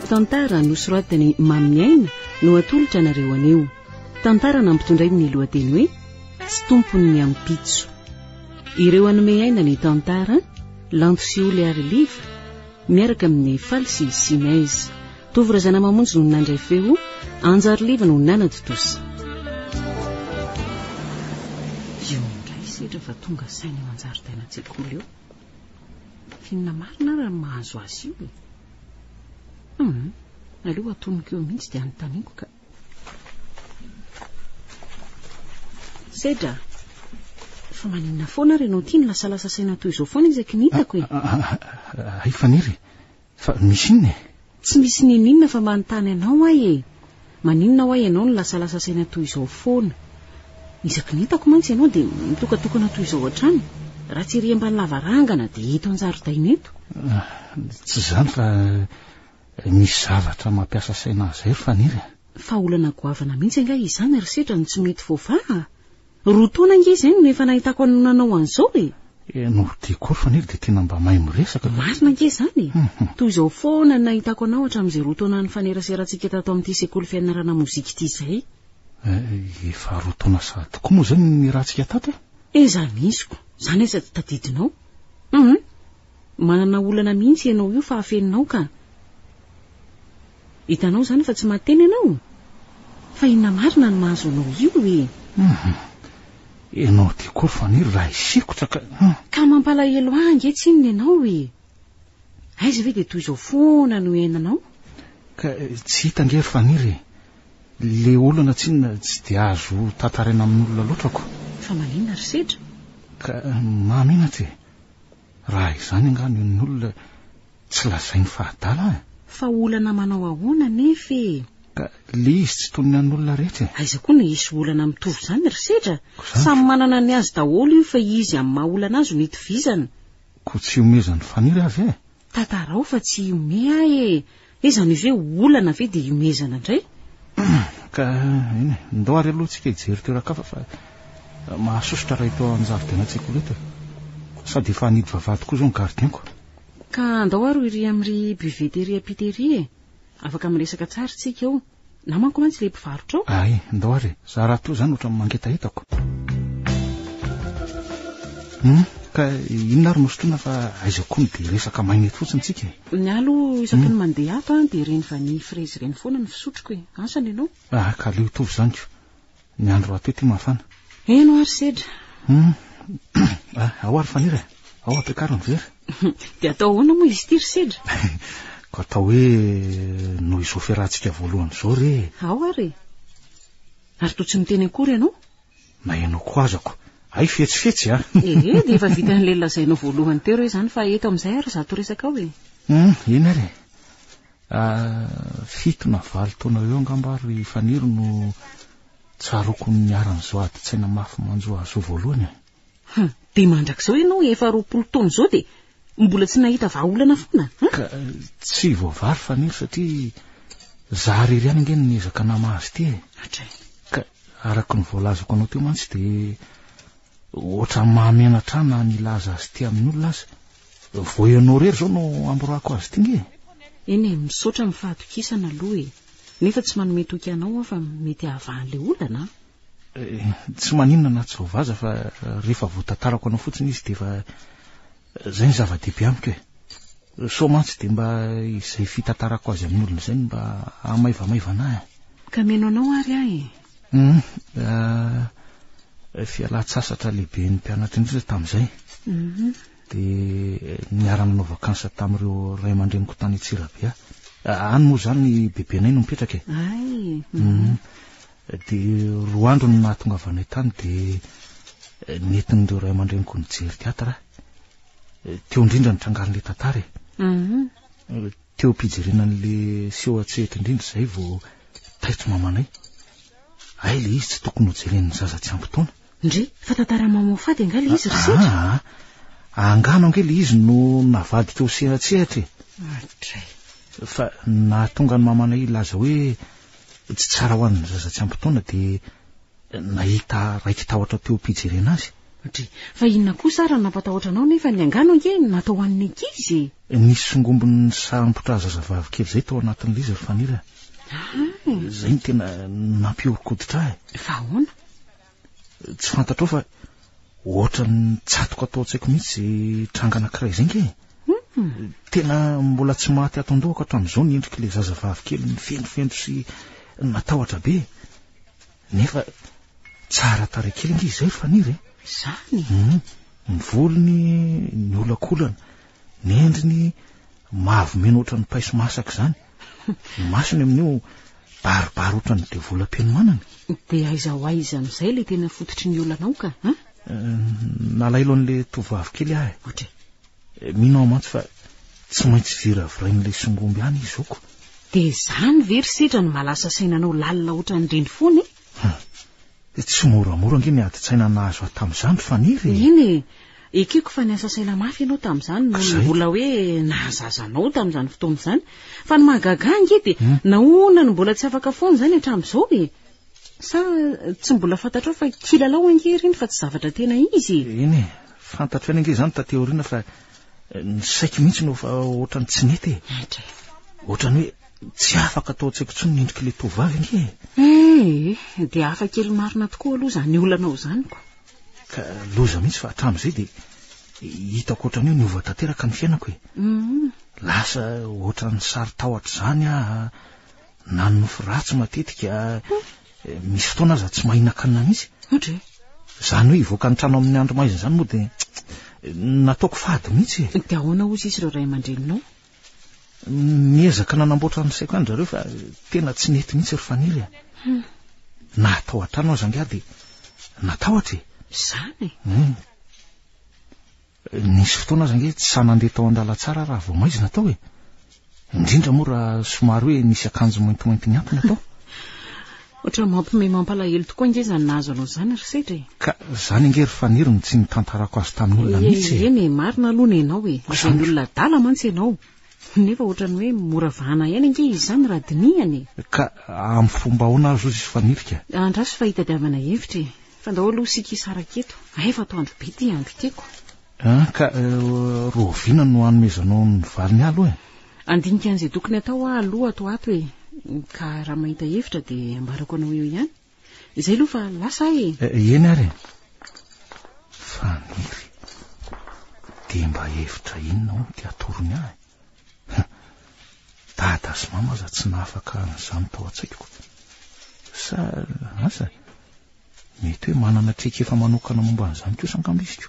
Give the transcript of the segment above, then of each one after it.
tantara nosoratany Mamiaina no atolotra nareo anio. Tantara nampitondray ny lohateny hoe tsy tompony ampitso. Ireo anome aina ny tantara Lantosioly ary Liva miaraka amin'ny Falsy Sinez. Tovorazana mamonjy no nandray feo, Anjary Liva no nanaditosa. Io indray sedra fa tonga saina eo Anjaridaina an-tsekoly eo. Finna marina raha mahazo azy io. Aleo atoniko eo mihitsy dia anontaniako ka. Sedra, fa maninona foana renao tia ny lasalasa saina toy izao foana isaky ny hitako e. Ay faniry, fa misy inona? Tsy misy ninona fa manontany anao ahy e. Maninona ho ahy ianao ny lasalasa saina toy izao foana? Isaky ny hitako mantsy ianao dia mitokatokana toy izao hatrany. Raha tsy ry ambany lavarangana dia hito Anjaridaina eto. Tsy izany fa misy zavatra mampiasa saina zay faniry. Fa olana goavana mihitsy anga izany ary sedra no tsy mety voavaha. Roa taona ange izay no efa nahitako anonanao an'izao e. No diako faniry dia tena mba mahay miresaka. Marina ange izany e. Toy izao foana nahitako anao hatramin'izay roa taona ny faneraseratsika tato amin'ity sekoly fianarana mozika ity izay. Efa roa taona sa tokoa moa izany ny rahantsika tato e. Izany isiko, izany eza tsy tadidinao. Manana olana mihitsy ianao io fa hafeninao ka. Hitanao izany fa tsy mateny ianao. Fa inona marina ny mahazo anao io e. Ianao diako faniry raha isikotra ka mampalahelo ange tsinona ianao e. Aiza ve dia toy izao foana no iainanao? Ka tsy hita ngery faniry. Le olana tsinona tsy dia azo tantaraina amin'olona loatrako. Fa maninona ry sedra? Ka mahamenatra e. Raha izany angano ny olona tsy lazainy fahadala e. Fa olana manao ahoana nefa e. Ka le izy tsy toy ny an'olona rehetra. Aiza koa ny isy olana mitovy izany ry sedra? Samy manana ny azy daholo io fa izy amin'ny maha olana azy no hitovizana. Ko tsy omezany faniry avy e. Tantarao fa tsy iome ahy e. Ezany ve olana ve dia iomezana indray? Ka iny ndao ary aloha tsika hijery toerakafa fa mahasosotra raha ito Anjaridaina an-tsekoly eto. Sady efa hanidy vavahady koa izao ny gardienko. Ka andao ary iry amin'ry buveteria piteria e. Afaka miresaka tsara tsika eo. Na manko mantsy le mpivarotra ao. Ay, ndao ary. Za raha to izany ohatran'ny mangetahitako. Ka inona ary nosotroina fa aiza koa ny dia resaka mainy eto fotsiny tsika. Ny alo isaky ny mandeha ato dia reny fa ny frezy reny foana ny fisotroko e. Asany ianao? Ka leo tovy izany ko. Ny andro raha toety mafana. Eno ary sedra. Ao ary faniry. Ao ampiakariny very. Dia atao ahoana moa izy ity ry sedra? Ka atao hoe no izao fiarahantsika voalohany izao re. Ao ary. Ary toa tsy miteny akory ianao? Mahaino ko azako. Ay fetsifetsy dia efa vita an'ilay lazainao voalohany teo hoe izany fa eto amin'izay ary zato resaka ao e. Ina ary. 7 na 8 taona eo angamba ary faniry no tsaroko niaran'izao ady tsaina mafy manjo azo voalohany. Dia mandrakizao ianao efa 20 taona izao dia mbola tsy nahita vahaolana foana. Ka tsy voavary faniry satria zary iry ihany nge niezaka namazy ity e. Ka araka ny voalazako anao teo mantsy dia ohatran'ny mahamenatra na nilaza azy ity amin'ny olona azy. Vao ianao rery izao no amborako azy ity nge. Eny misaotra amin'ny fahatokisana aloha e. Nefa tsy manome toky anao fa mety hahavahan'ilay olana. Tsy maninona na tsy voavaza fa rehefa voatantarako anao fotsiny izy dia efa izay ny zava-dehibe amiko e. So mantsy dia mba izay fitantarako azy amin'ny olona izay mba amaivamaivana ahy. Ka meno anao ary ahy fialan-tsasatra lehibe ny mpianatra indrindra tamin'izay. Dia niara-nanao vakansa tamin'ireo ray aman-dreniko tany Antsirabe. Any moa izany ny bebenay no mipetraka e. Dia 2 andro no nahatongavanay tany dia nentin'ireo ray aman-dreniko nijery teatra. Teo indrindra nitrangarin'ilay tantara e. Teo ampijerenan'ilay seho atsehatra indrindra izay vao taitso mamanay. Ay le izy tsy tokony hojeren'ny zaza tsy ampy taona. Ndre fa tantara mamofady anga le izy ry sedra. Angano ange le izy no navady teo sehatsehatra e. Fa nahatonga ny mamanay laza hoe tsy tsara ho an'ny zaza tsy ampy taona dia nahita raiky tahotra teo ampijerena azy. Fa inona kosa raha nampatahotra anao nefa ny angano ange natao an'ny ankizy. Nisy songombony sarimpotra zazavavy kely zay tao anatin'ilay izy fanira. Zay ny tena nampiorokoditra fa ahoana? Tsy fantatrao fa ohatran'ny tsatoka atao tsaiko mihitsy tranga anankiray izay nge. Tena mbola tsy maty ato-ndohako hatramin'izao ny endrik'ilay zazavavy kely mifendrofendro sy natahotra be. Nefa tsara tarehy kely nge izay fanira. Zany? Ny volony, ny olakolana, ny endriny mavo mena ohatran'ny paiso masaka izany. Ny masony amin'io baribary ohatran'ny devolam-pianomanana. Dia aiza ho aiza amin'izay ilay tena fototry ny olanao ka? Nalailo an'ilay tovavy kely ahy. Mino aho mantsy fa tsy maintsy viraviran'ilay songomby ihany izy oko. Dia izany very sedra ny malasa sainanao lalina ohatran'ny reny foana. Tsy moramora nge ny adi-tsaina nahazo aho tamin'izany faniry. Iny, ekeko fa niasa saina mafy ianao tamin'izany no mbola hoe nahazazanao tamin'izany fotoana izany. Fa ny mahagaga nge dia nahoana ny mbola tsy afaka foana izany hatramin'izao e. Sa tsy mbola fantatrao fa kilalao ange reny fa tsy zavatra tena izy. Iny, fantatro aina nge izany tateoriana fa ny saiko mihitsy no fa ohatran'ny tsy nety. Ohatran'ny hoe tsy afaka atao tsaiko tsony ny endrik'ilay tovavy nge. Dia hafa kely marina tokoa aloha izany olanao izany ko. Ka loza mihitsy fa hatramin'izay dia hitako ohatran'io niova tanteraka ny fiainako e. Lasa ohatran'ny sary tahotra izany na ny nofo ratsy matetika. Misy fotoana aza tsy mahina-kanina mihitsy. Izany hoe hivoaka ny trano amin'ny andro maizina izany moa dia nataoko fady mihitsy. Dia ahoana ozy izy ireo ray aman-dreninao? Niezaka nanamboatra ny saiko any zareo fa tena tsy nety mihitsy ry faniry. Natao an-trano aza nge dia natahotra. Izany? Nisy fotoana aza nge tsy sanandeha tao an-dala tsara raha vao maizina tao e. Indrindra moa raha somary hoe nisy akanjo maintimainty miantona tao. Otra mampime mampalahelo tokoa nge izany nahazo anao izany ry sedra. Ka izany nge ry faniry no tsy nitantarako azy tamin'olona mihitsy. Eny marina aloha ny ianao e. Izany olona dala mantsy ianao. Nefa ohatrany hoe mora vahana ihany nge izany raha dinihany. Ka amin'ny fomba ahoana azo izy fanirika? Andraso fa hitadiavana hevitra e. Fa ndao aloha sikisara keto. Efa atao andro be ty andro tiako. Ka rovina no hanomezanao ny valiny aloha e. Andinika an'izay tokony atao aloha ato ato e. Ka raha mahita hevitra dia ambarako anao eo ihany. Izay aloha fa lasa e. Eny ary. Faniry. Dia mba hevitra inona ho ty atorony ahy. Dada sy mama aza tsy nahafaka an'izany tao an-tsaiko. Sa asa mety hoe manana trika efa manokana momba an'izany kosa angambisiko.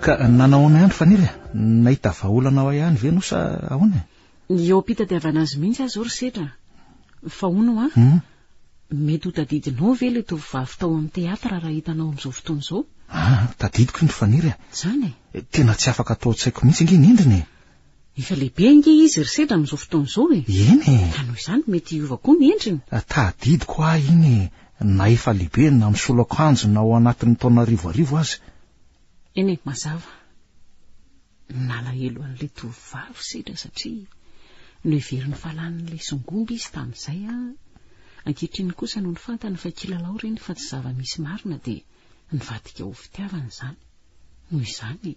Ka nanahoana ihany faniry? Nahita vahaolana ao ihany ve no sa ahoana? Eo ampitadiavana azy mihitsy azy ry sedra. Fa hono mety ho tadidinao ve ilay tovovavy tao amin'ny teatra raha hitanao amin'izao fotoana izao? Tadidiko ny faniry. Zany e. Tena tsy afaka atao tsaiko mihitsy nge ny endriny e. Efa lehibe nge izy ry sedra amin'izao fotoana izao e. Eny e. Ka noho izany mety hiova koa ny endriny. Tadidiko ahy iny na efa lehibe na misolo akanjo na ao anatin'ny taona arivo azy. Eny mazava. Nalahelo an'ilay tovovavy sedra satria no iverin'ny fahalan'ilay songomby izy tamin'izay ankehitriny kosa no ny fantany fa kilalao reny fa tsy zava-misy marina dia nivadika ho fitiavana izany. Noho izany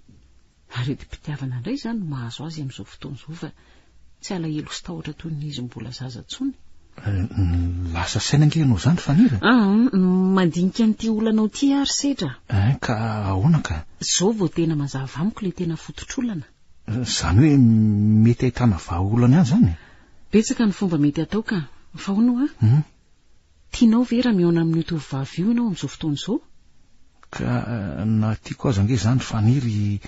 areti-pitiavana indray izany no mahazo azy amin'izao fotoana izao fa tsy alahelo sy tahotra toy ny izy mbola zaza intsony. Lasa saina nge ianao izany fanira? Mandinika n'ity olanao ty ary sedra. Ka ahoana ka? Izao vao tena mazava amiko ilay tena fototr'olana. Izany hoe mety ahitana vahaolana ihany izany? Betsaka ny fomba mety atao ka. Fa hono tianao ve raha mihaona amin'ny tovovavy io ianao amin'izao fotoana izao? Ka na tiako aza nge izany faniry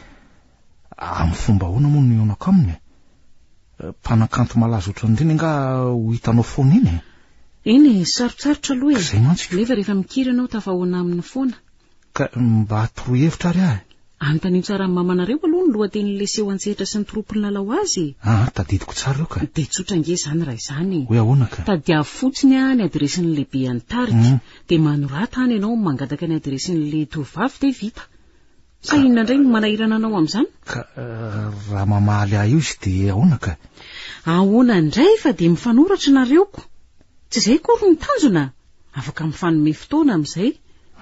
amin'ny fomba ahoana moa no mihaonako aminy? Mpanakanto malaza ohatran'ireny nga ho hitanao foana iny? Eny sarotsarotra aloha e. Izay mantsy. Nefa rehefa mikiry ianao tafahoana amin'ny foana. Ka mba atoroy hevitra ary ahy. Anontaniana tsara amin'ny mamanareo aloha ny lohatenin'ilay seho an-tsehatra sy ny tropony lalao azy. Tadidiko tsara eo ka. Dia tsotra nge izany raha izany. Hoe ahoana ka? Tadiavo fotsiny ny adiresin'ny lehibe an-tarika dia manorata any ianao mangataka ny adiresin'ilay tovavy dia vita. Sa inona indray no manahirana anao amin'izany? Ka raha mamaly ahy io izy dia ahoana ka? Ahoana indray fa dia mifanoratra nareoko. Tsy izay kory ny tanjona. Afaka mifanome fotoana amin'izay.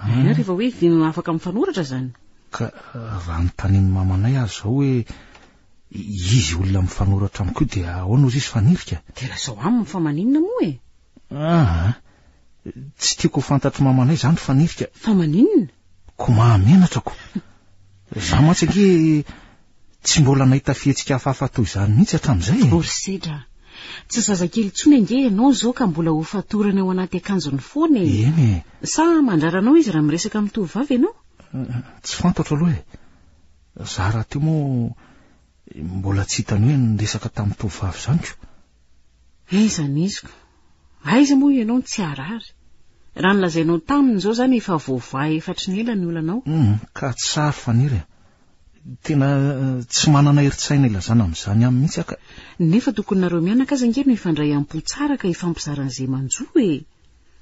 rehefa hoe vino afaka mifanoratra zany. Ka raha nytanin'ny mamanay azy zao hoe izy olona mifanoratra amiko dia ahoana ozy izy fanirika? De lazao aminy fa maninona moa e? Tsy tiako fantatry mamanay zany fanirika. Fa maninona? Ko mahamenatrako. Za mantsy ange tsy mbola nahita fihetsika hafahafa toy izany mihitsy hatramin'izay. Borsedra, tsy zazakely tsony ange ianao zao ka mbola ho fatorana ao anaty akanjony foana e. Eny. Sa mandraranao izy raha miresaka amin'ny tovovavy ianao? Tsy fantatra aloha e. Za raha teo moa mbola tsy hitany hoe niresaka tamin'ny tovovavy zany ko. Zany iziko. Aiza moa ianao tsy arary. Raha nilazainao taminy zao zany efa voavaha efatry ny ela ny olanao. Ka tsara faniry. Tena tsy manana heritsaina ilazana amin'izany amin'ny mihitsy aka. Nefa tokony nareo mianaka aza ange no ifandray am-po tsara ka ifampizaran'izay manjoa e.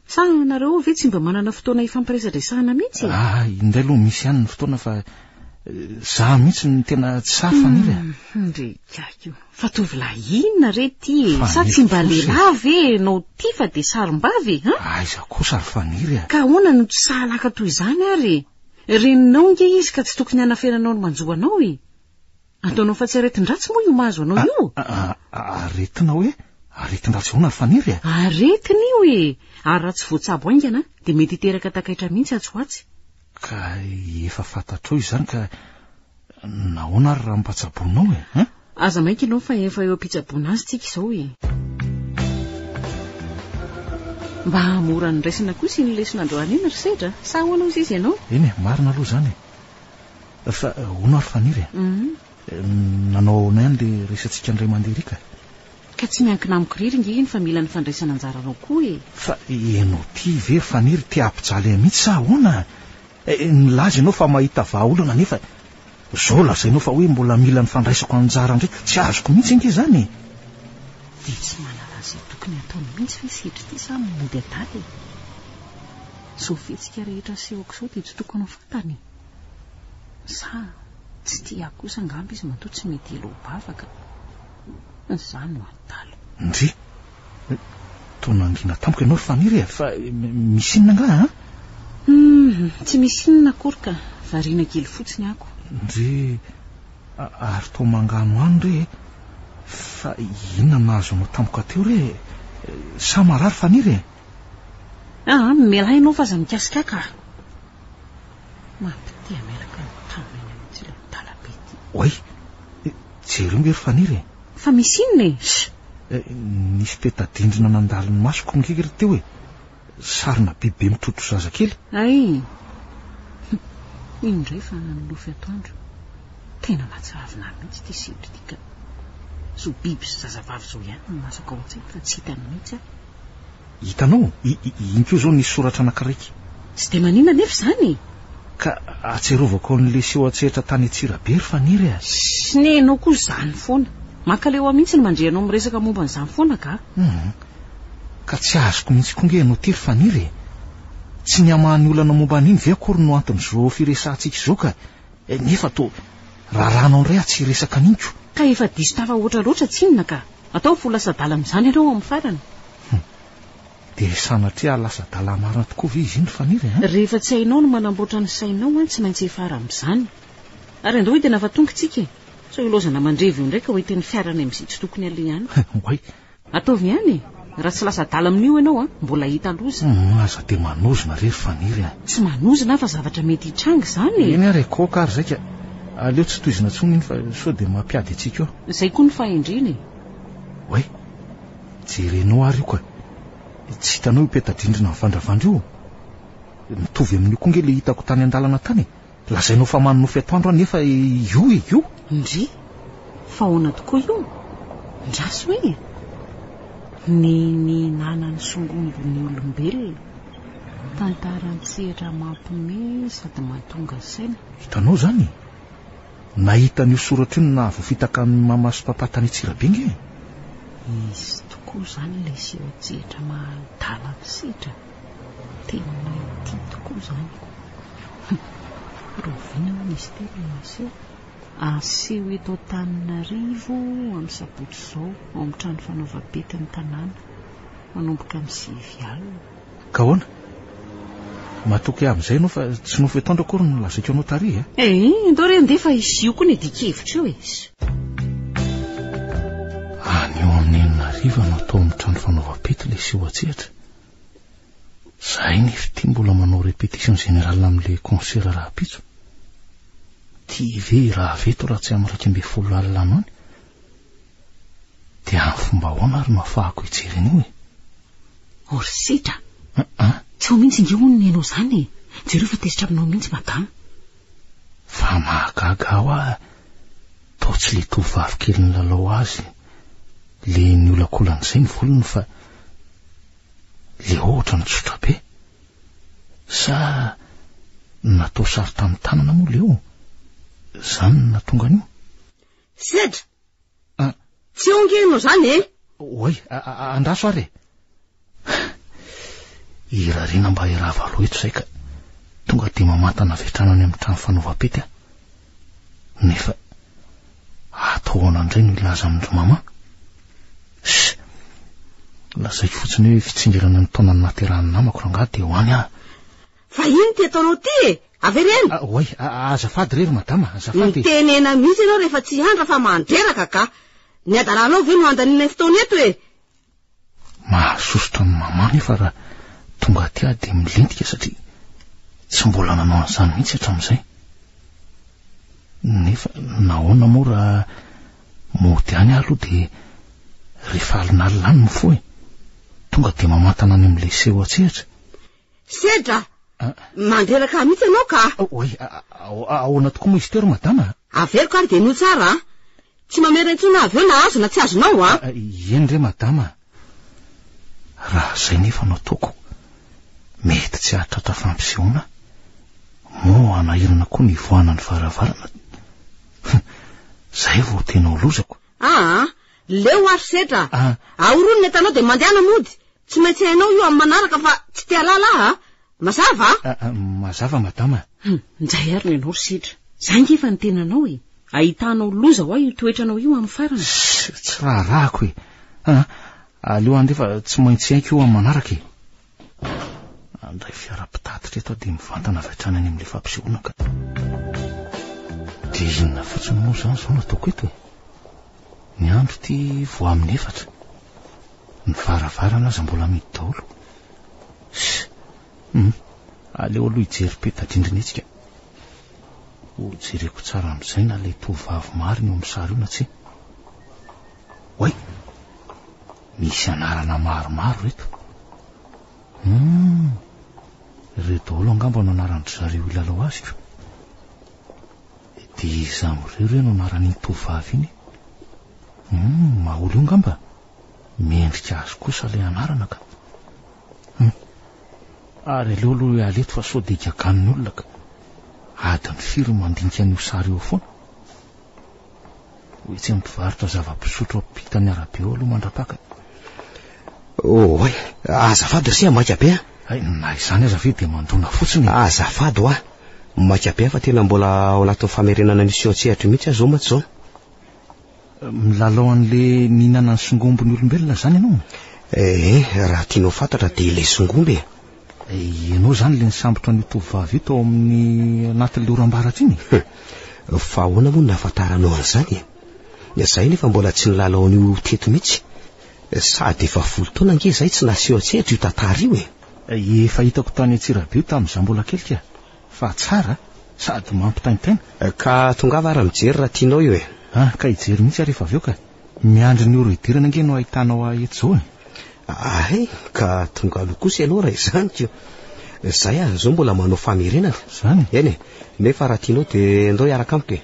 Sa nareo ve tsy mba manana fotoana ifampiresadresahana mihitsy? Indray aloha misy ihany ny fotoana fa za mihitsy ny tena tsara faniry. Ndrekako. Fa tovolahy inona re ty e? Sa tsy mba lehilahy ve nao ty fa de sarim-bavy e? Aiza kosa ary faniry. Ka ahoana no tsy sahalaka toy izany ary? Reninao nge izy ka tsy tokony hanafenanao ny manjoanao e. Ataonao fa tsy aretin-dratsy moa io mahazo anao io. Aretina hoe? Aretin-dratsy hoana ary faniry. Aretina io e. Ary raha tsy voatsabo aingana de mety hiteraka takaitra mihitsy atsy. Ka efa fantatrao izany ka nahoana ary raha mipatsaboanao e? Aza maika ianao fa efa eo am-pitsaboana azy tsika izao e. Mba mora ny raisina kosa iny lesona androany iny ry Sedra. Sa ahoana ozy izy ianao? Eny, marina aloha zany. Fa hoana ary faniry. Nanao ahoana ihany le resantsika indray mandeha rika? Ka tsy miankina amiko riry nge iny fa mila ny fandraisana anjaranao koa e. Fa ianao ty very faniry te ampijaly mihitsy sa ahoana? Nilaza ianao fa mahita vahaolana nefa zao lazainao fa hoe mbola mila ny fandraisako anjara ndraiky tsy azoko mihitsy ange zany. De tsy manana izay tokony ataony mihitsy fa sitry ty sa mody adaly. Zao fihetsika rehetra sehoko sao dia tsy tokony ho fantany. Sa tsy tia kosa angamba izy manto tsy mety elo bavaka. Izany no antalo. Ndry tonangina tamiko ianao faniry e, fa misy inona nga? Tsy misy inona akory ka variana kely fotsiny ako. Ndry ary to mangano any re, fa inona nahazo anao tamiko teo re? Sa marary faniry e? Mialahy ianao fa aza mikasika ka. Mampitia melaka ny taminy amin'ity ilay talabe ity. Oay, jery mbery faniry e? Fa misy inona e? Nisy peta-dindrina nandalo ny masoko ngery teo e. Sarina biby mitrotro zazakely. Ay. Indray fa nanolofy atoandro. Tena mahatsavina mihitsy ty sitry ty ka. Zo biby sy zazavavy zao ihany no masaka ao an-tsaina fa tsy hitany mihitsy aho. Hitanao, inkio zao nisy soratra anankiray. Tsy de manina nefa zany. Ka atserovako an'le seho atsehatra tany Antsirabe ry faniry a. Sy nenao koa zany foana. Makaleo mihitsy ny mandreanao miresaka momba an'izany foana ka. Ka tsy azoko mihitsy konge ianao ty ry faniry. Tsy niamahan'ny olana momba an'iny ve akory no antony zao firesantsika izao ka nefa to raharanao ndray tsy resaka an'inko. Ka efa diso tafa oatra loatra tsy inona ka. Atao fo lasa dala amin'izany ianao amin'ny farany. De sanatria lasa dala marina tokoa ve izy iny faniry a? Rehefa tsy hainao no manamboatra ny sainao tsy maintsy efara amin'izany. Ary andao hoe tena fa tonga tsika e. So ilozana mandrevy io ndraika hoe teny fiarana amin'izay tsy tokony aleha ihany. Oay. Ataovy ihany e. Raha tsy lasa dala amin'io ianao mbola hita loza. Aza de manozona rery faniry a. Tsy manozona fa zavatra mety hitranga zany e. Eny ary koka ary zaika. Aleo tsy toizina tsony iny fa so de mampiady atsika eo. Zay koa ny fahendriny e. Oay. Jerenao ary io ka. Tsy hitanao peta-drindrina mivandravandra io. Mitovy amin'io koa nge le hitako tany an-dalana tany. Lazainao fa manonofy atoandro nefa io. Ndry? Fa ahoana tokoa io? Ndraso hoe ny nanany songombon'ny olombelona. Tantaran-tsehatra mampime sady mahatonga saina. Hitanao zany? Nahita n'io soratra io na voafitaka amin'ny mamaso-papatany Antsirabe nge. Izy tokoa zany ilay seho atsehatra mahadalan-tsehatra. Tena ity tokoa zany. Rovina ho misy tena maseho. Aseho eto Antananarivo amin'ny sabotsy izao ao amin'ny trano fanaovam-pety ny tanàna manomboka amin'ny 9 alina. Ka ahoana? matoky amin'izay anao fa tsy nofo etaondra akory no lazaiko anao tary ndao re andefa izy io koa ny dikevitra io izy anio amin'ny enina riva no atao amin'ny trano fanaovam-pety le sy ho atsehatra zahay nefa tia mbola manao répétition générale amin'le concert raha-pitso tia ve raha veto raha tsy amin'ny 12 alina any dia amin'ny fomba ahoana ary mafahako hijery anio orsitra tsy ho mihitsy ingionony ianao zany jereo fa tezitra aminao mihitsy madama fa mahagaga aho tao tsy le tovavy kely ny lalao azy le niolakolan'izay ny volony fa le ohatra ny tsotra be sa natao sary tamin'ny tanana moa leo zany natonga anio sedra tsy ongenao zany oay andraso ary irarena mba hirava aloha eto zay ka tonga dia mamantana vetranany amin'ny trano fanaovam-pety nefa atao anandray no ilaza amin'ny mama lazaiko fotsiny hoe fitsingerana ny taonany naterahany namako rangaha dia hoany fa iny ty ataonao ty avereny oay azafady rery madama azafady tenena mihitsy ianao rehefa tsy andra fa mandreraka ka ny adalanao ve no andanina fotoana eto mahasosotra ny mama nefa raha tonga ty dia milentika satria tsy mbola nanao an'izany mihitsy hatramin'izay nefa nahoana moa raha mody any aloha dia rehefa alinalilany no fo tonga dia mamantana any amin'le seho atsehatra sedra mandreraka mihitsy ianao ka oay ahoana tokoa moa izy teo ry madama averiko ary dia no tsara tsy mamerentsona avy eo na azo na tsy azonao eny re madama raha zay nefa no ataoko mety tsy ahatratra fampisehoana moa anahirana koa ny voana ny varavarana zay vao tenao lozako leo ary sedra aoronony etanao dia mandehana mody tsy maintsy hainao io amin'ny manaraka fa tsy tia lala mazava mazava madama nzay ary no ianao sedra zangefa ny tenanao ahitanao loza ho io toetranao io amin'ny farana tsy raharahako aleo andefa tsy maintsy haiko io amin'ny manaraka andray fiara-pitatitra eto dia mivantana vetrany any amin'le fampisehoana ka dia inona fotsiny moa zany zao nataoko eto ny andro ty voa amin'ny 4 ny varavarana aza mbola midy daholo aleo aloha hijery petadrindrina etsika ho jereko tsara amin'izay na le tovavy mariny eo amin'ny sary io na tsy oay misy anarana maromaro reto reto daholo angamba no anaran'dry zareo ilalao aziko dia iza amin'ireo reo no anaran'iny tovavy iny maholo io ngamba mendrika azy kosa le anarana ka ary aleo aloha aleto fa sao dia gagan'ny olona ka adiny firy mandinika an'io sary eo foana hoe tsy ampivarotra zava-pisotro ampitany arabe eo aloha mandrapaka oay azafady ry maika be na izany aza ve dia mandona fotsiny azafady maika be fa tena mbola ao anatin'ny famerenana nisy atsehatra mihitsy azo maty zao milalao an'le nihinana ny songombony olombelona zany ianao raha tianao fantatra dia ilay songomby ianao zany le nisambotra ny tovavy io tao amin'ny anatin'le oram-baratra iny fa ahoana moa nahafantaranao an'izany zay nefa mbola tsy nilalao an'io teto mihitsy sady efa folo taona nge zay tsy naseho atsehatra io tantara io efa hitako tany Antsirabe io tamin'izaho mbola kelika fa tsara sady mampitaintaina ka tongava ara mijery raha tianao io ka hijery mihitsy rehefa avy eo ka miandry ny oro idirana nge no ahitanao eto zao ka tonga aloha kosa ianao raha izanyko zay zao mbola manao famerenana zany eny nefa raha tianao dia andao hiaraka amiko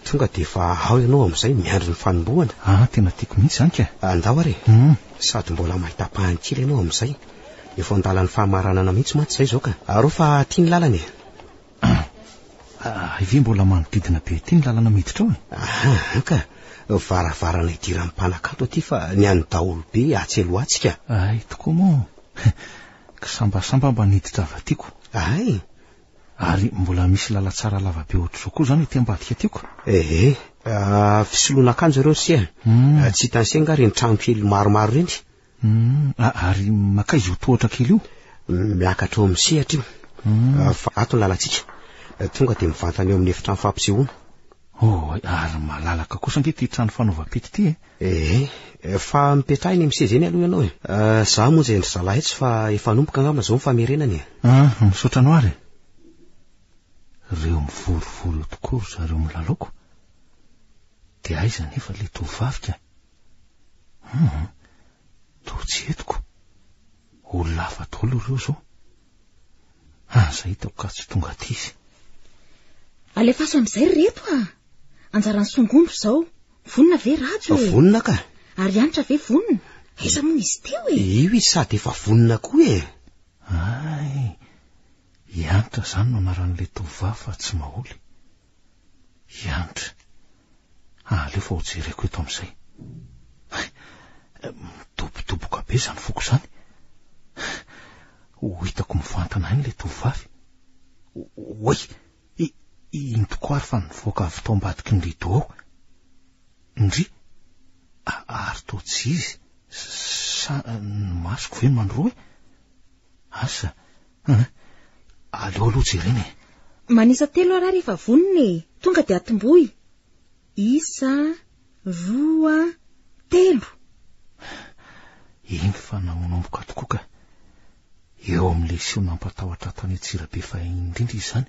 tonga dia efa ao ianao amin'izay miandry ny fanombohana tena tiako mihitsy zany ka andao ary sady mbola mahita-pahankely ianao amin'izay efa andala ny fahamaranana mihitsy maty zay zao ka aro fa tia ny lalany ive mbola manodidina be ty ny lalana miditra ao ka varavarana idira amin'ny mpanakanto aty fa ny any daholo be atseloatsika tokoa moa sambasamba mba niditra avy atiako ary mbola misy lala tsara lava be ohatr'izao koa zany tiambadika tiako fisoloana akanjo ireo sia tsy hitansenga reny trano kely maromaro reny ary maka izy ho tohatra kely io miakatra ao amin'ny sehatra io fa ato lalantsika tonga de mivantana eo amin'ny efitrano fampisehoana. Ary malalaka kosa nge ty trano fanaovam-pety ty fa mipetrahiny miseza eny aloha ianao za moa zay endry zalahy etsy fa efa nomboka angamba zao mifamerenany. Misaotra no ary reo mivorivory eo tokoa zareo milalaoko de aiza nefa le tovavika to tsy etiko olona hafa daholo reo zao. Zay hitako ka tsy tonga ty izy. Alefaso am'izay reto anjarany songombro zao vonina ve ratsy vonina ka ary anitra ve vonina aiza moa izy teo io izy sady efa vonina koa ianitra zany no anaran'le tovavy fa tsy maholy ianitra. Aleo fa ho jereko eto am'izay midobodoboka be zany foko zany ho hitako mivantana any le tovavy. Oy iny tokoa ary fa nivoaka avy tao ambadiky ny rido ao ndry ary to tsy izy masoko ve mandroa asa aleo aloha jereny manisa telo ara rehefa vonina tonga de atomboy 1 2 3 iny fa namonomboka tokoa ka eo amin'le sio nampatahotra tany Antsirabe fa indrindra izy zany.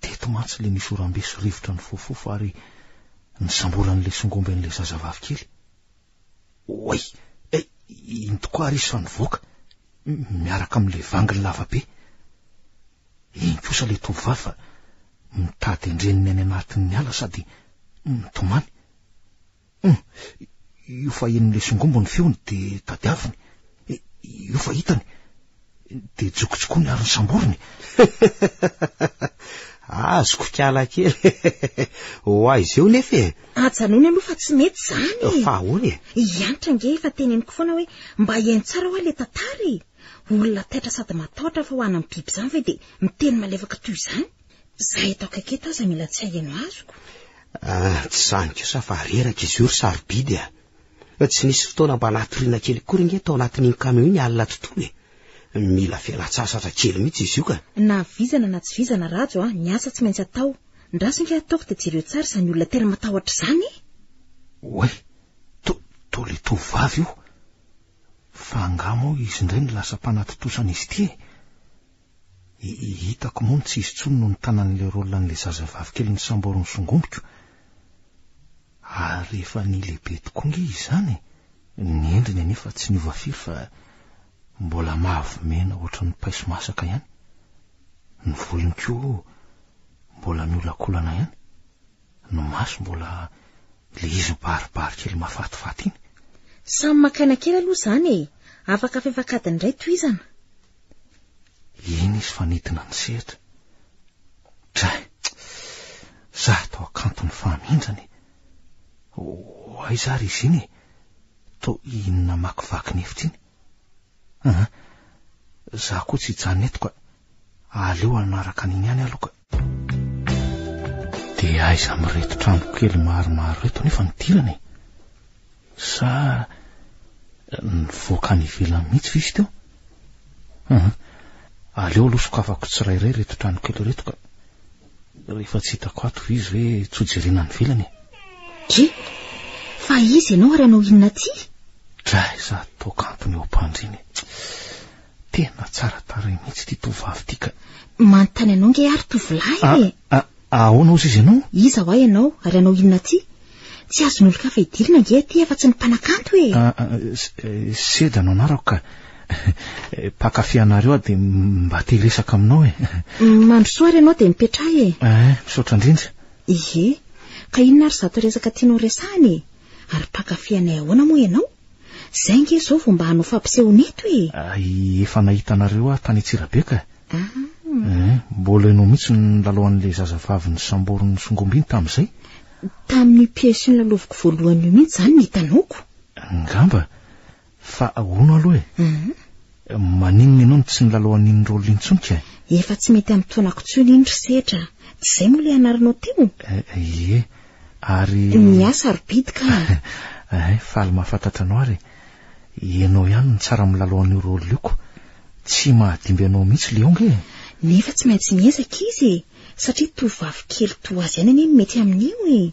Teto mantsy le misy oram-beso rivotra ny fofofo ary nisamboran'le songomben'le zazavavy kely. Oy iny tokoa ary izy fa nivoaka miaraka amin'le vanginy lavabe. Iny kosa le tovavy fa mitady endreniny any anatin'ny ala sady mitomany. Io fa en'le songombo ny feony de tadiaviny. Io fa hitany de jokojokony ary nysamboriny. Azoko kiala kely izy eo nefa ajanony aloha fa tsy mety zany fa ahoana ianitra nge fa teneniko foana hoe mba iainy tsara ho le tantara olona taitra sady matahotra fa ho any amin'ny biby zany ve de miteny malefaka toy izany. Zahay eto akaiketo aza mila tsy haino azoko tsy zany kosa fa reraka izy io ry sarobidy tsy nisy fotoana mba natoriana kely kory nge tao anatin'iny kameo iny alina tontolo mila fialan-tsasatra kely mihitsy izy io ka na vizana na tsy vizana rajo ny asa tsy maintsy atao ndraso nge ataoko de jereo tsara izany olona tena matahotra zany. Oy to le tovavy io fa angamo izy indray ny lasa mpanatitosana izy ty hitako moa tsy izy tsony no nitanan'le rolan'le zazavavy kely ny samborony songomboko ary efa ny lehibe tokoa nge izy zany ny endriny anefa tsy niova firy fa mbola mavomena ohatran'ny paiso masaka ihany. Ny volony koa mbola miolakolana ihany. Ny maso mbola le izy baribary kely mafatifaty iny. Samy makana kely aloha zany afaka fefakadiny indray toizana. Iny izy fa nitina ny sehatra. Dray za tao akantony fahamindrany aiza ary izy iny to inona makivaky ny efitra iny. Za koa tsy hijanona eto ka aleo anaraka an'iny ihany aloha ka. De aiza mireto trano kely maromaro reto nefa nidirany sa nivoaka ny ivelany mihitsy visy teo. Aleo aloha sokafako tsirairay reto trano kely reto ka rehefa tsy hitako ato izy hoe tsy hojerena ny velany fa izy ianao ary anao inona ty dray za tokantony eo ampandriny tena tsara taray mihitsy ty tovavy ty ka manontany anao nge ary tovolahy ahoana ozy izy ianao iza ho ay ianao ary anao inona ty tsy azon'olo ka fa hidirina nge ty efa tsy ny mpanakanto seda no anarako ka pakafianareo de mba te resaka aminao mandrosoary ianao de mipetrahy misaotra indrindra ka inona ary zato resaka tianao resahany ary pakafianay ahoana moa ianao zay nge zao vao mba hanao fampisehoneto efa nahitanareo tany Antsirabe ka mbola ianao mihitsy ny lalohan'le zazavavy ny samborony songombiny tam'izay tamin'ny piesy ny laloviko voalohany io mihitsy zany nitanaoko ngamba fa ahoana aloha maninona ianao ny tsy nylalohan'iny rolo intsonka efa tsy mety amin'ny toanako tsony iny ry setra tsy zay moa le anaranao teo ary miasa arobidi ka faly mahafantatra anao ary ianao ihany ny tsara milalohan'io rolo ioko tsy mahadimby anao mihitsy Leonge. Nefa tsy maintsy miezaka izy satria tovavy kely toa azy ihany anie mety amin'io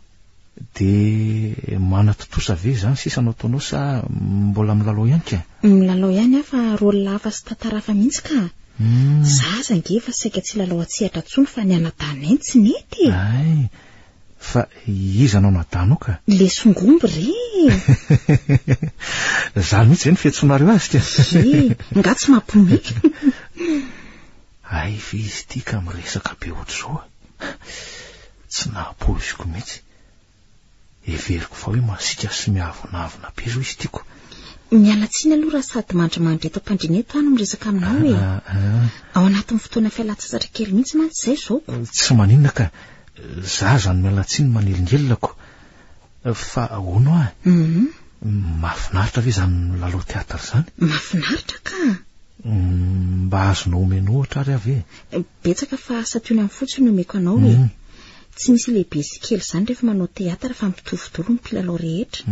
de manatotosa ve zany sisa anao taonao sa mbola milalao ihany ka? Milalao ihany afa rôle lafa sy tantara hafa mihitsy ka. Zaza nge fa saika tsy lalao atsihatra tsony fa ny anadana tsy nety. Ay, fa iza anao nadano ka? Le songomby re. Zany mihitsy zay ny fiantsonareo azy ka. Nga tsy mampomika. Ay, fa izy ity ka miresaka be ohatr'izao. Tsy nahapoiziko mihitsy. Everiko fa hoe masika sy miavonavona be zao izy tiako. Mialatsiny aloha raha sady mandrimandry eto am-pandriana eto any miresaka aminao ao anatin'ny fotoana fialatsasatra kely mihitsy mantsy zay zao. Tsy maninona ka, zaza no mialatsiny manelingelilako. Fa ahoana mahafinaritra ve zany lalao teatra zany? Mahafinaritra ka. Mba azonao omena ohatra ary ave? Betsaka fa satona amin'ny fotsiny omeko anao tsy misy lehibe sy kely zany rehefa manao teatra fa mitovidolo ny mpilalao rehetra.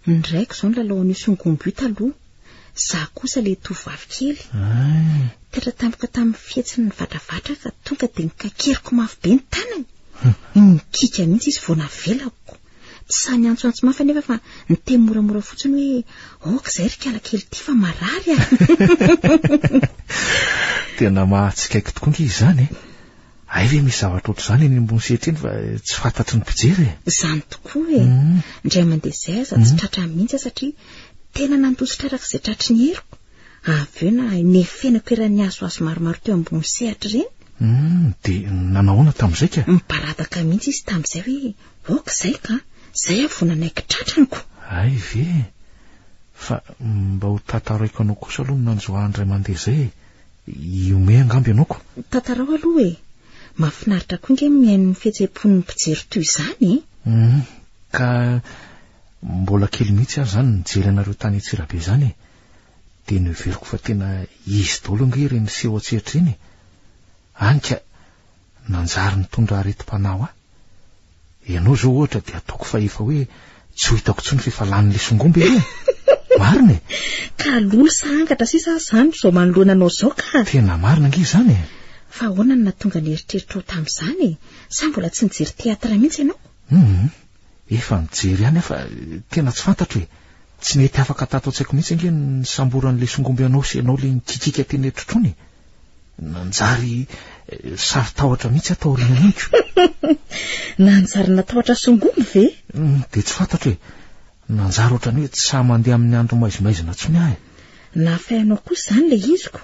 Ndraiky zao ny lalao an'io songomby io taloha, za kosa le tovavy kely. Teatra tampoka tamin'ny fihetsiny ny vatravatra ka tonga de nikakeriko mafy be ny tanany. Nikika mihitsy izy vao navelako. Tsy sany antsoantso mafy nefa fa niteny moramora fotsiny hoe okizay ry kala kely ty fa marary Tena mahatsikaiky tokoa nge izany Ay ve misy zavatra ohatr' izany eny ambony sehatreny fa tsy fantatry ny mpijery Zany tokoa Ndray mandeha zay aza tsy tratra mihitsy satria tena nandositra araka izay tratry ny heriko. Avy eo na nefenako eran'ny azo maromaro teo ambony sehatra ireny. De nanahoana tamin'izay ka? Miparadaka mihitsy izy tamin'izay hoe okizay ka zay avonanaiky tratraniko. Ay ve fa mba ho tataraiko anao kosa aloha nanjoany ray mandeha zay iome angamby anao ko. Tatarao aloha mahafinaritra koa nge mihaino ny fihetseham-pon'ny mpijery toy izany ka mbola kely mihitsy ary zany nijery anareo tany Antsirabe zany de noveriko fa tena izy daholo nge ireny seho an-tsehatra iny anka nanjary nitondra aretim-panahy ianao zao ohatra de ataoko fa efa hoe tsy ho hitako tsony fifalan'le songomby marina ka lolo sa angatra sisa zany zao manoloana anao zao ka tena marina nge zany fa ahoana ny natonga ny eritreritra tamin'izany sa mbola tsy nijery teatra mihitsy ianao efa nijery ihany fa tena tsy fantatro hoe tsy mety afaka tato an-tsaiko mihitsy nge ny samboran'le songomby anao sy anao le nikikika teny etrotrony nanjary sary tahotra mihitsy atao rina mihitsy nanjary natahotra songomby ve de tsy fantatro hoe nanjary ohatrany hoe tsy sa mandeha amin'ny andro maizimaizina tsony ahy na fainao kosa zany le iziko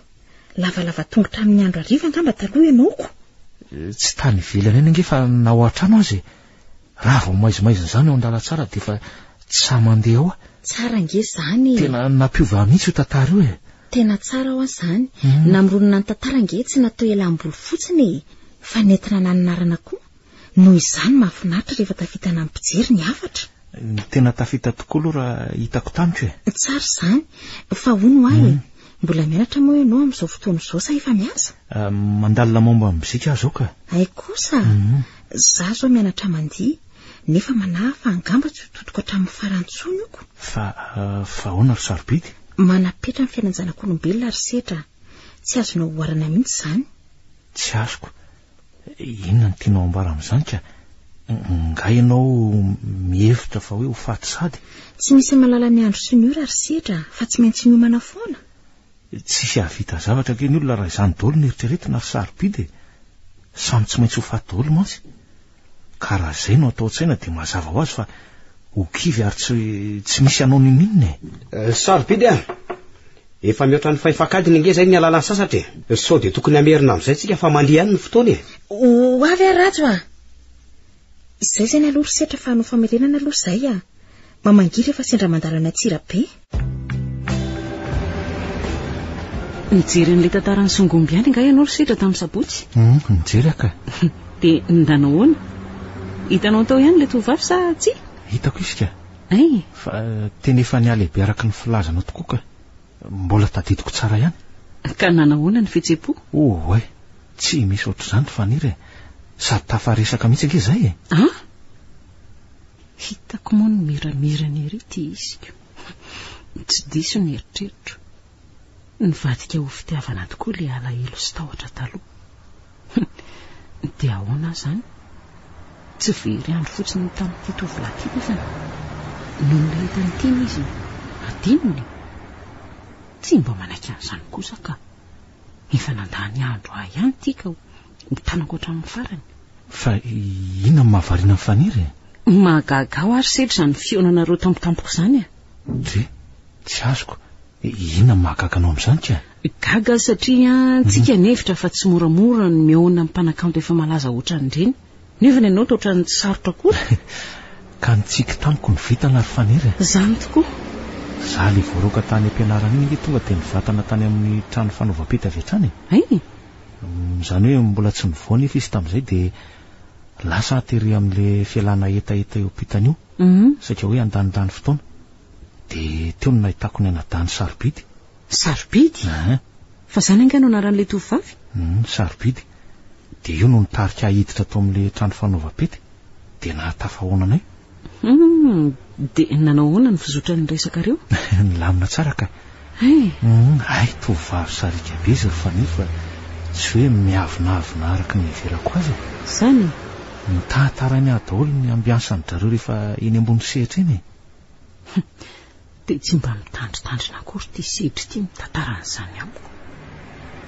lavalava tongotra amin'ny andro ariva angamba taloha ianao ko tsy tany ivelany eny nge fa na ao an-trano azy raha vao maizimaizina zany ao andala tsara de fa tsy sa mandeha ao tsara nge zany tena nampiova mihitsy io tantara io tena tsara ao zany namoronina ny tantara nge tsy natao elam-boly fotsiny fa nentina nananarana koa noho izany mahafinaritra rehefa tafitana amin'ny mpijery ny hafatra tena tafita tokoa aloha raha hitako tamiko tsara zany fa hono ahy mbola mianatra moa ianao amin'izao fotoana izao sa efa miasa mandalina momba ny mozika azo ka ay kosa za zao mianatra mandihy nefa manahy fa angamba tsy hototoko hatramin'ny farantsony oko fa ahoana ry sarobidy manapetra ny fiainanjanak'olombelona ary setra tsy azonao oharana mihitsy zany tsy azoko inona ny tianao ambara amin'izany ka nga ianao mihevitra fa hoe ho faty sady tsy misy malala ny andro sy ny ora ary setra fa tsy maintsy miomana foana tsisy havita zavatra ke ny olona raha izany daholo ny eritreretina ry sarobidy samy tsy maintsy ho faty daholo mantsy ka raha zay no atao an-tsaina de mazava ho azy fa ho kivy ary tsy misy anao ninninina sarobidy efa mihoatra ny fahifakadiny nge zay ny alalany sasatra sao de tokony amerina amin'izay tsika fa mandeha any ny fotoana ho avy arajo izay zay ny aloha ry setra fa hanao famerenana aloha zay mamangiry efa sendra mandalana Antsirabe nijery an'ilay tantaran'ny songomby ihany nga ianao ry setra tamin'ny sabotsy nijery aka de ndanahoana hitanao tao ihany le tovavy sa tsy hitako izy ka ay fa tena efa ny alehibe araka ny filazanao tokoa ka mbola tadidiko tsara ihany ka nanahoana ny fihetseham-po oe tsy misy ohatr'izany faniry sady tafaresaka mihitsy ange zay hitako moa ny miramirana ery ty iziko tsy diso ny eritreritro Nivadika ho fitiavana tokoa le alahelo sy tahotra taloha. Dia ahoana zany? Tsy very andro fotsiny tamin'ity tovolahy ity nefa noho ny rehetany tiany izy adinony. Tsy mba manaiky an'izany kosa ka. Efa nandany andro ihany tika mitanako hatramin'ny farany. Fa ina mahavariana ny faniry? Mahagaga ho ary setra izany fionanareo tampotampoka izany a. Tsy azoko. Ina mahagaga anao amin'izany ka? Gaga satria tsika nevitra fa tsy moramora ny miaona amin'ny mpanakanto efa malaza ohatran'ireny. Nefa ny anao ohatran'ny tsy sarotra koa. Ka nitsika tamiko ny vitana ary faniry. Zany tokoa. Za le voaroka tany am-pianarana iny tonga dia nivatana tany amin'ny trano fanaovam-peta avy hatrany. Izany hoe mbola tsy nivoa nefa izy tamin'izay dia lasa atery amin'ilay fialana etaeta eo am-pitany io. Satria hoe andanindany fotoana. Dia teo no nahitako ny anadany sarobidy. Sarobidy? Fa zany angano anaran'ilay tovovavy? Sarobidy. Dia io no nitarika hiditra tao amin'ilay trano fanaovam-peta. Dia nahatafahoana anay. Dia nanao ahoana ny fizotra ny resakareo? Nilamina tsara ka. Ay, tovovavy sarika be izy rofany fa tsy hoe miavonavona araka ny iverako azy. Zany? Nitahatarany daholo ny ambiansany zareo rehefa eny ambony sehatra eny. Dia tsy mba mitandritandrina akory ty sehitra ity mitatarana amiko.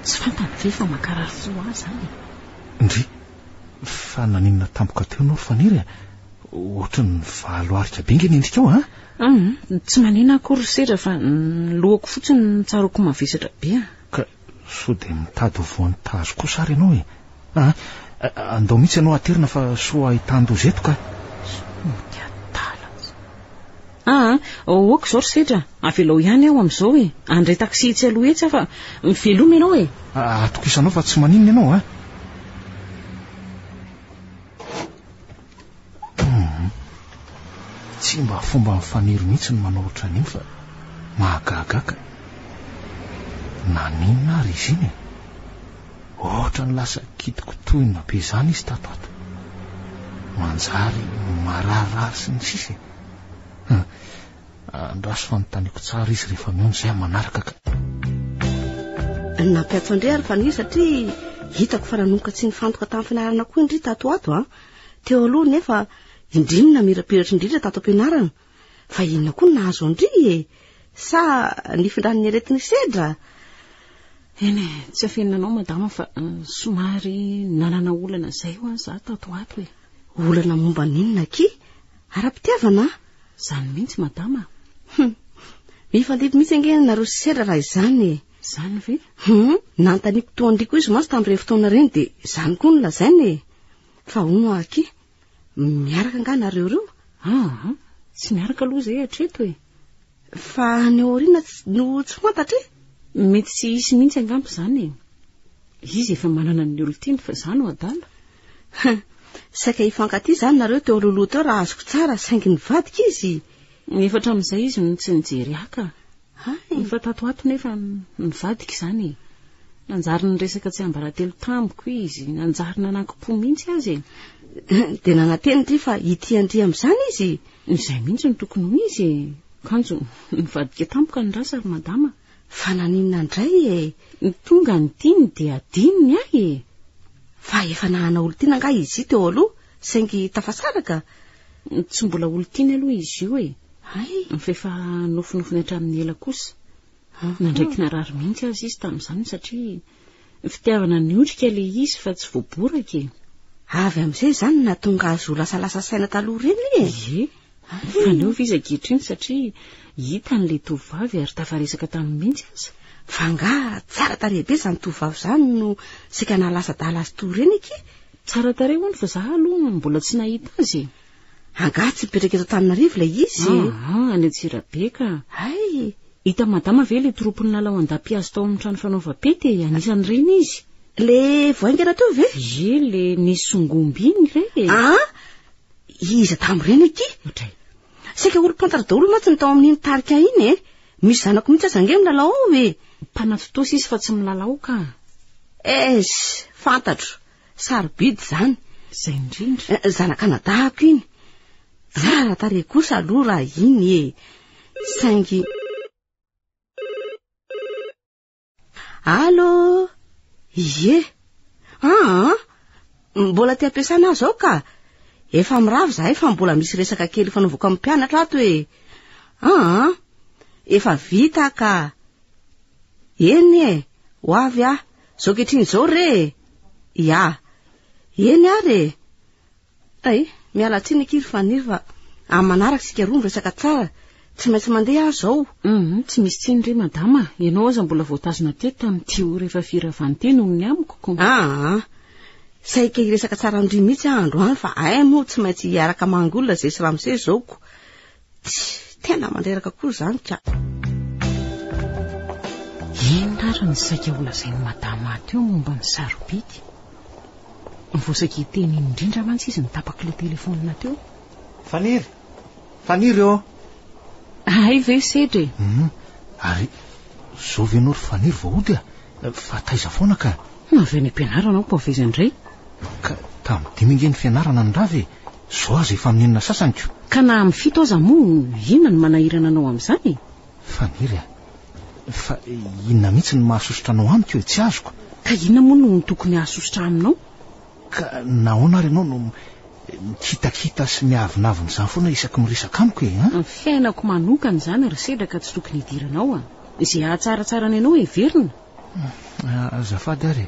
Tsy fantany ve fa makarary fo azy zany. Ndry, fa naninona tampoka teo anao faniry ohatra ny valoarika be nge nendrika ao tsy manina akory sehatra fa lohako fotsiny nitsaroko mavesatra be. Ka so dia mitady ho voan'ny tazo kosa ary ianao andao mihitsy ianao aterina fa soa ahitàn-doza eto ka. Oako izao ry sehatra, avelao ihany aho amin'izao andray taksi tsy aloha etsy fa miveloma ianao atokisanao fa tsy maninona ianao tsy mba fomba mifaniry mihitsy ny manao ohatran'iny fa mahagagaka. Naninona ary izy iny ohatra ny lasa kitikotoina be izany izy tatoato, manjary mararary sy ny sisy. Andraso fanontaniako tsara izy rehefa mihaona izay manaraka ka. Nampiatso andray ary faniry satria hitako fa nanomboka tsy nifantoka tamin'ny fianarana koa indry tatoato teo aloha nefa indrinona mirapiratra indrindra tato am-pianarana. Fa inona koa nahazo andry sa nifindrany aretin'ny sedra? Tsy afeninanao madama fa somary nanana olana izay ho za tatoato olana momba ninona ki? Ara-pitiavana? Zany mihitsy madama. Mifandipy mihitsy angeny nareo sy sedra raha izany. Zany ve? Nantaniako toa andriko izy mantsy tamin'ireny fotoana reny dia izany koa no lazainy. Fa hono aky miaraka nga nareo reo? Tsy miaraka aloha izay hatreto fa ny aoriana no tsy fantatra mety tsy hisy mihitsy angampo izany izy efa manana ny olontiany fa izany ho adala. Saika hifankaty izany nareo teo aloloha teo raha azoko tsara saingy nivadika izy. Nefa hatramin'izay izy no tsy nijery haka. Efa tatoato nefa nivadika izany. Nanjary ny resaka tsy ambaratelo tamiko izy, nanjary nanankim-po mihitsy azy. Dia nananteny ndry fa ity andry amin'izany izy. Izay mihitsy no tokony ho izy. Kanjo nivadika tampoka ny rasa ry madama. Fa naninona indray tonga ny tiany dia adinony ahy fa efa nahana olontiana nga izy teo aloha saingy tafasaraka. Tsy mbola olontiana aloha izy io fefa nofinofiny hatramin'ny ela kosa. Nandraiky narary mihitsy azy izy tamin'izany satria fitiavana ny otrika le izy fa tsy voaboraka. Avy amin'izay izany natonga azy ho lasalasa saina taloha reny fa neo viza ankehitriny satria hitan'le tovovavy ary tafaresaka tamin'ny mihitsy aza. Fa nga tsara tarehy be izany tovovavy izany no sika nalasa dala azy toa reny aky. Tsara tarehy hono fa za aloha mbola tsy nahita azy. Anga tsy mipetraka eto Antananarivo ilay izy. Any Antsirabe ka. Hita madama ve le tropony lalao an-dampiazo tao amin'ny trano fanaovam-peta anisan'ny reny izy. Le voaingana teo ve? Le nisongomby iny iza tamin'ireny aky. Saika olo-pantatra daholo mantsy ny tao amin'iny tarika iny misy zanako mihitsy aza nge milalao ao mpanatotosy izy fa tsy milalao ka. Fantatro sarobidy zany. Zay indrindra. Zana-Kanadako iny. Tsara tarehy kosa aloha raha iny saingy Allo, ie, mbola ty ampiasana azy ao ka, efa miravo zahay fa mbola misy resaka kely fanaovako amin'ny mpianatra ato hoe, efa vita ka, eny ho avy zao kehitriny zao re, ia, eny re, miala tsiny kiry faniry fa amin'ny manaraka sika roa resaka tsara, tsy maintsy mandeha zao. Tsy misy tsiny re madama, ianao aza mbola voatazona teto tamin'tio rehefa firavanteny ominy amiko. Saika iresaka tsara andry mihitsy androany fa moa tsy maintsy hiaraka mangolona zay sy ramose zaoko. Tena mandreraka koa zany ka. Inona ary ny saika olazainy madama teo momba ny sarobidy? Mivosaka iteny indrindra mantsy izy nitapaky le telefonina teo. Faniry eo. Ay ve sedre. Ary zao venao ry Faniry voahody fa taiza foana ka. Avy any ampianarana ao pavezandray. Ka tamin'ny dimingeny fianarana ny ravy, zao aza efa amin'inona sasany ko. Ka na amin'ny fito aza moa, inona ny manahirana anao amin'izany? Faniry fa inona mihitsy ny mahasositra anao amiko tsy azoko. Ka inona moa no tokony ahasositra aminao? Ka nahoana ary ianao no mikitakita sy miavinavina izany foana isaky miresaka amiko Ny fiainako manokana izany ry sedra ka tsy tokony hidiranao izay ahatsaratsara ny anao everina. Azafady ary,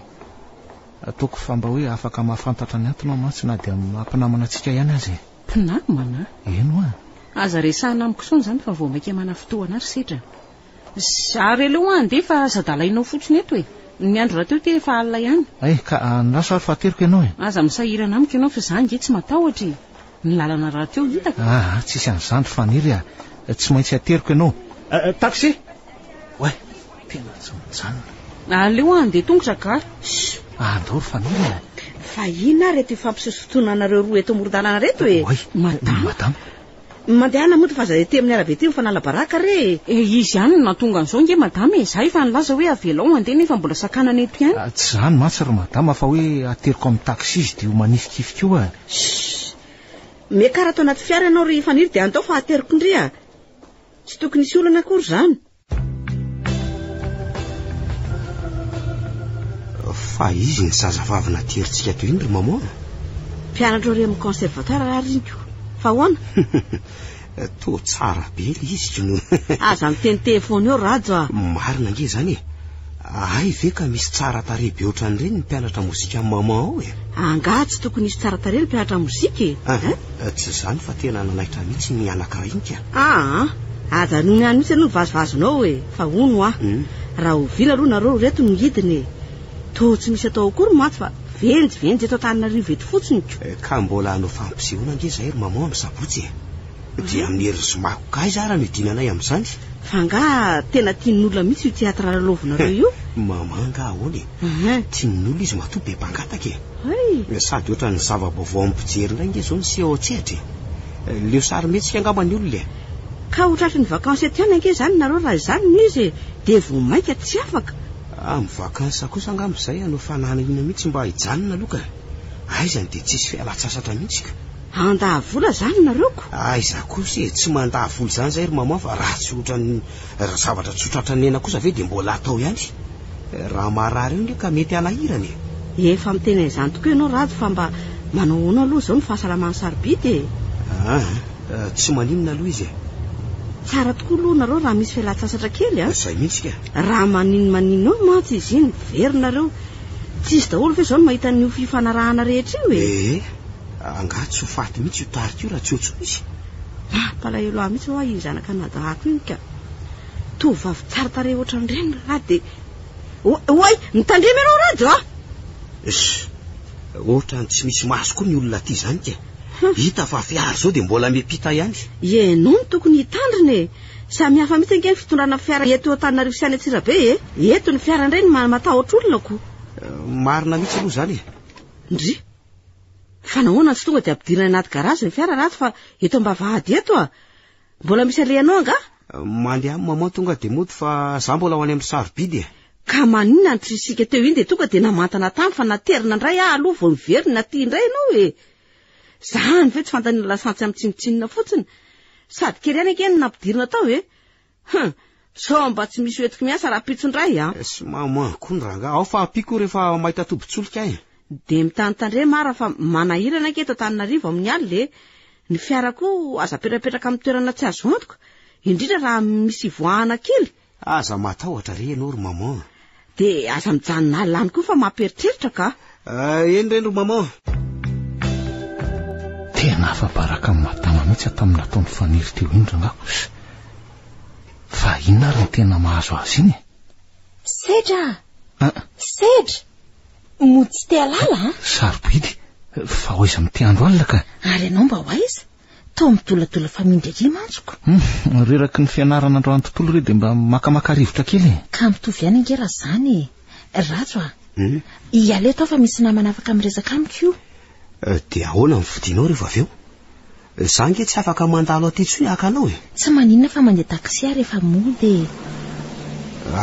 ataoko fa mba hoe afaka mahafantatra ny antony mantsy na dia mampinamana antsika ihany azy. Mpinamana? Eno aza resahana amiko soa izany fa vao maika mana fotoana ary sedra. Ary aloha andeha fa zadalainao fotsiny eto ny andro raha teo te efa alina ihany. Ka nraso ary fahateriko ianao Aza misahirana amiko ianao fa izany tsy matahotra ny lalana raha teo hitaka. Tsisy an'izany Faniry tsy maintsy hateriko ianao. Taxi. Tena tsy mijanona. Aleo andeha tongotra ka. Andao Faniry. Fa ina reto ifampisoso fotoananareo roa eto amoron-dalana reto Madama. Mandehana moa fa zay ty amin'ny arabe ty mifanala baraka re. Izy ihany no natonga an'izao nge madama zay fa nilaza hoe avelao andeha nefa mbola sakanana eto ihany. Tsy zany mantsy ry madama fa hoe ateriko amin'ny taxi izy dia ho manifikifika io Mekara atao anaty fiara ianao ry Faniry dia andao fa ateriko indria. Tsy tokony hisy olana akory zany. Fa izy ny zazavavy naterintsika toy iny ry maman. Mpianatra ry amin'ny conservatoire arinko. Fa hoana? To tsara be izy kino. Aza miteny telefony eo rajo Marina nge zany Ay ve ka misy tsara tarehy be ohatran'ireny ny mpianatra mozika maman ao Anga tsy tokony misy tsara tarehy ny mpianatra mozika Tsy zany fa tena nanaitra mihitsy ny anakarinika. Aza noho ny any mihitsy no vazovazonao fa hono raha ho vila aloha nareo reto no hidiny. To tsy misy atao akory mantsy fa venjy eto Antananarivo eto fotsiny ka mbola hanao fampisehoana nge zay ry maman amin'ny sabotsy dia amin'ny hery somako kay zara no idinanay amin'izany. Fa nga tena tian'olona mihitsy io teatra lalaovinareo io. Maman nga ahoany tian'olona izy matoa be mpangataka sady ohatran'ny zava-baovao amin'ny mpijery indray nge zao ny seho tsehatra leo sary mihetsika angamba ny olona ka ohatratry ny vakansy ety ihany ange zany nareo raha izany no izy dia vao maika tsy afaka. Amin'ny vakansa kosa angamba izay anao fanahana ina mihitsy mba hijanona aloka. Aizany dia tsisy fialatsasatra mihitsy ka. Andahavola zany nareoko. Aiza kosa tsy mandahavola zany zay ry maman fa raha tsy ohatran'ny zavatra tsotratra nena kosa ve dia mbola atao ihany. Raha marary io ka mety anahirany. Efa miteny izany tokoa ianao rajo fa mba manao hoana aloha zao ny fahasalaman'ny sarobidy tsy maninona aloha izy tsara tokoa aloha nareo raha misy fialatsasatra kely zay mihitsy ka. Raha maninona eo mantsy izy iny verynareo tsy izy daholo fe zao no mahita n'io fifanarahana rehetra io anga tsy ho faty mihitsy io tarika io raha tsy otso izy. Palahelo ahy mihitsy hoa io zanaka nadahako iny ka tovavy tsara tarehy ohatran'ireny raha dia oay mitandremy ianao rajo ohatrany tsy misy maso koa ny olona ty zany ka. Hita fa fiara zao dia mbola miampita ihany. Ianao no tokony hitandriny samy hafa mihitsy ange ny fitondrana fiara eto Antananarivo sy any Antsirabe eto ny fiara indray ny matahotra olona ko. Marina mihitsy aloha zany ndry fa nahoana tsy tonga dia ampidirana anaty garazy ny fiara rato fa eto ambavahady eto mbola misy alehanao anga mandeha amin'ny maman tonga dia moto fa za mbola ho any amin'ny sarobidy ka maninona ny trisika teo iny dia tonga dia namantana tamy fa naterina indray aloha vao miverina ty indray ianao zany ve tsy fantany lasantsy amin'ny tsinotsinona fotsiny sady kely ihany akeny nampidirina tao so mba tsy misy oetiko miasa raha pitsondray a sy mama koa ny ranga ao fa apiko rehefa mahita tobotsolika ay de mitantandre mara fa manahirana keto Antananarivo amin'ny alina ny fiarako aza petrapetraka amin'ny toerana tsy azo antoko indrindra raha misy voahana kely aza matahotra re ianao ry mama de aza mijanona alina any koa fa mamperitreritra ka eny reny ry mama tena afabaraka amin'ny matama mihitsy atamin'ny nataon'ny faniry teo indra ngako fa inona ry tena mahazo azy iny sedra motsy te alala sarobidy fa hoiza mity andro alina ka ary ianao mba ho aiza tao midoladola famindry mantsoko reraky ny fianarana androany tontolo re de mba makamaka rivotra kely ka mitovy ihany angera zany rajo ialeto fa misy namana afaka miresaka amiko de ahoana mividinao rehefa avy eo zange tsy afaka mandalo aty tsoy akanao tsy maninona fa mandeha taksi rehefa mody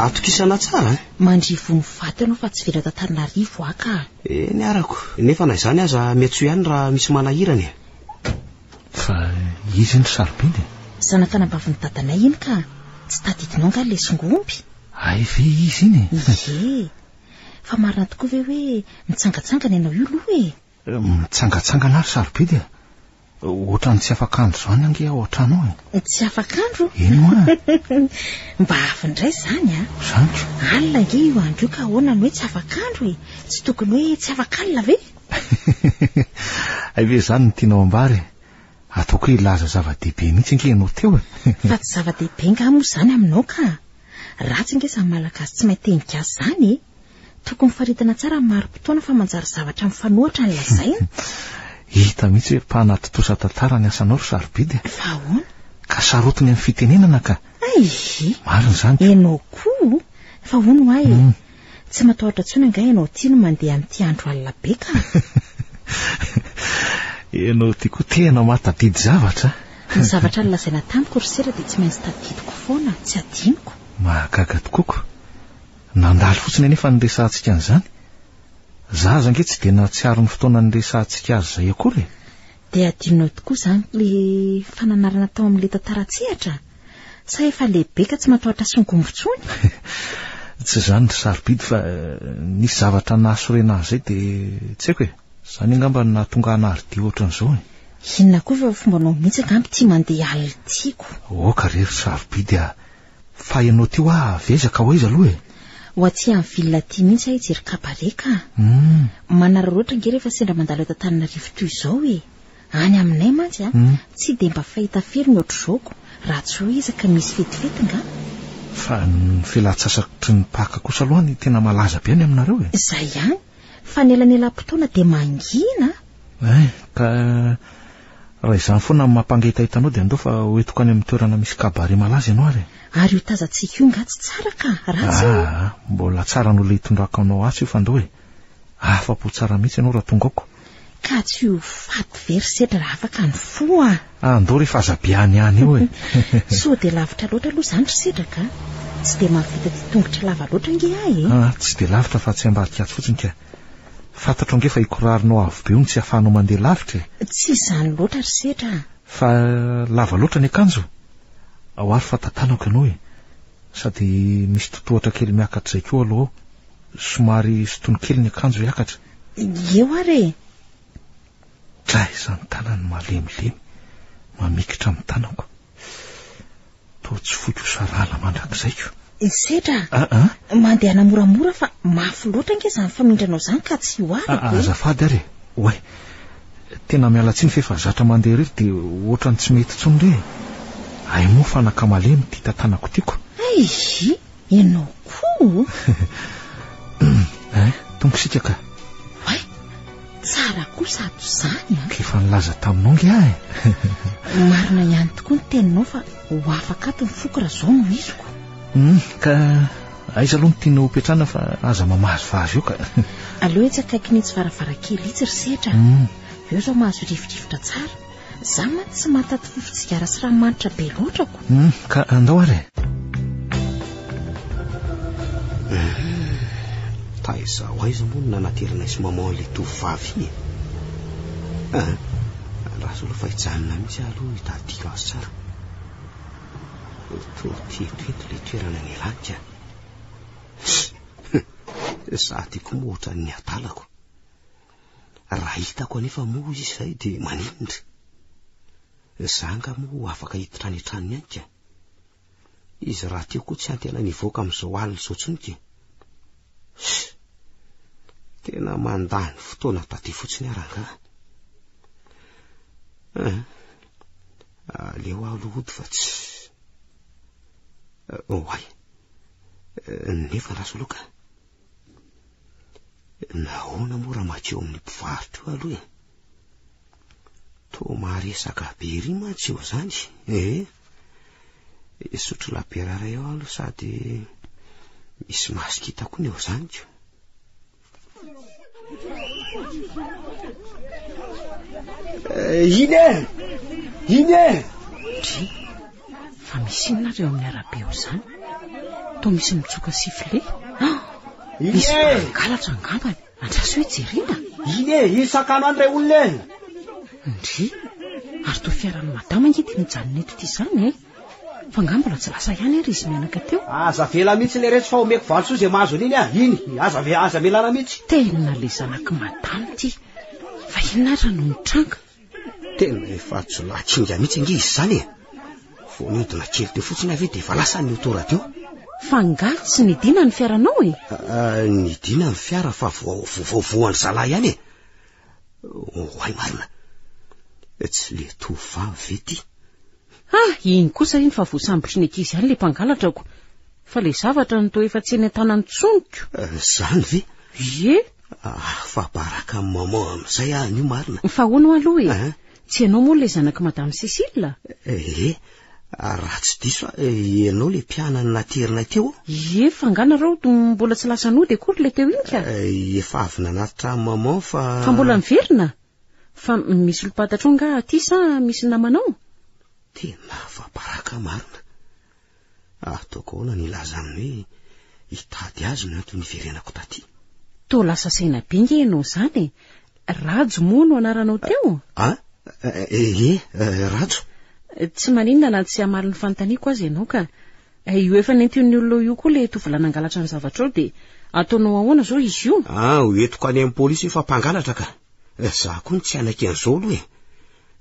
atokisana tsara mandrivony vaty ianao fa tsy vera Antananarivo aka ny arako nefa na izany aza miatso ihany raha misy manahirany fa izy ny sarobidy zanakanambaviny dadanay iny ka tsy tadidinao nga le songomby ay ve izy iny fa marina tokoa ve hoe mitsangatsangana ianao io loha mitsangatsangana ary sarobidy ohatrany tsy afakandro zany ange ao an-trano tsy afakandro ino mba afindray zany zaniko alina nge io andro ka ahoana ny hoe tsy afakandro tsy tokony hoe tsy afakalina ve ay ve zany ny tianao ambary ataoko ilaza zava-dehibe mihitsy ange ianao teo fa tsy zava-dehibe nga moa zany aminao ka ratsy nge samy malagasy tsy mahay teny gasy zany tokony faritana tsara maro-potoana fa manjary zavatra mifanohatra ny lazaina hita mihitsy hoe mpanaty tosa tantara ny asanao ry sarobidy fa ahoana ka sarotiny amin'ny fitenenana ka mariny zany ianao koa fa hono ay tsy matahotra tsona nga ianao tia no mandeha amin'ity andro alina be ka ianao ty koa tena matadidy zavatra ny zavatra nylazaina tamiko ry sera dia tsy maintsy tadidiko foana tsy adiniko mahagaga tokoko nandalo fotsiny anefa nyresantsika an'izany za zange tsy de natsiaro ny fotoana nyresantsika azy zay akory dia adinonao tokoa zany le fananarana tao amin'le tantara-tsehatra sa efa lehibe ka tsy matahotra songombotsony tsy zany ry sarobidy fa nisy zavatra nahasorena zay de tsy haiko zany angamba nahatonga anarydia ohatran'izao inona koa fa fombanao mihitsy angamby tia mandeha alina tiako oka rery sarobidy fa ianao teo avezaka ho aiza aloha ho aty amin'ny vilina ty mihitsy ay jery kabareka manararoatra nge rehefa sendra mandalo eto Antananarivo toy izao any aminay mantsy tsy de mba fahita fery ny ohatr' zaoko raha tsy ho izaka misy fetifety nga fa ny fialatsasakotry ny paka kosa aloha ny tena malaza be any aminareo zay ihany fa ny elanelam-potoana de mangina ka raha izany foana mampangetahitanao de andao fa hoetoko any amin'ny toerana misy kabare malaza ianao ary io tazatsika io nga tsy tsara ka ratsy mbola tsara no le hitondraka anao atsy io fa andao afa-po tsara mihitsy ianao raha tonga ako ka tsy io faty very sedra raha afaka ny fo andao rehefa azabiany any eo so de lavitra loatra aloha zany ry sedra ka tsy de mahavita ty tongotra lava loatra nge tsy de lavitra fa tsy ambadika aty fotsiny ka fantatro nge fa ikorarinao avy be ony tsy ahafahanao mandeha lavitra tsy izany loatra ry sedra fa lava loatra ny akanjo ao ary fa tantanako ianao sady misy totohatra kely miakatra zay koa aloha somary sotony kely ny akanjo iakatra eo ary dray izany tanany malemilemy mamikitra amin'ny tanako to tsy foky sarala mandrakizayko sedra mandeha namoramora fa mafy loatra nge zany famindranao zany ka tsy hoariko azafady ary oay tena mialatsiny fa efa zatra mandeha rery de ohatrany tsy mety tsony re ay moa fanaka malemy ty tantanako tiako ianao koa tongo sika ka tsara kosa ato zany kefa nilaza taminao nge marina ihany tokoa ny teninao fa ho afaka ato ny foky raha zao no iziko ka aiza aloha ny tiana hopetrana fa aza mamahazo vazy eo ka aloha etsy akaiky ny itsy varavarankely itsy ry sedra eo zao mahazo rivodrivotra tsara za mantsy tsy mahataty fofotsigara sy ranomanitra be loatrako ka andao ary taiza ho aiza moa no nanateranay sy maman le tovovavy raha so aloha fa hijanona mihitsy aloha hitadika azy tsara toetoeto le toerana ny lanitra za tiako moa ohatra ny atalako raha hitako anefa moa izy izay dia manindra zanga moa afaka hiditra any an-tranony anka izy raha teo koa tsy antena nivoaka amin'izao alina izao tsonika tena mandany fotoana taty fotsiny aranga leo aho lohody fa tsy oay nefa rasoloka nahoana moa raha matseo amin'ny mpivarotra io aloha to maresaka be ry matseo zany sotro laberara eo aloha sady misy masikita koa ny eo zany ko iny fa misy inonareo amin'ny arabe eo zany to misy mitsoka sifle misy mangalatra angambany andraso hoe jerena iny sakano any ray olona ndry ary to fiaran'ny madama ngety mijanona eto ty zany fa ngambola tsy lasa ihany ary izy mianaka teo aza vela mihitsy le rehetra fa omeko valoso zay mahazo an'iny iny aza melana mihitsy tena le zanaky madama ty fa inara no mitranga tena efa tsolatsinga mihitsy nge izy zany vao niodina kely teo fotsiny avy dia efa lasa ny otora teo fa ngaly tsy nidina ny fiaranao nidina ny fiara fa voandry zalahy ihany hoay marina tsy le tovavy ve ty iny kosa iny fa voasambotry ny ankizy ihany le mpangalatrako fa le zavatra ny to efa tsy eny an-tanany tsoniko zany ve fa baraka amin'ny maman amin'izay io marina fa hono aloha tsy ianao moa le zanaky madame Cécile raha tsy diso ianao le mpianany naterina teo fa nganareo mbola tsy lasa nody akory le teo iny ka efa avy nanatitra maman fa mbola miverina fa misy olo-patatro nga aty sa misy namanao tena fa baraka marina ataoko ahoana nilaza aminy hoe hitady azy no antony niverenako taty to lasa saina be nge ianao zany rajo moa no anaranao teo rajo tsy maninona na tsy hamaly ny fanontaniako azy ianao ka io efa nention'ny olona io koa le tovolahy nangalatra ny zavatra ao dia ataonao ahoana zao izy io hoentiko any amin'ny polisy efa mpangalatra ka za koa ny tsy anaky an'izao aloha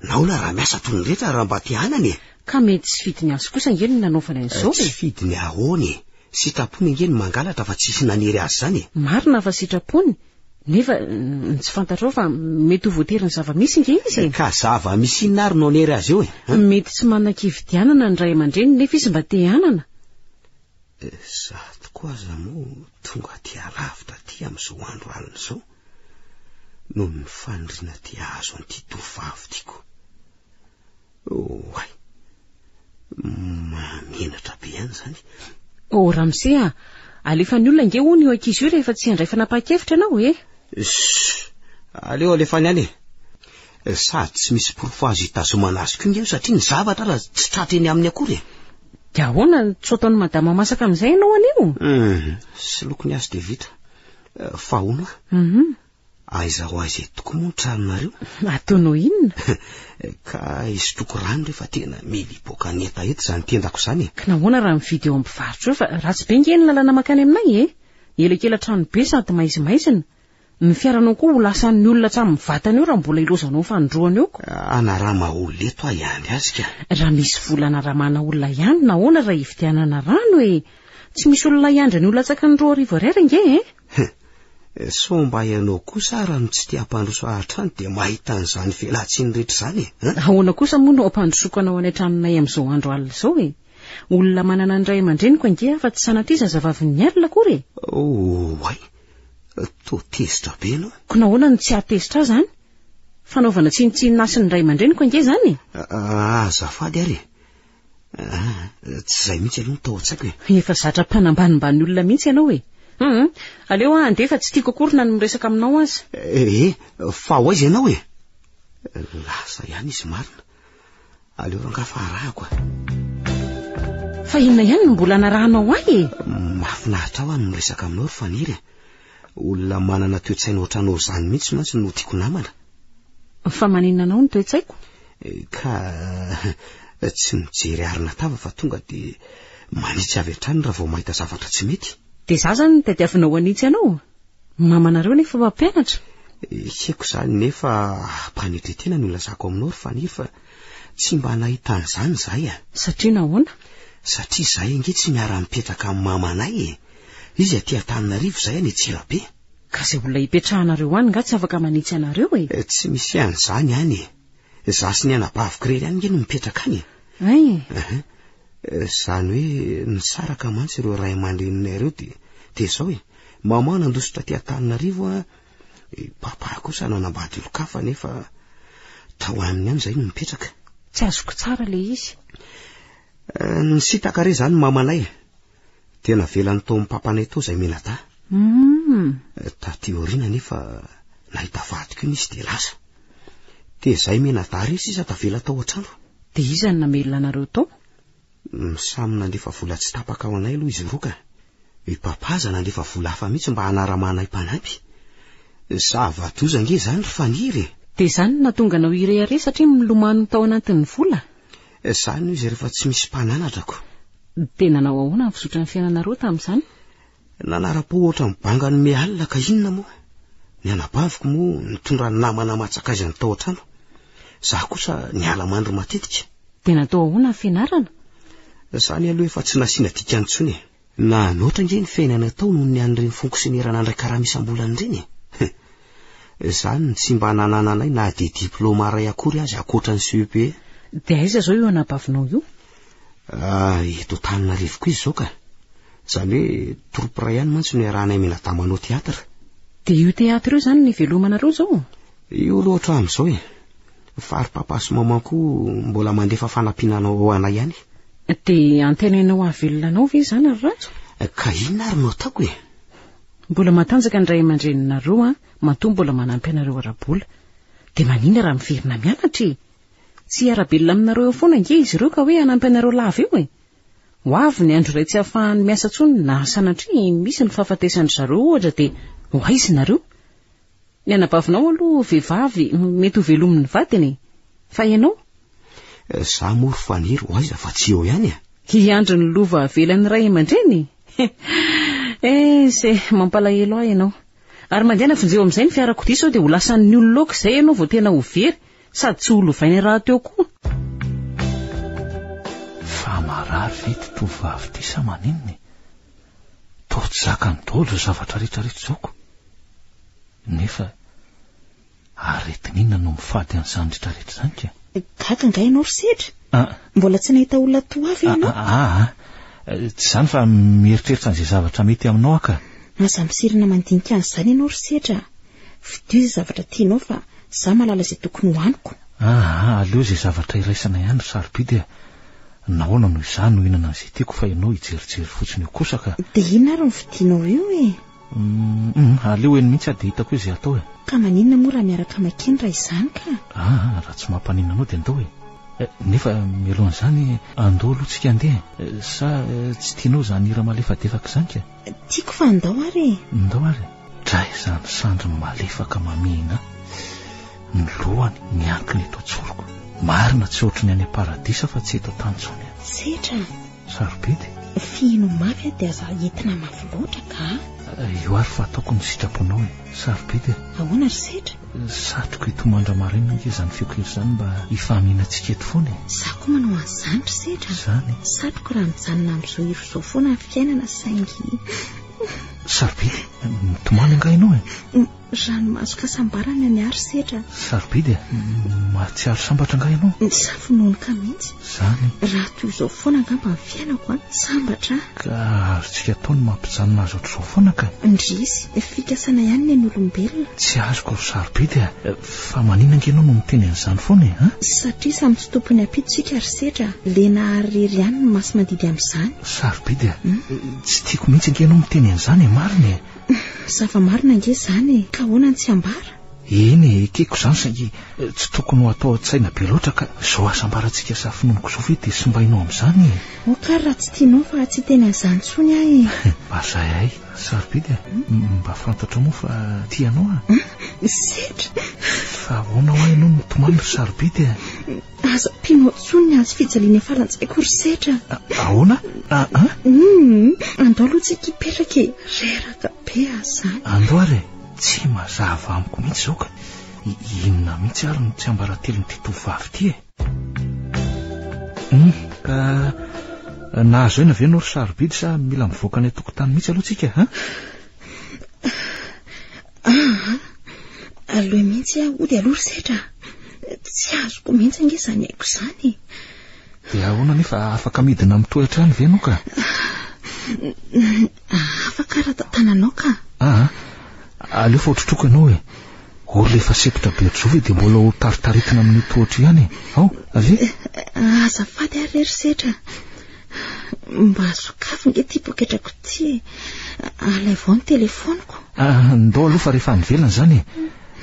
naona raha miasa tony rehetra raha mba tianany ka mety sy fidiny azy kosa nge ny nanaovana an'izao tsy fidiny ahoany sitrapony nge ny mangalatra fa tsisy nanery azy zany marina fa sitrapony nefa tsy fantatrao fa mety ho voatery ny zava-misy nge izy ka zava-misy inona ary no anery azy eo mety tsy manan-kividianana ny ray aman-dreny nefa izy mba te hanana za tokoa aza moa tonga ty alavitra ty amin'izao andro alina izao noho ny fanirina ty azo an'ity tovavy tiako oay mamenatra be ihany zany Ramsey alefa ny olona nge hono io ankizy io rehefa tsy handray fanapa-kevitra ianao aleo alefa ny any sady tsy misy porofo azo hitazomana azy koa nge satria ny zavatra raha tsy tratra eny amin'ny akory dia ahoana tsy ataony madama masaka amin'izay ianao anio sy lokony azy dia vita fa hono aiza ho azy etoko moa ny tranonareo ataonao inona ka izy toko rano rehefa tena mily boaka ny eta eto zany tendako zany ka nahoana raha mividy eo amin'ny mpivarotra eo fa ratsy be nge ny lalana makany aminay elekela trano be sady maizimaizina ny fiaranao koa ho lasan'ny olona tsy amin'ny vatana eo raha mbola ilozanao fandroana eo anarama olona eto a ihany azy ka raha misy volana ramana olona ihany nahoana raha hividianana rano tsy misy olona iandrany olona tsaka ny roa arivo ariary nge so mba ianao kosa raha no tsy tia hampandroso ahatrany dia mahita an'izany velatsiny rehetra zany ahoana kosa moa no hampandrosoko anao any an-tranonay amin'izao andro alina izao olona manana ny ray aman-dreny ko ange fa tsy sanat'iza zavaviny alina akory ay to tezitra be anao ko nahoana no tsy atezitra zany fanaovana tsinitsinina asy ny ray aman-dreny ko ange zany azafady ary tsy izay mihitsy aloha tao an-tsaiko efa zatra mpanambanimbany olona mihitsy ianao aleo andefa tsy tiako akory na no miresaka aminao azy fa ho aiza ianao lasa ihany izy marina aleo rangafa arahako fa inona ihany no mbola narahanao ahy mahafinaritra aho any miresaka aminao ry faniry olona manana toe-tsaina ohatranao zany mihitsy mantsy no tiako namana fa maninona anao ny toe-tsaiko ka tsy mijery arina tava fa tonga de manitsy avy hatrany raha vao mahita zavatra tsy mety. De za zany tadiavinao anitsy anao mamanareo nefa mampianatra. Heko zany nefa mpanetretena no ilazako aminao ry faniry fa tsy mba nahita an'izany zahay Satria nahoana? Satria zahay ange tsy miara-mipetraka amin'ny mamanay izy aty Antananarivo zahay any Antsirabe. Ka izay olona hipetrahanareo any nga tsy afaka manitsy anareo Tsy misy an'izany any za sy ny anabaviko irery any nge no mipetraka any. Zany hoe nisaraka mantsy ireo ray aman-dreninay de zao mama nandositra aty Antananarivo papa kosa nanambady olo-kafa nefa tao aminy any zay no mipetraka. Tsy azoko tsara le izy. Nisitaka re zany mamanay tena velany tao amin'ny papanay tao zay menata. Taty orina nefa nahita vadiko izy de lasa. De zay menata re sisa tavela tao an-trano. De iza ny namelona anareo tao? Samy nandefa vola tsy tapaka ao anay aloha izy roka. Papaza nandefa vola hafa mihitsy mba hanaramana mpanampy. Zava-doza nge zany ry faniry. De zany natonga anao ireare satria milomano tao anatin'ny vola. Zany izy rehefa tsy misy mpananatrako. De nanao ahoana ny fizotra ny fiainanareo tamin'izany? Nanara-po ohatra mibanga ny mealina ka inona moa. Ny anabaviko moa nitondra ny namana matsaka azy ny tao an-trano. Za kosa niala mandro matetika. De natao ahoana ny fianarana? Zany aloha efa tsy nasiana dikany intsony. Na noatra nge ny fiainana tao noho ny an'ireny fonksionerana andray karamisam-bolany ireny. Zany tsy mba nanananay na de diplôma ray akory azy akoatra ny CEP. De aiza zao io anabavinao io? Eto Antananarivo koa izy zao ka. Zany hoe troupy ray ihany mantsy no iarahanay menata manao teatra. De io teatra io zany ny velomanareo zao? Io loatra amin'izao fary papa sy mamanko mbola mandefa fanampinanao ao anay ihany. De antenainao avelolanao ve zany ry ratso? Ka inona ary no ataoko Mbola matanjaka ny ray aman-dreninareo matoa mbola manampy anareo ara-bola. De manina raha miverina mianatra tsy ara-belona aminareo foana nge izy ireo ka hoe hanampy anareo lava eo Ho avy ny andro iray tsy ahafahany miasa tsony na sanatria misy ny fahafatesany zareo ohatra de ho aizy nareo. Ny anabavinao aloha vehivavy mety ho velomin'ny vadiny. Fa ianao? Za moa ry faniry ho aiza fa tsy eo ihany Hiandro ny lova avelan'ny ray aman-dreny. Se mampalahelo ianao. Ary mandeha nafonjeo amin'izay ny fiarakodia sao de ho lasan'ny ololaoka izay ianao vao tena ho very sady tsy holovainy raha teo koa. Fa marary vety tovavy ty sa maninony. Toa tsy zakany daholo zavatra rehetrarehetra zaoko. Nefa aretinina no mifady an'izany rehetrarehetra zany ka. Gaga nga ianao ry sedra? Mbola tsy nahita olona toa avy ianao? Tsy zany fa mieritreritra an'izay zavatra mety aminao ka. Aza misirina mandinika an'izany ianao ry sedra. Fidio izay zavatra tianao fa za malala izay tokony hoaniko. Aleo izay zavatra iraisana ihany ry sarobidy nahoana noho izany no hinana an'izay tiako fa ianao hijerijery fotsiny eo kosa ka. De inona ary ny vidianao io aleo eny mihitsy de hitako izay atao Ka maninona moa raha miaraka makeny raha izany ka? Raha tsy mampaninona anao de andao nefa mialohan'izany andao aloha tsika andeha sa tsy tianao zany hira malefadefaka izany ka? Tiako fa andao ary. Andao ary. Dray izany sandry malefaka mamihina ny lohany miankina eto antsoroko. Marina tsy ohatry ny any paradisa fa tsy eto tantsony. Sedra. Sarobidy. Fino mafy de aza entina mafy loatra ka? Io ary fa ataoko ny sitraponao sarobidy. Ahoana ry sedra? Satroko hitomandra maraina nge zany feoko izany mba hifahamianantsika eto foana Za koa manao an'izany ry sedra. Zany. Satroko raha mijanona amin'izao iro izao foana ny fiainana saingy. Sarobidy, mitomany nga ianao Ranomaso kasambarana ny ary sedra. Sarobidy, mahatsiaro sambatra nga ianao? Za vonoiny ka mihitsy. Zany. Raha toy izao foana angamba ny fiainako sambatra. Ka azotsika ataony mampijanona azy ohatr'izao foana ka. Ndrisy, fikasana ihany ny olombelona. Tsy azoko ry sarobidy fa manina nge ianao no miteny an'izany foana Satria samy tsy tompony ampitotsika ry sedra. Lena arirery ihany no masy mandidy amin'izany. Sarobidy, tsy tiako mihitsy nge ianao miteny an'izany marina Zava-marina nge zany ka ahoana ny tsy ambara? Eny keko zany saingy tsy tokony ho atao an-tsaina be loatra ka zao asambarantsika safinoniko zao ve de sombainao amin'izany Okary raha tsy tianao fa tsy teny an'izany tsony ahy. Mazay sarobidy mba fantatra moa fa tianao Sedra. Fa ahoana ho ianao mitomany ry sarobidy Aza ampianao tsony ny azy fijaliana falantsay korysetra. Ahoana? Andao aloha tsika hipetraka reraka be azany. Andao ary tsy mazava amiko mihitsy zao ka inona mihitsy ary no tsy ambaratelon'ity tovovavy ity ka nahazo ena ve no ry sarobidy sa mila mivoaka ny tokotany mihitsy aloha tsika aloha mihitsy ody aloha setra tsy azoko mihitsy ange izany haiko izany. dia ahoana nefa afaka midina amin'ny toetrany ve no ka? Afaka raha-tantananao ka. Aleo fa otrotroko ianao ory lefa sepotra be otr'izao dia mbola ho taritaritina amin'ny tohatra ihany ao ave azafady ary rery setra mba sokafy nge ty poketrako ty alay vao ny telefoniko. Ndao aloha fa rehefa nivelana zany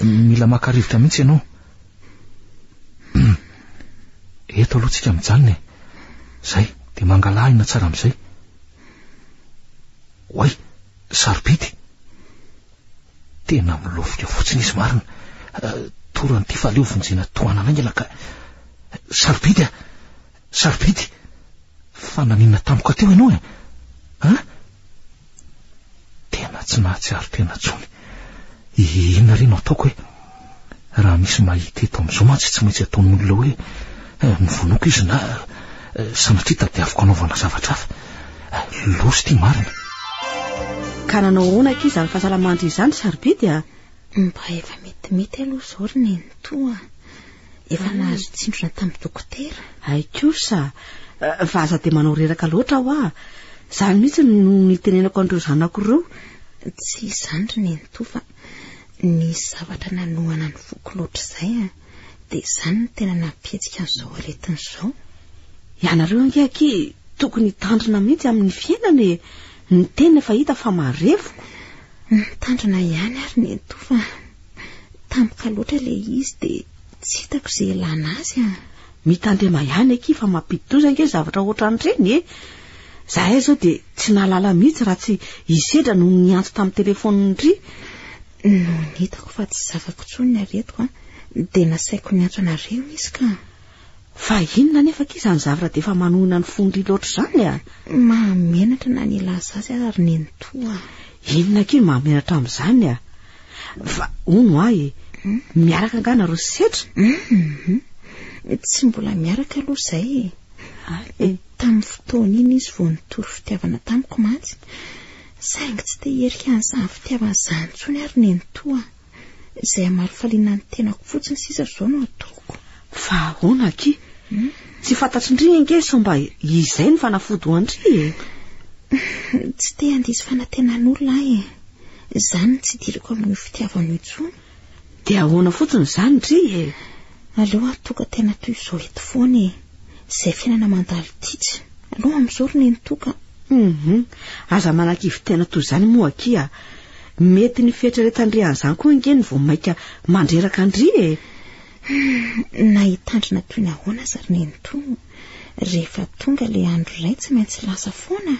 mila maka-rivotra mihitsy ianao. Eto aloha tsika mijanona zay dia mangalahina tsara amin'izay. Oay sarobidy tena milofika fotsiny izy marina toran'ity fa aleo vonjena tohanana angela ka sarobidy sarobidy fa naninona tampoka teo ianao tena tsy nahatsiaro tena tsony. Inona reny ataoko raha misy mahita eto amin'izao mantsy tsy maintsy ataon'olona hoe nivonoko izy na sanatria tadiaviko anaovana zavatra hafa loso ty marina. Ka nanao onaka izy amin'ny fahasalamandry izany sarobidy mba efa metimety aloha zao ry nenitoa efa nahazo tsindrona tamin'ny dokotera. Aikosa vaza dia manao reraka loatra aho zany mihitsy no nitenenako andreo zanako ireo. Tsy izany ry nenitoa fa nisy zavatra nanohana ny voko loatra izay dia izany no tena nampihetsika an'izao aretin'izao. Ianareo angeaky tokony tandrina mihitsy amin'ny fiainana ny tena efa hita fa marevoko. Tandrina ihany ary nenitoa fa tampoka loatra ilay izy dia tsy hitako izay ilana azy mitandrema ihany aky fa mampidi-doza ange zavatra ohatran'ireny zahay zao dia tsy nahalala mihitsy raha tsy isedra no niantso tamin'ny telefonindry no nitako fa tsy zavako tsony aretiko dia nasaiko niantso anareo izy ka. Fa inona nefa ka izany zavatra dia efa manohina ny fondry loatra izany mahamenatra na nilaza azy ary nenitoa. Inona kely mahamenatra amin'izany fa ono miaraka anganareo setra. Tsy mbola miaraka aloha izay tamin'ny fotoana iny izy vao nitory fitiavana tamiko mantsy saingy tsy te herika an'izany fitiavana izany tsony ary nenitoa izay amaro faliana ny tenako fotsiny sisa zao no ataoko. Fa ahoana aky tsy fantatrindry ange so mba izay ny fanafody hoandry tsy te handisy fanantenan'olona izany tsy diriko amin'ny fitiavana intsony. dia ahoana fotsiny izany ndry aleo atoka tena toy izao eto foana izay fiainana mandalo titsy aloha amin'izao ry nenitoka. aza manan-kivy tena toy izany moa aky mety ny fietreretandrian'izany koa ange ny vao maika mandreraka andry na hitandrina toy ny ahoana aza ry nenitoa rehefa tonga ilay andro iray tsy maintsy lasa foana.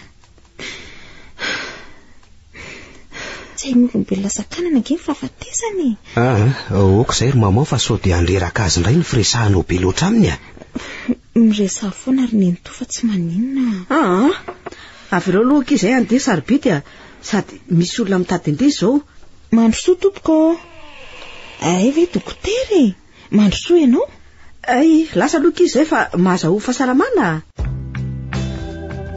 tsy hain'olombelona sakanana ange ny fahafatesany. Oko izay ry mamao fa sao dia handreraka azy indray ny firesahanao be loatra aminy miresaha foana ry nenitoa fa tsy maninona. avy ireo aloha aky izay andeha sarobidy sady misy olona mitady indray izao. Mandrosoa tompoko ay ve dokotera mandrosoa ianao? Lasa aloha aky izay fa mahazaho fahasalamana.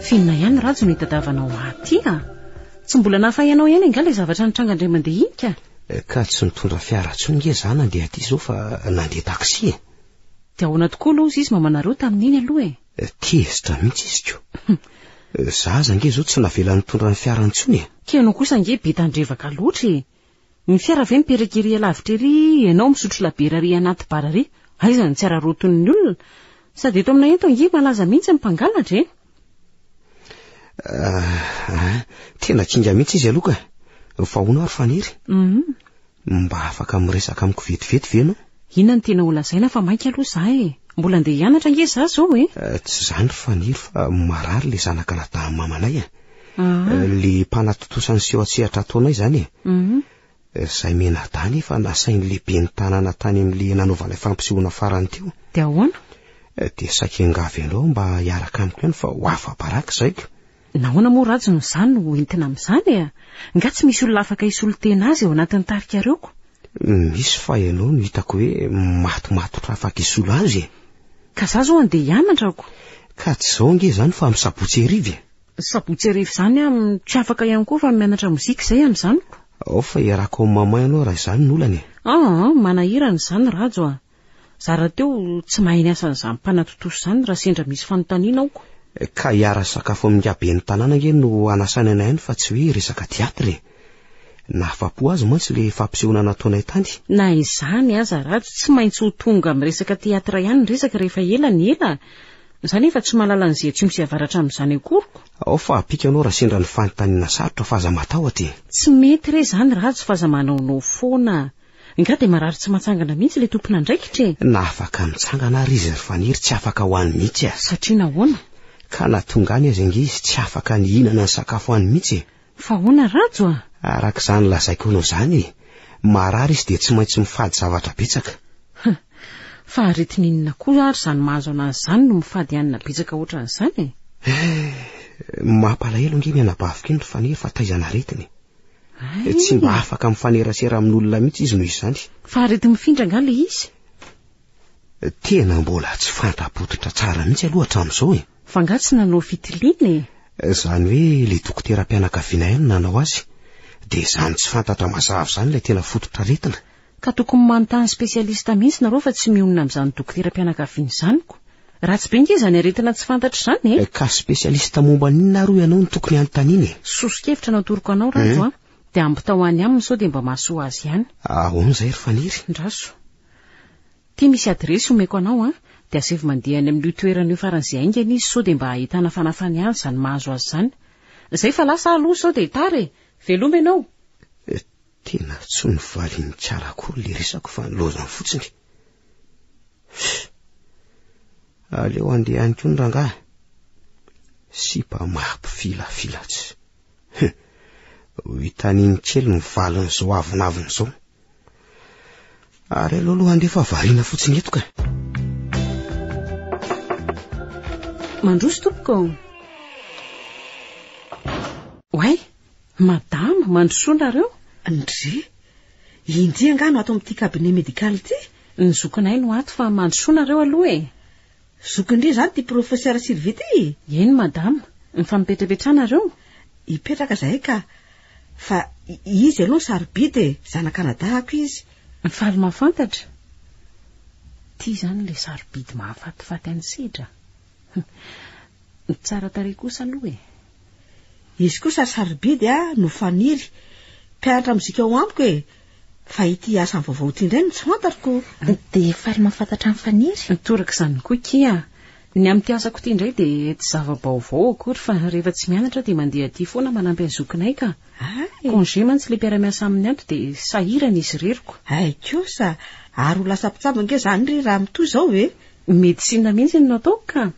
Finna ihany rajo no hitadavanao aty tsy mbola nahafahanao ihany anga ilay zavatra nitranga indray mandeha iny ka. Ka tsy nitondra fiara tsony nge zany nandeha aty izao fa nandeha taksi. Dia ahoana tokoa aloha izy mamanareo tamin'iny aloha tezitra mihitsy izy ko. Zaza nge zao tsy navela nitondra ny fiara ntsony kenao kosa nge be tandrevaka loatra ny fiara ve miperakiri lavitra ery ianao misotro laberary anaty barary aiza ny tsy araroton'ny olona sady eto aminay eto ange malaza mihitsy ny mpangalatra tena kinga mihitsy izy aloha ka fa hono ary fanery mba afaka miresaka amiko vetivety ve anao? Inona ny tena olazaina fa mainka aloha za mbola andeha hianatra ange za zao tsy zany ry fanery fa marary le zanaka natahan'ny mamanay le mpanatotosany seho atsehatra ataonay zany zay menadany fa nasainy lehibe ny tanàna tany amin'le nanaovanay fampisehoana farany teo. Dia ahoana? dia saky-ngavy ianao mba hiaraka amiko ihany fa ho afa-baraka zaiko. Nahoana moa rajony izany no entina amin'izany a? Nga tsy misy olona afaka isolotena azy eo anatin'ny tarikareko? Misy fa ianao no hitako hoe matomatotra afaka isolo azy. Ka za zao andeha hianatrako. Ka tsy zao nge zany fa amin'ny sabotsy hariva. Sabotsy hariva izany tsy afaka ihany koa fa mianatra mozika izay amin'izanoko. Ao fa iarako amin'ny mamay ianao raha izany n'olany. Manahirana izany rajo a. Zara teo tsy mahay ny asan'izany mpanatotoso izany raha sendra misy fanontaniana aoko. Ka hiara sakafo amin'ny aben'ny tanàna nge no anasana anay any fa tsy hoe resaka teatra. Nahafapo azy mantsy le fampisehoana nataonay tany. Na izany aza rajo tsy maintsy ho tonga amin'ny resaka teatra ihany ny resaka rehefa ela ny ela. Izany efa tsy mahalala an'izay tsy misy avaratra amin'izany akoriko. Ao fa apika anao raha sendra ny fanontaniana sarotra fa aza matahotra. Tsy mety re izany rajo fa aza manaonao foana. Nga dia marary tsy matsangana mihitsy le tompona andraikitra. Na afaka mitsangana ary izy faniry tsy afaka ho any mihitsy. Satria nahoana? Ka natonga any azy ange izy tsy afaka nihinana ny sakafo any mihitsy. Fa hoana rajo a? Arak'izany lazaiko anao zany. Marary izy dia tsy maintsy mifady zavatra betsaka. Fa aretin'inona koa ary izany mahazo anazy izany no mifady anina betsaka ohatran'izany. Mampalahelo nge mianabavika iny fa nefa taizana aretiny. Tsy mba afaka mifanerasera amin'olona mihitsy izy noho izany. Fa arety mifindra nga le izy. Tena mbola tsy fantapototra tsara mihitsy aloha hatramin'izao. Fa nga tsy nanao fitiliana. Izany hoe le dokotera-pianakaviana ihany nanao azy. Dia izany tsy fantatra mazava izany ilay tena fototra aretina. Ka tokony manontany spesialista mihitsy nareo fa tsy mionona amin'izany dokotera-pianakaviana izanyko. Ratsy be nge izany aretina tsy fantatra izany. Ka spesialista momba n'inona aro ianao no tokony anontaniany? Sosokevitra natoroko anao rajo dia ambitao any aminy sao dia mba mahasoa azy ihany. Ahoana izay ry faniry? Ndraso. Tia misy adresy omeko anao dia asevy mandeha any amin'io toerana io faran'izay aingana izy sao dia mba ahitana fanafany azy izany mahazo azy izany. Izay fa lasa aloha sao dia tare. Veloma ianao. Tena tsy nivaliany tsara akory le resako fa nilozany fotsiny. Aleo andeha any koa ny rangahy. Sy mba mampifilafilatsy. Hitaniny kely ny valiny zao avinaviny zao. Ary aloha andeha fa variana fotsiny eto ka. Mandroso tompoko. Way, madama, mandrosoanareo? Ndry, indri angano ato amin'ity kabinet médical ity? Ny zokinay no ato fa mandrosoanareo aloha e. Zokindri zany ty professeur Sylvie ty? Eny madama, mifampipetrapetranareo? Ipetraka zahay ka. Fa izy aloha sarobidy zanan-Kanadako izy. Faly mahafantatra. Ty zany le sarobidy mahafatifaty any sedra. Tsara tarehy kosa aloha e. Izy kosa sarobidy no faniry. Mpianatra mozika ao amiko e. Fa ity asa vaovao ty indray no tsy fantariko. Dia faly mahafantatra amin'ny faniry. Toraka izany koa kia. Ny amin'ny asako ity indray dia tsy zava-baovao akory fa rehefa tsy mianatra dia mandeha aty foana manampy ny zokinay ka. Congé mantsy le mpiara-miasa amin'ny andro dia sahirana izy reriko. Ay kosa, ary ho lasa mpitsabo nge zany ry raha mitoy izao e. Medisina mihitsy no nataoko ka.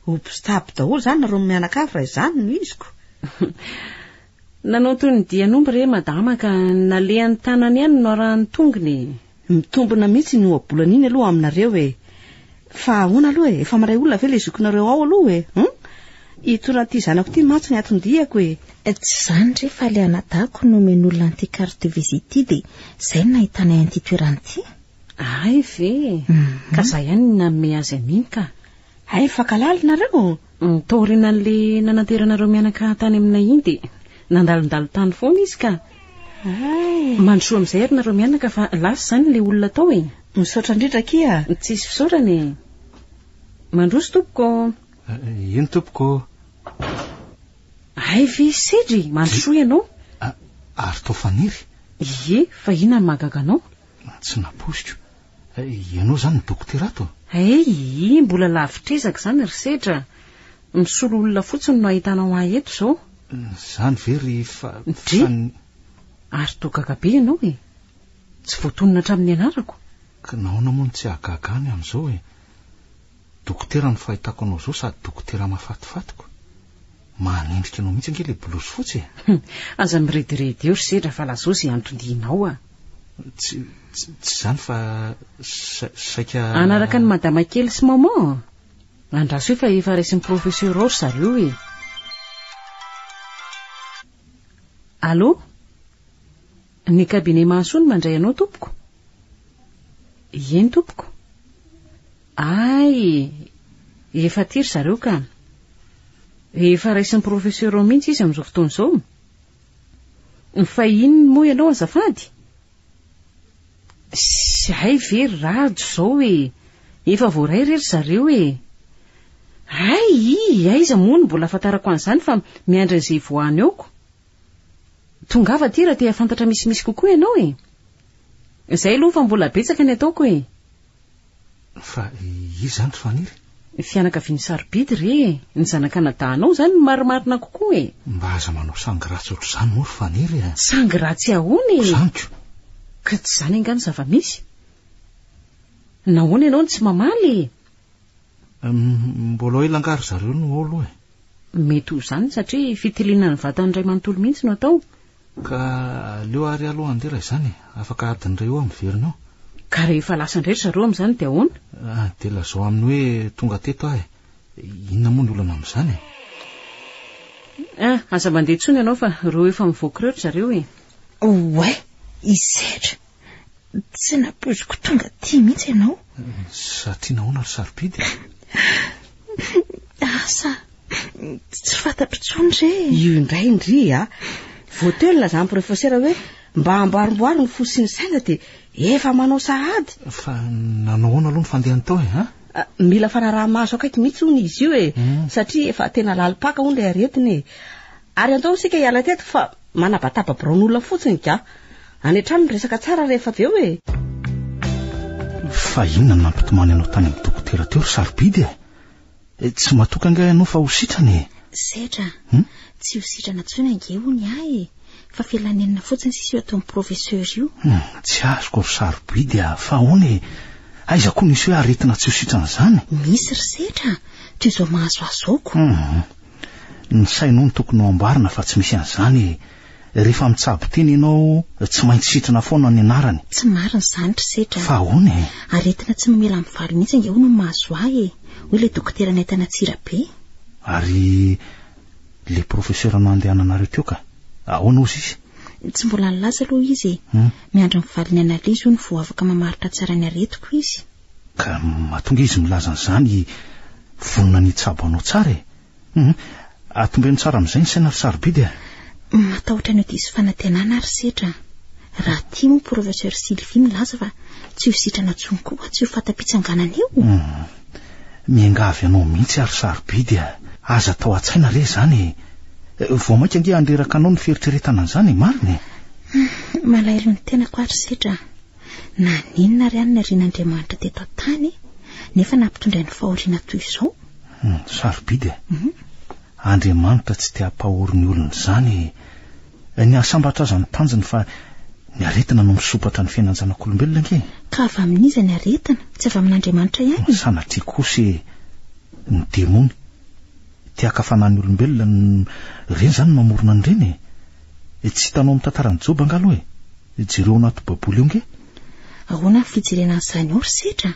Ho mpitsabo daholo zany nareo mianakavy raha izany no iziko. Nanao toy ny dianomby re madama ka nalehan'ny tanany ihany no arahany tongony. Mitombona mihitsy no abolana iny aloha aminareo e. Fa ahoana aloha e, efa maray olona ve le zokinareo ao aloha e. Itorana ty zanako ty matso ny atondiako e. Tsy izany re fa le anadako no men'olona an'ity carte de visite dia izay no nahitanay an'ity toerana ity. Ay ve. Ka za ihany nanome azy amin'iny ka. Ay fa kalalinareo. Taorina an'le nanateranareo mianaka tany aminay iny dia nandalondalo tany foana izy ka. Mandrosoa amin'izay ary nareo mianaka fa lasa zany le olona tao e. Misaotra indrindra kia. Tsisy fisaorany. Mandroso tompoko. Ino tompoko? Ay ve sedry, mandrosoa ianao? Ary tao faniry? Ie, fa inona ny mahagaga anao? Tsy naposiko. Ianao zany ny dokotera ato? Mbola lavitrezaka zany ry sedra. Misolo olona fotsiny no ahitanao ahy eto zao. Zany very fa... Ary togaka be ianao e. Tsy voatonona hatramin'ny anarako. Ka nahoana moa tsy ahagagany amin'izao e. Dokotera no fahitako anao zao sady dokotera mahafatifatiko. Manendrika anao mihitsy ange le blouse fotsy e. Aza mirediredy eo ry sedra fa lazao izay antondinao a. tsy zany fa saika anaraka ny madama kely sy maman andraso hoe fa efa raisin'ny professeur Rory zareo e. Allô, ny kabinet Mahasoa no mandray anao tompoko? Eny tompoko? Ay, efa tiry zareo ka. Efa raisin'ny professeur Rory mihitsy izy amin'izao fotoana izao. Fa inona moa ianao azafady? Ay very rado zao e. Efa voaray rery zareo e. Ay, aiza moa no mbola afantarako an'izany fa miandry an'izay voany eoko. Tongava ty raha te afantatra misimisy kokoa ianao e. Izay aloha fa mbola betsaka ny ataoko e. Fa izy zany Faniry? Fianakaviany sarobidy re, ny zanakanadahanao zany marimarina kokoa e. Mba aza manao sangratsy ohatr'izany moa Faniry e. Sangratsy ahoana e? Zaniko. Ka tsy zany angano zava-misy. Nahoana ianao no tsy mamaly e? Mbola hoe langary zareo no olo e. Mety ho zany satria fitiliana ny vatany ray manontolo mihitsy no atao. Ka leo ary aloha andera izany afaka adiny ray eo amin'ny verina ao. Ka rehefa lasa indretra zareo amin'izany dia ahoana? Dia lazao amin'ny hoe tonga teto aho e. Inona moa ny olana amin'izany e? Aza mandeha tsony ianao fa reo efa mivoaka rehetra zareo e. Oe, isetra. Tsy napoziko tonga ty mihitsy ianao. Satria nahoana ry sarobidy? Asa tsy fantatro tsony re. Io indray indry voatelina zany professeur hoe mba amboarimboary ny fo sy ny saina dia efa manao sahady. Fa nanahoana aloha ny fandehany tao e? Mila fanaraha-maso akaiky mihitsy hono izy io e. Satria efa tena lalipaka hono ilay aretiny e. Ary andao sika hiala teto fa manabataba braon'olona fotsiny ka. Any an-trano ny resaka tsara rehefa avy eo e. Fa inona no nampitomany anao tany amin'ny dokotera teo ry sarobidy e? Tsy matoka angahy ianao fa ho sitrany e. Setra, tsy ho sitrana tsony ange hony ahy e. Fa filanenina fotsiny sisy eo atao amin'ny professeur io. Tsy azoko ry sarobidy fa hono e. Aiza koa nisy hoe aretina tsy ho sitrana izany? Misy ry setra, toy izao mahazoazoko. Ny sainao no tokony ho amboarina fa tsy misy an'izany e. Rehefa mitsabo teny ianao tsy maintsy sitrana foana ny anarany. Tsy marina izany ry setra. Fa hono e. Aretina tsy mamela mivaly mihitsy ange hono mahazo ahy e. Hoe le dokotera nentana Tsirabe. Ary le professeur nandehananareo teo ka ahoana ozy izy? Tsy mbola nilaza aloha izy miandry mivaly ny analizy ho ny vao afaka mamaritra tsara ny aretiko izy. Ka mahatonga izy milaza an'izany vonona ny tsabo anao tsara e. Atombeny tsara amin'izay ny saina ry sarobidy e. Matahotra ny diso fanantenana ry setra. Raha tia moa professeur Sylvie milaza fa tsy ho sitrana tsony koa, tsy ho fatapitsanganana eo. Miangavy anao mihitsy ary sarobidy aza tao an-tsaina re zany vao mainka ange andreraka anao ny fieritreretana an'izany marina e. Malaelo ny tenako ary setra. Na ninona ry any ny Rian'Andriamanitra teto an-tany nefa nampitondray ny fahoriana toy izao. Sarobidy Andriamanitra tsy te hampahory ny olona izany. Ny asambatra aza ny tanjony fa ny aretina no misopatra ny fiainan-janak'olombelona ange. Ka avy amin'iza ny aretina, tsy avy amin'Andriamanitra ihany. Sanatria kosa ny demony tia akafanan'ny olombelona reny zany mamorona an'ireny e. Tsy hitanao amin'ny tantaran'ny Joba angalo e. Jereo anaty baboly eo nge. Ahoana ny fijerena an'izany eo ry setra?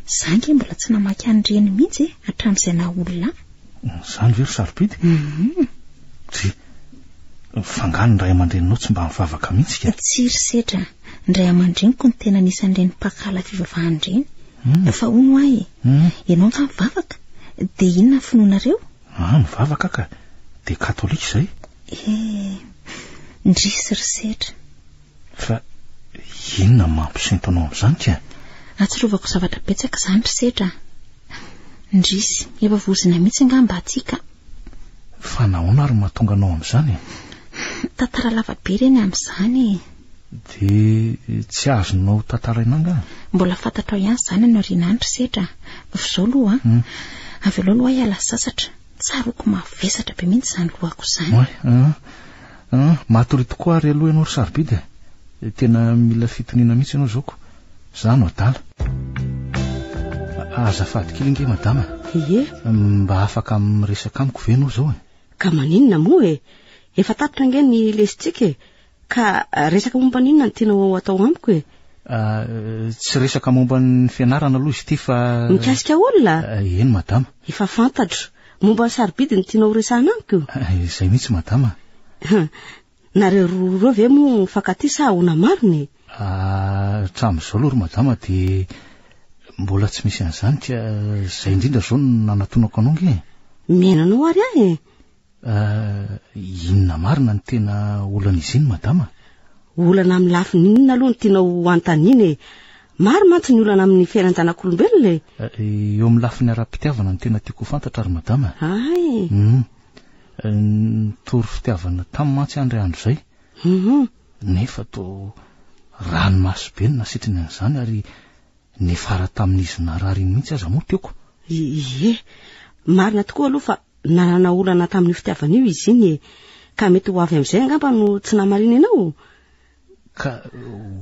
Zange mbola tsy namaky an'ireny mihitsy hatramin'izay nahaolona. Zany ve ry sarobidy? Tsy fangano ny ray aman-dreninao tsy mba mivavaka mihitsy ka. Tsy ry setra, ny ray aman-dreniko ny tena anisan'ireny mpakala fivavahan'ireny. Fa hono ahy ianao nga mivavaka dia inona ny finoanareo? Mivavaka ka dia katolika izay. Ndrisy ry setra. Fa inona mampisento anao amin'izany ka? Atsirovako zavatra betsaka izany ry setra. Ndrisy, efa vozina mihitsy nga mba atsika. Fa nahoana ary mahatonga anao amin'izany? Tantara lava be reny amin'izany. Dia tsy azonao tantaraina nga? Mbola fantatrao ihany izany ny aorianany ry setra. F'izao aloha avy aloha aloha hiala sasatra. Tsaroko mavesatra be mihitsy izany lohako izany. Matory tokoa ary aloha ianao ry sarobidy tena mila fitoniana mihitsy ianao zao. Za no adala. Azafady kely nge madama. Mba afaka miresaka amiko ve ianao zao e? Ka maninona moa e? Efa tapitra nge ny lesitsika e. Ka resaka momba n'inona no tianao atao amiko e? Tsy resaka momba ny fianarana aloha izy ty fa mikasika olona. Eny madama. Efa fantatro. Momba ny sarobidy ny tianao resahana amiko. Izay mihitsy madama. Nareo roa ve mo mifankaty sa ahoana mariny? Hatramin'izao aloha madama de mbola tsy misy an'izany ka izay indrindra zao no nanatonako anao nge. Menanao ary ahy e. Inona marina ny tena olana izy iny madama? Olana amin'ny lafiny inona aloha ny tianao anontaniana e. Maro mantsy ny olana amin'ny fiainan-janak'olombelona e. Eo amin'ny lafiny ara-pitiavana ny tena tiako fantatra ary madama. Ay. Tory fitiavana tamin'ny mantsy andry andro zay. Nefa to ranomasy be ny nasitrany an'izany ary nefara tamin'izy narary iny mihitsy aza moa tiako. Ie, marina tokoa aloha fa nanana olana tamin'ny fitiavana io izy iny e. Ka mety ho avy amin'izay angamba no tsy namarina ianao. Ka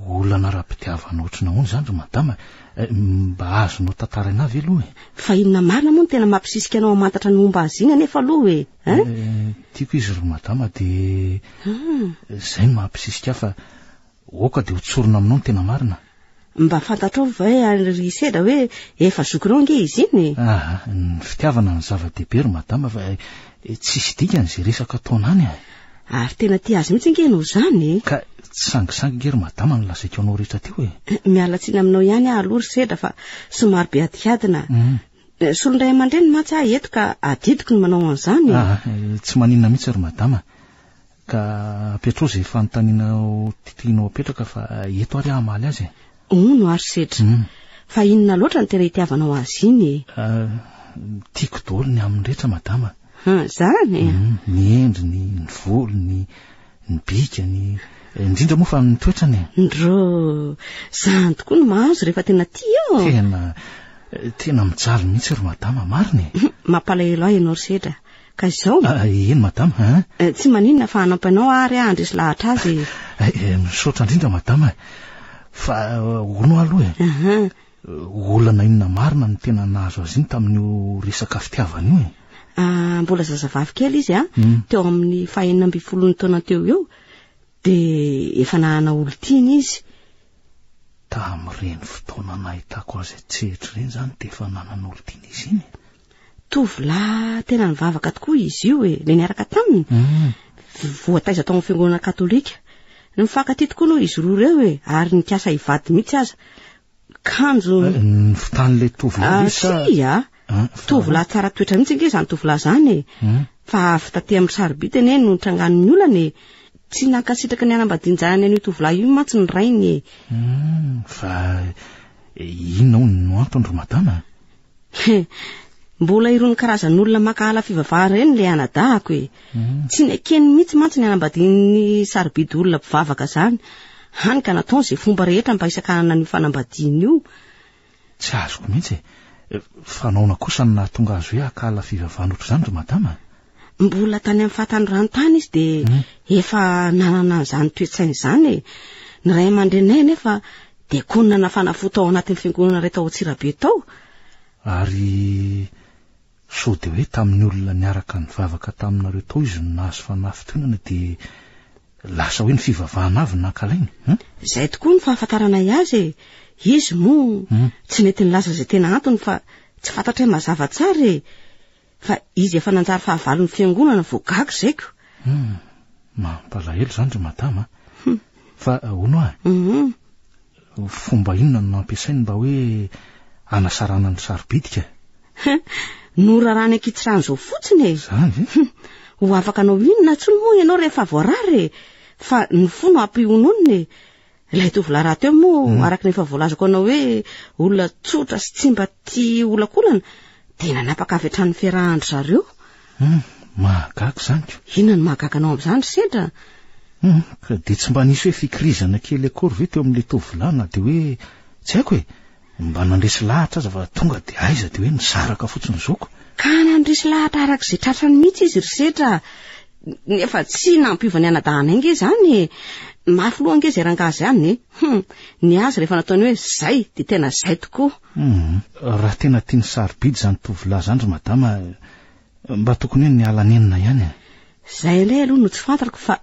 olana ara-pitiavana ohatrana hono zany ry madama, mba azonao tantaraina avy aloha e. Fa inona marina moa no tena mampisisika anao amantatra ny momba azy iny anefa aloha e. Tiako izy ry madama de zay no mampisisika fa oka de ho tsorona aminao ny tena marina. Mba fantatrao va ary sedra hoe efa zokinao nge izy iny. Ny fitiavana ny zava-dehibe ry madama fa tsisy dikany izay resaka taonany e. Ary tena tia azy mihitsy nge no zany. Ka tsy sangisangy nge ry madama no lazaiko anao rehetra teo e. Miala tsiny aminao ihany aloha ry sedra fa somary be adiadina. Solondray aman-dreny matsy ahy eto ka adidiko ny manao an'izany. Tsy maninona mihitsy ry madama. Ka apetrao izay fanontanianao tianao apetraka fa eto ary hamaly azy. No ary sedra. Fa inona loatra ny tena itiavanao azy iny? Tiako daholo ny amin'ny rehetra madama. Zany? Ny endriny, ny volony, ny bikany, indrindra moa fa ny toetrany. Ndro, zany tokoa no mahazo rehefa tena tia. Tena mijaly mihitsy ry madama, mariny. Mampalahelo ahy ianao ry sedra. Ka izao? Eny madama. Tsy maninona fa hanampanao ary andresy lahatra azy. Misaotra indrindra madama. Fa ono aloha e. Olana inona marina ny tena nahazo azy iny tamin'io resaka fitiavana io e. Mbola zazavavy kely izy teo amin'ny 14 taona teo eo de efa nahana olon-tiany izy. Tamin'ireny fotoana nahitako azy tsetra ireny zany de efa nanana olon-tiany izy iny. Tovolahy tena nivavaka tokoa izy io e, le niaraka taminy. Voataiza tao amin'ny fiangonana katolika. Nifankaty tokoa aloha izy roa ireo e, ary nikasa hivady mihitsy aza. Kanjo ny fotan'le tovolahy sa tovolahy tsara toetra mihitsy nge zany tovolahy zany e. Fa avy taty amin'ny sarobidy ene no nitrangan'ny olana e. Tsy nankasitraka ny anambadinjany an'io tovolahy io mantsy ny rainy e. Fa inona hono no antony ry madama? Mbola irony karazan'olona makahala fivavahana ireny le anadahako e. Tsy nekeny mihitsy mantsy ny anambadin'ny sarobidy olona mpivavaka zany. Hany ka nataony izay fomba rehetra mba hisakanana ny fanambadiany io. Tsy azoko mihitsy e. Fa naona kosa ny nahatonga azy hoe akahala fivavahana ohatr' izany ry madama? Mbola tany amin'ny fatany ranontany izy de efa nanana an'izany toe-tsaina izany e. Ny ray aman-drenay nefa de konona nafanafota ao anatin'ny fiangonana iray tao Antsirabe tao. Ary sao de hoe tamin'ny olona niaraka nivavaka taminareo tao izy no nahazo fanafitoanana de lasa hoe ny fivavahana avy nankalainy. Zay tokoa ny fahafantaranay azy e. Izy moa tsy mety nilaza izay tena antony fa tsy fantatra hoe mazava tsara e. Fa izy efa nanjary fahavalon'ny fiangonana voagago zaiko. Mampalahelo zany ry madama. Fa ono fomba inona no nampiasainy mba hoe anasarana ny sarobidika? Norarany ankitsirany zao fotsiny e. Zany ho afaka anao inona tsony moa ianao rehefa voarary e. Fa ny fo no ampihononiny e. Ilay tovolahy raha teo moa araka ny efa voalazako anao hoe olona tsotra sy tsy mba tia olakolana de nanapaka avy hatrany fiarahandro zareo. Mahagaga zany. Inona no mahagaga anao amin'izany sedra? Ka de tsy mba nisy hoe fikirizana kely akory ve teo amin'le tovolahy na de hoe tsy haiko e. Mba nandresy lahatra aza fa tonga de aiza de hoe nisaraka fotsiny zoko. Ka nandresy lahatra arak'izay tratrany mihitsy izy ry sedra. Nefa tsy nampiovany anadahana nge zany e. Mafy loha nge zay rangazy ihany e. Ny azy rehefa nataony hoe zay de tena zay tokoa. Raha tena tiany sarobidy zany tovolahy zany ry madama, mba tokony hoe niala nenina ihany e. Zay indray aloha no tsy fantarako fa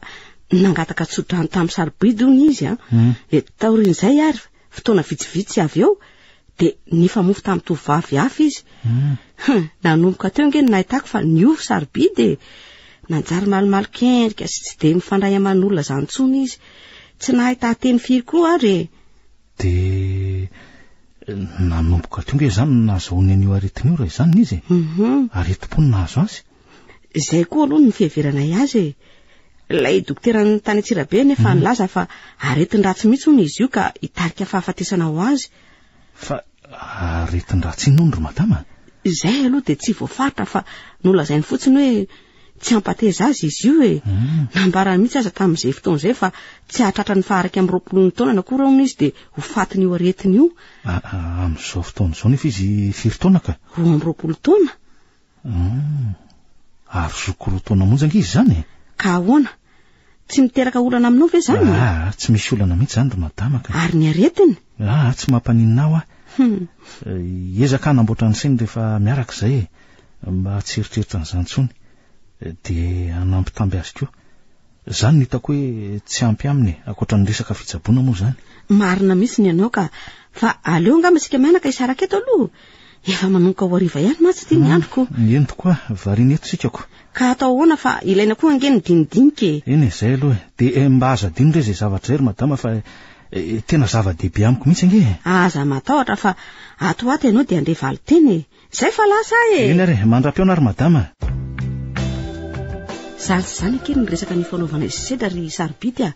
nangataka tsodrany tamin'ny sarobidy ony izy de taorin'izay ary fotoana vitsivitsy avy eo de nifa mofo tamin'ny tovovavy hafa izy nanomboka teo nge nahitako fa niovy sarobidy nanjary malimaly kendrika sy tsy de mifandray aman'olona zany tsony izy tsy nahita teny firy koa ary de nanomboka teo nge zany nahazoany an'io aretiny io raha izany izy aretim-po ny nahazo azy izay koa aloha ny fiheveranay azy ilay dokotera tany Antsirabe nefa nilaza fa aretin-dratsy mihitsy hono izy io ka hitarika fahafatesana ho azy fa aretin-dratsy inona ry madama izay aloha de tsy voafaritra fa nolazainy fotsiny hoe tsy ampateza azy izy io nambarany mihitsy aza tamin'izay fotoan'izay fa tsy hahatratra ny faharaiky amin'ny 20 taona na koa raha hono izy de ho fatiny io aretiny io amin'izao fotoan'izao nefa izy 4 taona ka 20 taona ary zokoroa taona monjanga izy zany ka ahoana tsy miteraka olana aminao ve zany tsy misy olana mihitsy zany ry madama ka ary ny aretiny tsy mampaninina ezaka anamboatra ny sainy rehefa miaraka izay mba tsy eritreritra n'izany tsony de anampitamby azy koa zany ny hitako hoe tsy ampy aminy akoatra ny resaka fitsaboana moa zany marina mihitsy ny anao ka fa aleo angamba isika mianaka isaraka eto aloha efa manomboka ho ariva ihany matsy ty ny androko eny tokoa variana eto sikako ka atao ahoana fa ilaina koa ange ny dinidinike eny izay aloha de mba aza diny re zay zavatra zay ry madama fa tena zava-dehibe amiko mihitsy ange aza matahotra fa ato ato ianao de andre valy teny zay fa lasa eny ary mandra-piona ry madama zany kely ny resaka ny fanaovana izy seda ry sarobidy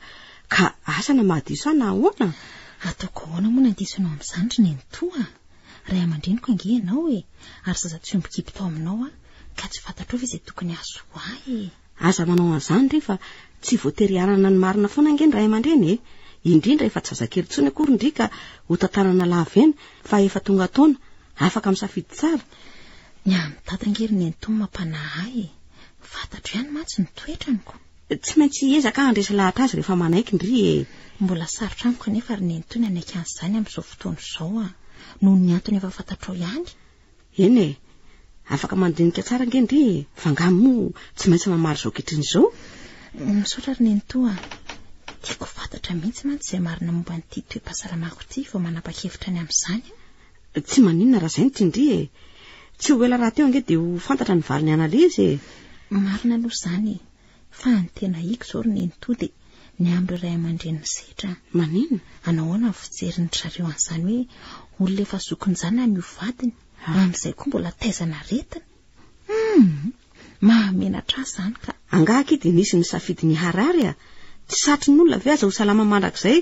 ka asana mahadiso ana ahoana ataoko ahoana moa nandisanao amin'izany ry nenitoa ray aman-dreniko ange ianao ary zaza tsy ombikipy tao aminao ka tsy fantatro ve zay tokony azo ahy aza manao an'izany ry fa tsy voatery anana ny marina foana ange ny ray aman-dreny indrindra efa tsy zazakely tsony akory ndrika ho tantanana lava eny fa efa tonga taona afaka misafidy tsara ny amin'ny tatangery nenitoa mampanahy fantatro ihany matsy ny toetraniko tsy maintsy ezaka andresa lahatra azy rehefa manaiky ndry mbola sarotra amiko nefa ry nenitoa ny anaiky an'izany amin'izao fotoana izao noho ny antony efa fantatrao ihany eny afaka mandinika tsara nge ndry fangamo tsy maintsy mamaly zao ketriny zao misaotra ry nenitoa tiako fantatra mihitsy mantsy izay marina momba nyity toe-pahasalamako ity vao manapa-kevitra ny amin'izany tsy maninona raha zay ny ndry tsy ho ela raha teo ange de ho fantatra ny valiny anale izy marina aloha zany fa ny tena hiko zao ry nenitoa de ny amro ray aman-dreny setra maninona anahoana ny fijeriny zareo an'izany hoe olona efa zokony zany na ny vadiny amin'izay koa mbola taizana aretina mahamenatra azy zany ka angahaka de nisy ny safidy ny harary tsy satry ny olona ve aza ho salama mandrakizay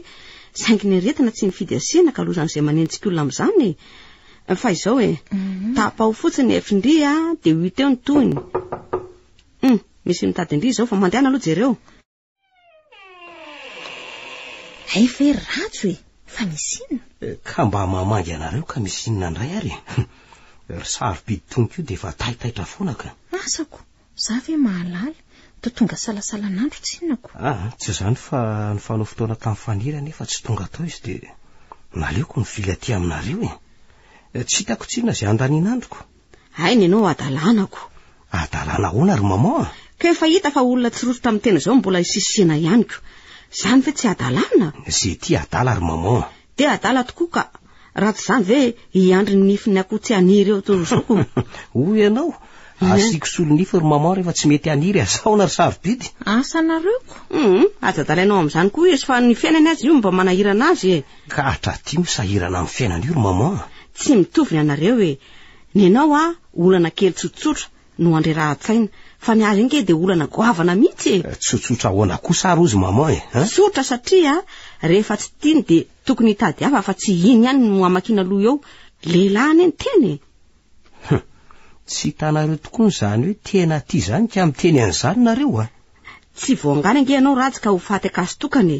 saingy ny aretina tsy mifidy asiana ka lozan'izay manentsika olona amin'izany fa izao tapao fotsiny efindry de ho teo ny tohiny misy mitady indry izao fa mandehana aloha jereo ay fe ratso fa misy inona ka mba mamangy anareo ka misy inona ndray ary ry sarobidy tonga io de efa taitaitra foana ka asako za ve mahalala to tonga salasalanandro tsy inonako tsy zany fa ny fanao fotoana tamin'ny fanira nefa tsy tonga tao izy de naleoko ny vily aty aminareo tsy hitako tsinona zay andaninandroko ay ny anao adalanako adalana ahoana ry mama ka efa hita fa olona tsy rosotra amin'ny tena zao mbola isisiana ihany ko zany ve tsy adalana zay ty adala ry mama de adala tokoa ka raha tsy zany ve hiandry ny nifiny akoho tsy aniry eo torozoko hoy ianao asiko solo nify ry mama rehefa tsy mety aniry azaona ry sarobidy asanareoko aza dalainao amin'izany koa izy fa ny fiainany azy io mba manahirana azy ka hatraty misahirana amin'ny fiainany io ry mama tsy mitovy ny anareo ny anao olana kely tsotsotra no andre raha-tsaina fa ny azy inge de olana goavana mihitsy tsotsotra ahoana kosa ary ozy mama sotra satria rehefa tsy tiany de tokony hitady hafa fa tsy iny ihany no amakina loha eo lehilahy eny teny tsy hitanareo tokoa nyzany hoe tena ty zany ka miteny an'izany nareo tsy voangala ange ianao ratsy ka ho faty akasy tokany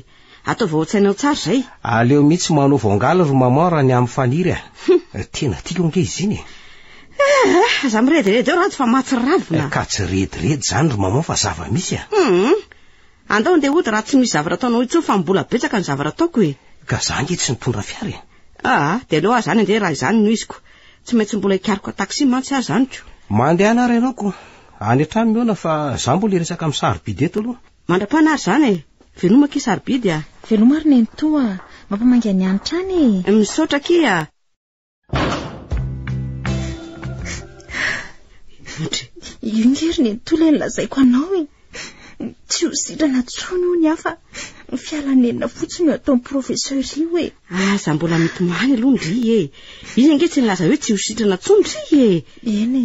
ataova ohatsainao tsara zay aleo mihitsy manao voangala ry mama raha ny amin'ny faniry tena tiako ange izy iny za mirediredy eo ratsy fa matsiravina ka tsy rediredy zany ry mama fa zava misy andao nde ody raha tsy misy zavatra ataonao itso fa mbola betsaka ny zavatra ataoko ka za nge tsy nitondra fiary de aleo azy zany nde raha izany no iziko tsy maintsy mbola hikariko taksi mantsy azy zany ko mandeha anary ianao ko any an-trano miona fa za mbola resaka amin'ny sarobidy eto aloha mandra-pana ary zany veloma ke sarobidy a. Veloma ry Nenitoa, mampamanga ny antrany. Misaotra ke a. Ingery Nenitoa ilay nilazaiko anao e. Tsy ho sitrana tsony ho ny hafa fialanenina fotsiny eo ataon'ny professeur io e. Aza mbola mitomany aloha ndry e. Izy ange tsy nilaza hoe tsy ho sitrana tsony ndry e. Eny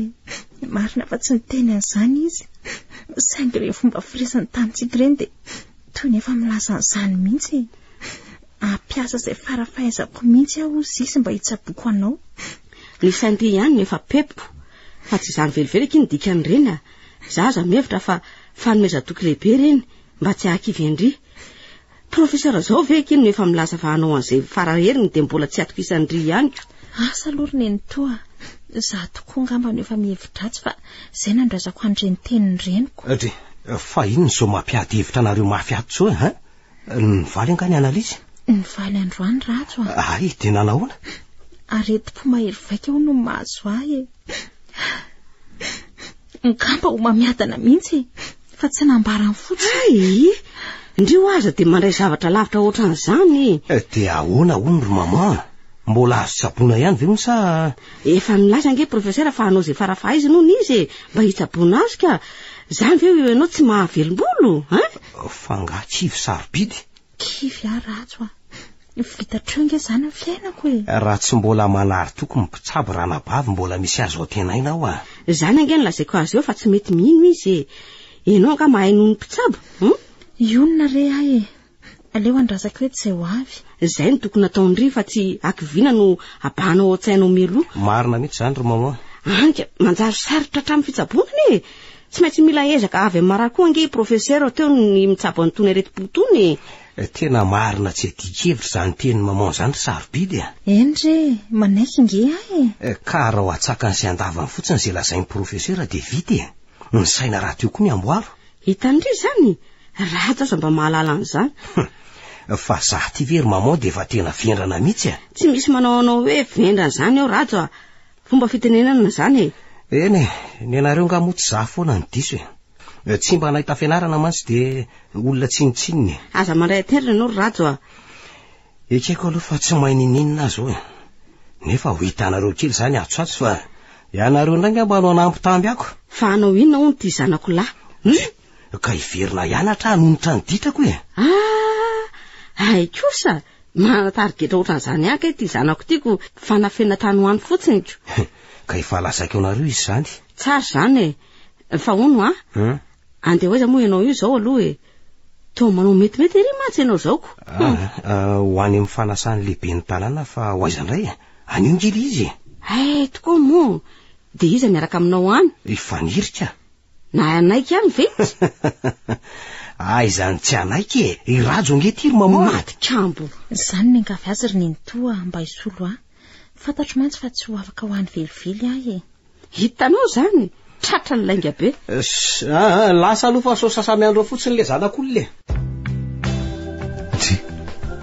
e, marina fa tsy niteny an'izany izy. Saingy ireny fomba firesany tamintsika ireny dia toy ny efa milaza an'izany mihitsy. Ampiasa izay farafahaizako mihitsy aho sisy mba hitsaboako anao. Ny saindy ihany efa pepo. Fa tsy izany velively ky dika an'ireny a. Zaza mevitra fa fanomezatoky lehibe ireny mba tsy hakivy andry. Professeur zao ve ky no efa milaza fa hanao an'izay faraherin'ny dia mbola tsy atokisandry ihany. Asa aloha ry Nenitoa, za tokoa ngamba no efa mihevitratsy fa izay nandrazako an'ireny teniny reniko. Fa ino zao mampiady hevitra anareo mafiaty zao ha? Nivaly angany analizy? Nivaly androany ratso a. Ay, dia nanahoana? Areti-po mahery vaika ho no mahazo ahy e. Ngamba ho mamiadana mihitsy fa tsy nambarany fotsiny. Ay, ndrio aza dia mandray zavatra lavitra ohatran'izany. Dia ahoana hono ry mama? Mbola azo tsaboina ihany ve sa? Efa nilaza ange professeur fa hanao izay farafahaiziny hono izy mba hitsaboina azy ka. Zany ve ianao tsy mahavelombolo ha? Fa nga kivy sarobidy. Kivy ratso a. Vitatreo nge zany ny fiainako e. Raha tsy mbola manary toko mipitsabo ranabavy mbola misy azo atenaina ao a. Zany ange nilazaiko azy eo fa tsy mety mihino izy. Ianao ka mahay noho ny mpitsabo? Ionona re ahy e. Aleo andrazako hoe tsy ho avy. Izay ny tokony ataondry fa tsy akiviana no abahanao an-tsainao meloa. Marina mihitsy zany ry mama. Anka manjary sarotra hatramin'ny fitsabonana e. Tsy maintsy mila ezaka avy amin'ny mara koa ange professeur teo ny mitsabo an'itony areti-potony. Tena marina tsy adikevitra zany teny maman zany sarobidy a. Endre, manaiky nge ahy. Ka raha atsaka ny sy andavany fotsiny izay lazain'ny professeur dia vita e. Ny saina raha teo koa ny amboaro. Hitandry zany, raha aza mba mahalala an'izany. Fa za ty very maman dia efa tena vendrana mihitsy a. Tsy misy manao hoe vendrana zany eo rajo a. Fomba fitenenana zany e. Eny, ny anareo nga moa tsy za foana ny diso e. Tsy mba nahita fianarana mantsy dia olona tsinitsininy. Aza mandray atendrina ianao rajo a. Ekeko aloha fa tsy mahay ninina zao e. Nefa ho hitanareo kely zany atsoatsy fa ianareo ndray ngamba hanao anampitamby ako. Fa hanao inona hono ty zanako lahy? Ka hiverina ianatra hanonitra ny ditako e. Ay kosa, manatarigetra ohatran'izany aka ty zanako tiako fanafena tany ho any fotsiny ko. Ka efa lazaiko anareo izy zany. Tsara zany e. Fa hono a? Andeha hoaiza moa ianao io zao aloha e. Tao manao metimety ery matsy ianao zao ko. Ho any amin'ny fanasany lehibe ny tanàna fa ho aiza indray e. Anio ngely izy. Ay, tokoa moa. Dia iza miaraka aminao any? Ifanirika. Na anaiky any ve? Izany tsy anaiky e. Irajo nge ty ry mama. Matikambo. Zany ny angavy azy ry Nenitoa mba hisolo a. Fantatro mantsy fa tsy ho afaka ho any velively ahy e. Hitanao zany, tratra ny lainga be. Lasa aloha fa so sasamy andro fotsiny le zanak'olona le.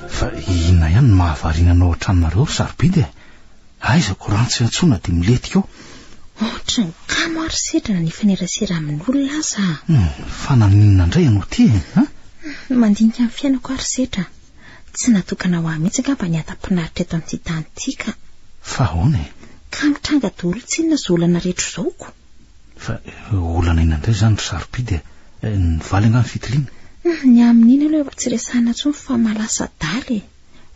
Fa inona ihany ny mahavarinanao an-tranonareo sarobidy e. Aiza korantsy antsona dia miletika eo. Ohatra ny kamo ary sedrana ny fanerasera amin'olona aza. Fa naninona indray ianao ty e? Mandinika amin'ny fiainako ary sedra. Tsy natokana ho ahy mihitsy ngamba ny atam-pinaritra eto amin'ity tany tika. Fa hoana e? Ka mitranga daholo tsinona zo olana rehetra zaoko. Fa olana ina indray zany ry sarobidy e. Nivaly angano fitiliana. Ny amin'iny aloha efa tsy resahana tsony fa malasa daly e.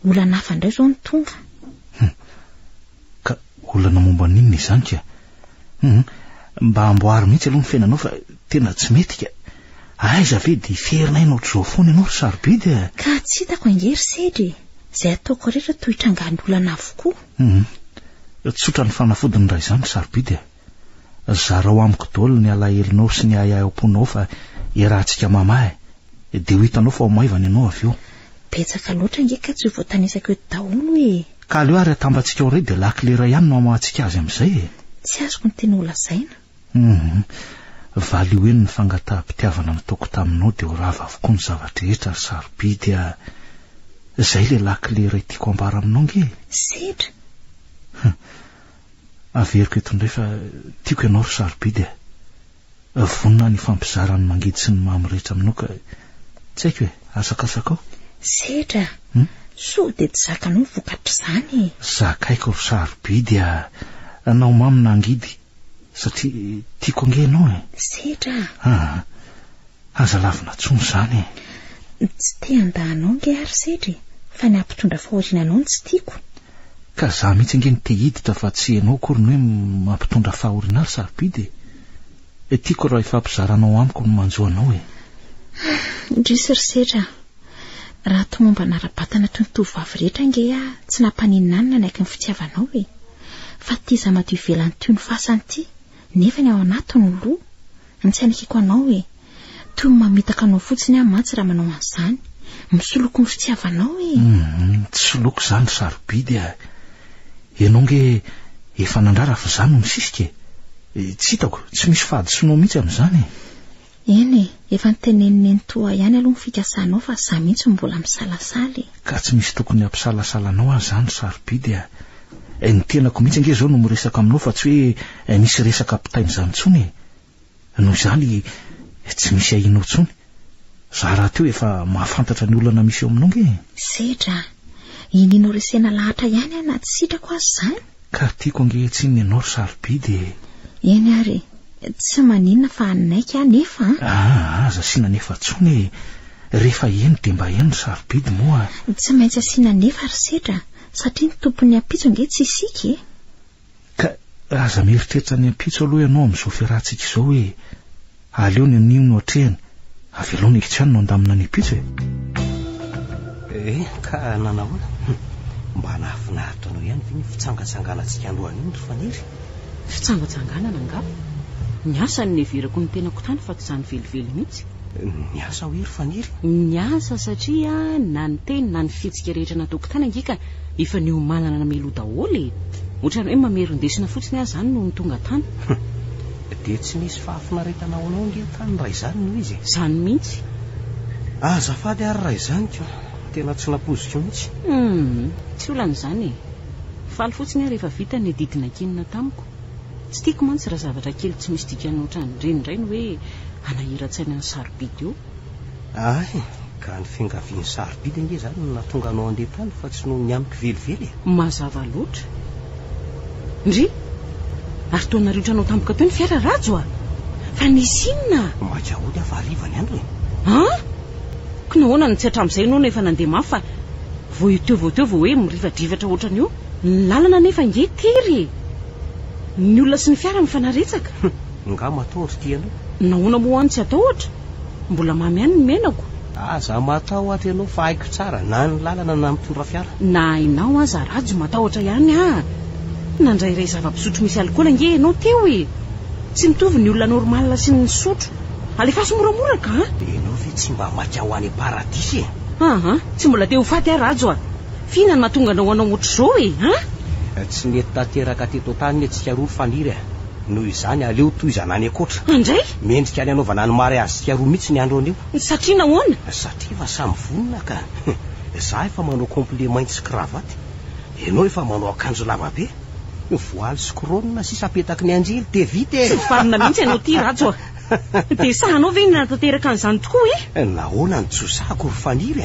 Olana hafa indray zao ny tonga. Ka olana momba ninona izany ka? Mba amboary mihitsy aloha ny fiainanao fa tena tsy mety ka. Aiza ve dia ferinay ohatr'izao foana ianao ry sarobidy e. Ka tsy hitako angery sedry. Izay ataoko rehetra toy hitrangany olana avokoa. Tsotra ny fanafodiny ray izany ry sarobidy e. Zarao amiko daholo ny alahelinao sy ny ayaom-ponao fa iarahantsika mamahy dia ho hitanao fa ho maivana ianao avy eo. Betsaka loatra nge ka tsy ho voatanisako eto daholo e. Ka aleo ary atambatsika ao iray dia lakilera ihany no amahantsika azy amin'izay e. Tsy azoko ny tena ho lazaina. Valy hoe ny fangataha-pitiavana nataoko taminao dia ho rava avokoa ny zavatra rehetra ry sarobidy a. Izay le lakilera tiako ambara aminao nge. Sedra. Averiko eto indray fa tiako ianao ry sarobidy e. Vonina ny fampizarany mangidy sy ny mamy rehetra aminao ka tsy haiko hoe asakasakao sedra so de tsy zakanao vokatra izany zakaiko ry sarobidy anao mamina angidy satria tiako angenao sedra aza lavina tsony izany tsy te andahanao nge ary sedry fa ny ampitondra fahoriananao ny tsy tiako ka za mihitsy ange ny te hiditra fa tsy ianao koriny hoe mampitondra fahoriana ary sarobidy tiako raha ifampizaranao amiko no manjoanao indrisy ry sedra raha to momba nara-batana toy ny tovovavy rehetra nge tsy nampaninanana ny aiky ny fitiavanao fa ty za madio ivelany toy ny fasany ty nefa ny ao anaty ny loha ny tsy anakiko anao toy ny mamitaka anao fotsiny mantsy raha manao an'izany misoloko ny fitiavanao tsy soloko izany sarobidy ianao nge efa nandrara fa izany no misisika tsy hitako tsy misy fahadisonao mihitsy amin'izany eny efa niteneniny ny toa ihany aloha ny fikasanao fa za mihitsy mbola misalasaly ka tsy misy tokony hampisalasalanao azy izany sarobidy ny tenako mihitsy ange zao no miresaka aminao fa tsy hoe misy resaka mpitainy izany tsony noho izany tsy misy ahinao tsony za raha teo efa mahafantatra ny olana misy eo aminao nge sedra ininao resena lahatra ihany anaty sitrako azy izany ka tiako ange tsy ny anao ry sarobidy eny ary tsy maninona fa aninaika nefa aza asiana nefa tsony rehefa eny de mba eny ry sarobidy moa tsy maintsy asiana nefa ry sedra satria ny tompony ampitso nge tsy isika ka aza mieritreritra ny ampitso aloha ianao amin'izao fiarahantsika izao hoe aleo ny anio no atrehany avelao ny ekitrano no andamina ny ampitso ka nanahoana mba nahafinaritra anao ihany ve ny fitsangatsanganantsika androany iny ry faniry fitsangatsanganana angapa ny asa ny neverako ny tenako tany fa izany velively mihitsy ny asa hoe ry faniry ny asa satria na ny teny na ny fihetsika rehetra nataoko tany angika efa niomanana namelo daholo ohatrany hoe mamerondesina fotsiny azy zany no ny tonga tany de tsy misy fahafinaretanao anao nge tany raha izany no izy izany mihitsy azafady ary raha izany ko tena tsy napoziko mihitsy tsy olan'izany faly fotsiny rehefa vita ny didina kinina tamiko tsy tiako mantsy raha zavatra kely tsy misy dikany ohatrany indray ny hoe anahira-tsaina ny sarobidy io ka ny fingaviany sarobidy nge zany no natonga anao andeha tany fa tsy noho ny amiko velively mazava loatra ndry ary toana riotra anao tampoka toy ny fiara rajo fa nisy inona majahody afa arivany andro ko nahoana ny tsy hatramin'izay anao nefa nandeha mafy fa voa teo hoe mirivadrivatra ohatrany io ny lalana nefa nge tiry ny olona sy ny fiara mifanaretsaka nga mataotry ty anao nahoana moa any tsy atao ohatra mbola mamy any ny menako aza matao aty ianao fa haiko tsara na ny lalana na mitondra fiara na hainao aza rajo matahotra ihany nandray ray zava-pisotro misy alikola nge ianao teo tsy mitovy ny olona normalina sy ny sotro alefa sy moramora ka enao ve tsy mba maka ho any paradisy tsy mbola te ho faty rajo fina ny mahatonga anao anao ohatr'izao tsy nety tanteraka teto tany atsika roa faniry noho izany aleo toy izanany akoatra andray mendrika any anaovana ny mary azy tsika roa mihitsy ny andro anio satria nahoana satria fa samy vonina ka za efa manao complet mainty sy kravaty ianao efa manao akanjo lavabe voaly sy koronina sisa apetaky ny anjely de vita tsy farina mihitsy ianao ty rajo de sahanao ve natateraka an'izany tokoa nahoana ny tsosako ry faniry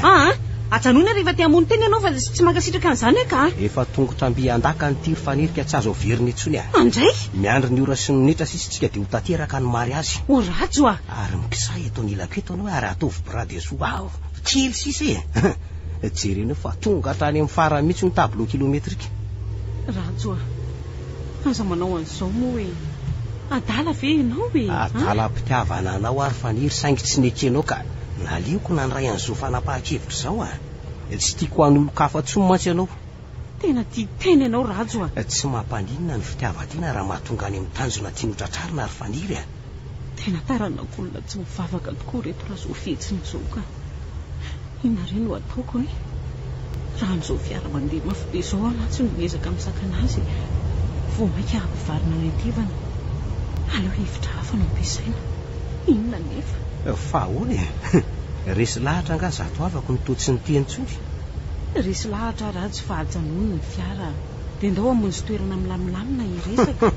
atsanoina rehefa te amony teny ianao fa tsy mankasitraka an'izany ka efa tongotra mby andaka ny tiry fanirika tsy azo overiny intsony andray miandry ny ora sy ny minitra sisitsika de ho tateraka ny mary azy rajo ary mikisay eto anilako eto anao ary ataovy bradeso kely sisa jerenao fa tonga hatrany amin'ny fara mihitsy ny tableau kilometrika rajo aza manao an'izao moa hoe adala ve ianao adala mpitiavana anao ary faniry saingy tsy nekenao ka nalioko na nyray an'izao fanapahan-kevitra zao tsy tiako an'olo-kafa tsony mantsy ianao tena tia tena ianao rajo tsy mampanina ny fitiavatiana raha mahatonga any amin'ny tanjona tianotratrarina ary faniry tena taranak'olona tsy mivavaka tokoa reto raha zao fihetsiny zao ka ina reny ho ataoko raha n'izao fiara mandeha mafy be zao anatsy no miezaka misakana azy vo maika ampivarina ny antivana aleo hevitra hafa no ampiasaina inona nefa fa ahoany resy lahatra nga zato avako nitotsy ny teny tsony resy lahatra ratsy fa ajanony ny fiara de ndao amonjy toerana milamilamina iresaka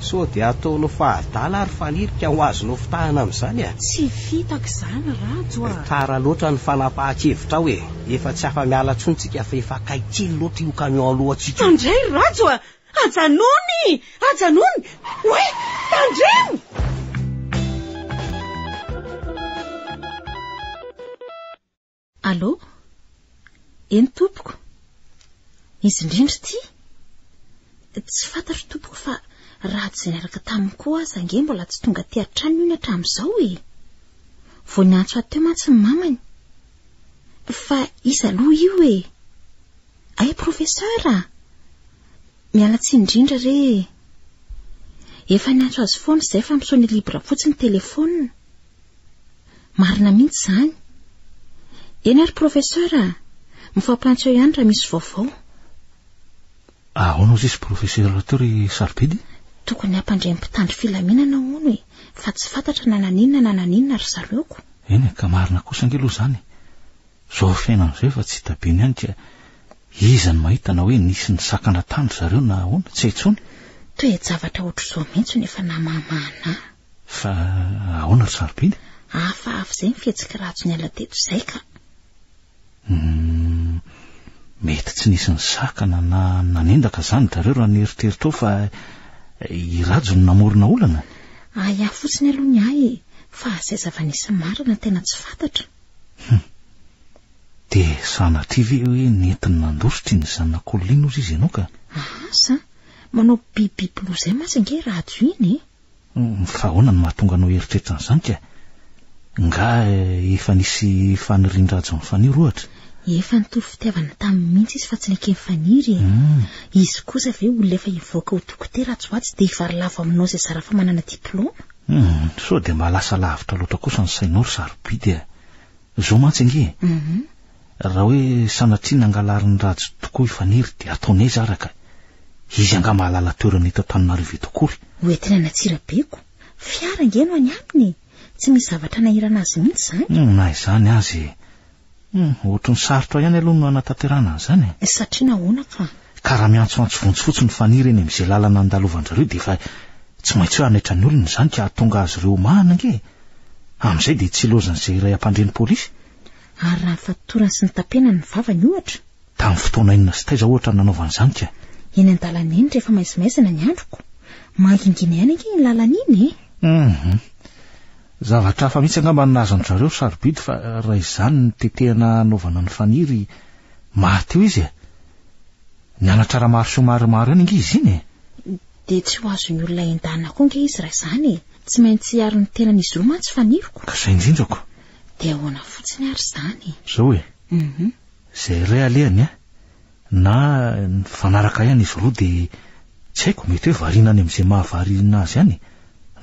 so dia ataonao fahadala ary fanirika ho azonao fitahana amin'izany tsy vitako izany Rajo tara loatra ny fanapahan-kevitra hoe efa tsy afa-miala tsontsika fa efa kaikily loatra io camion alohantsika Tandray Rajo ajanony hoe Tandremo Allô eny tompoko izy indrindra ty tsy fantatro tompoko fa Rajo izay niaraka taminy koa aza ange mbola tsy tonga ty an-trano iny hatramin'izao vao niantso ato mantsy ny mamany fa izy aloha io ay professeur miala tsy indrindra re efa niantso azy foana izay fa misony libra fotsiny telefona marina mihitsy izany eny ary professeur mifampiantso eo ihany raha misy vaovao ahoana ozy izy professeur teo ry Sarobidy tokony hampandray mpitandro filaminana hono fa tsy fantatra nananina ry zareoko eny ka marina kosa ange aloha izany zao fiainan'izay fa tsy hitabe ihany ka iza ny mahita na hoe nisy ny sakana tandro zareo na ahoana tsy haintsony toe-javatra ohatr'izao mihitsy nefa namamana fa ahoana ry Sarobidy hafa izay ny fihetsika Rajo ny ala teto izay ka mety tsy nisy ny sakana na nanendaka izany zareo raha nieritreritao fa i Rajo ny namorona olana ay fotsiny aloha ny ay fa izay zava-nisy marina tena tsy fantatra dia sanatria ve hoe nentiny nandositry ny zanak'olona ozy izy ianao ka asa manao bibibilo izay mantsy ange Rajo iny fa ahoana ny mahatonga anao eritreritra n'izany ka nga efa nisy fanirian-Rajo mifaniry ohatra efa nitoro fitiavana tamin'ny mihitsy izy fa tsy nekeny faniry izy kosa ve olona efa hivoaka ho dokotera Rajo atsy dia hivarylavo aminao izay zara fa manana diploma so dia mba lasa lavitra loatra kosa ny sainao ry Sarobidy zao mantsy ange raha hoe sanatria nangalariny Rajo tokoa ifaniry dia ataonay zaraka izy anga mahalala toerana eto Antananarivo tokory hoentina natsirabeko fiara ngeno any aminy tsy misy zavatra nahirana azy mihitsy izany na izany azy ohatry ny sarotra ihany aloha no anatanterana an'izany satria nahoana ka raha miantsoantso vontsifotsy ny faniry eny amin'izay lalana andalovanjareo dia efa tsy maintsy hoe anaitra ny olona izany ka hahatonga azy ireo mahana ange amin'izay dia tsy lozan'izay iray ampandreny polisy ary raha ny fatotorany sy ny tapenany ny vavany ohatra tamin'ny fotoana inona sy taiza ohatra nanaovan'izany ka eny an-dalana eny rehefa maizimaizina ny androko mangingina ihany ange ny lalana iny zavatra hafa mihitsy angamba nazany zareo Sarobidy fa raha izany ny tetehana anaovana ny faniry maty eo izy nianatra raha maro somaromaro ihany ange izy iny dia tsy ho azony olona endana koa ange izy raha izany tsy maintsy ary ny tena n'izy roa mantsy faniriko ka izay indrindrako dia ahoana fotsiny ary izany zao izay ray alehany na ny fanaraka ihany izy roa dia tsy haiko mety hoe variana any amin'izay mahavarina azy ihany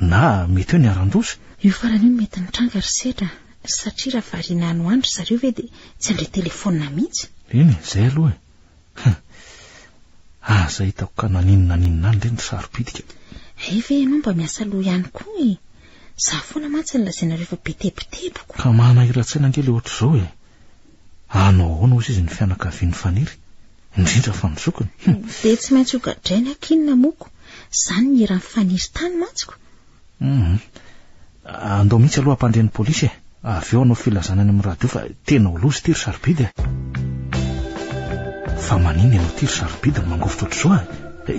na mety hoe niaran-doza io farany io mety nitranga ry sedra satria raha variana any ho andry zareo ve dia tsy andray telefona mihitsy eny izay aloha aza hitako ka naninona any ndray ny Sarobidy ay ve ianao mba miasa loha ihany koa za foana mantsy ny lazainareo efa be teboteboko ka manahira-tsaina ange le ohatr'izao anao ahoana ozy izy ny fianakavian'ny faniry indrindra fa ny zokony dia tsy maintsy hogadrainy akinona moko izany ny iran'ny faniry tany mantsiko andao mihitsy aloha ampandren'ny polisy avy eo anao filazanany amin'ny radio fa tena olozy ty ry Sarobidy fa maniny ianao ty ry Sarobidy ny mangovitra ohatr'izao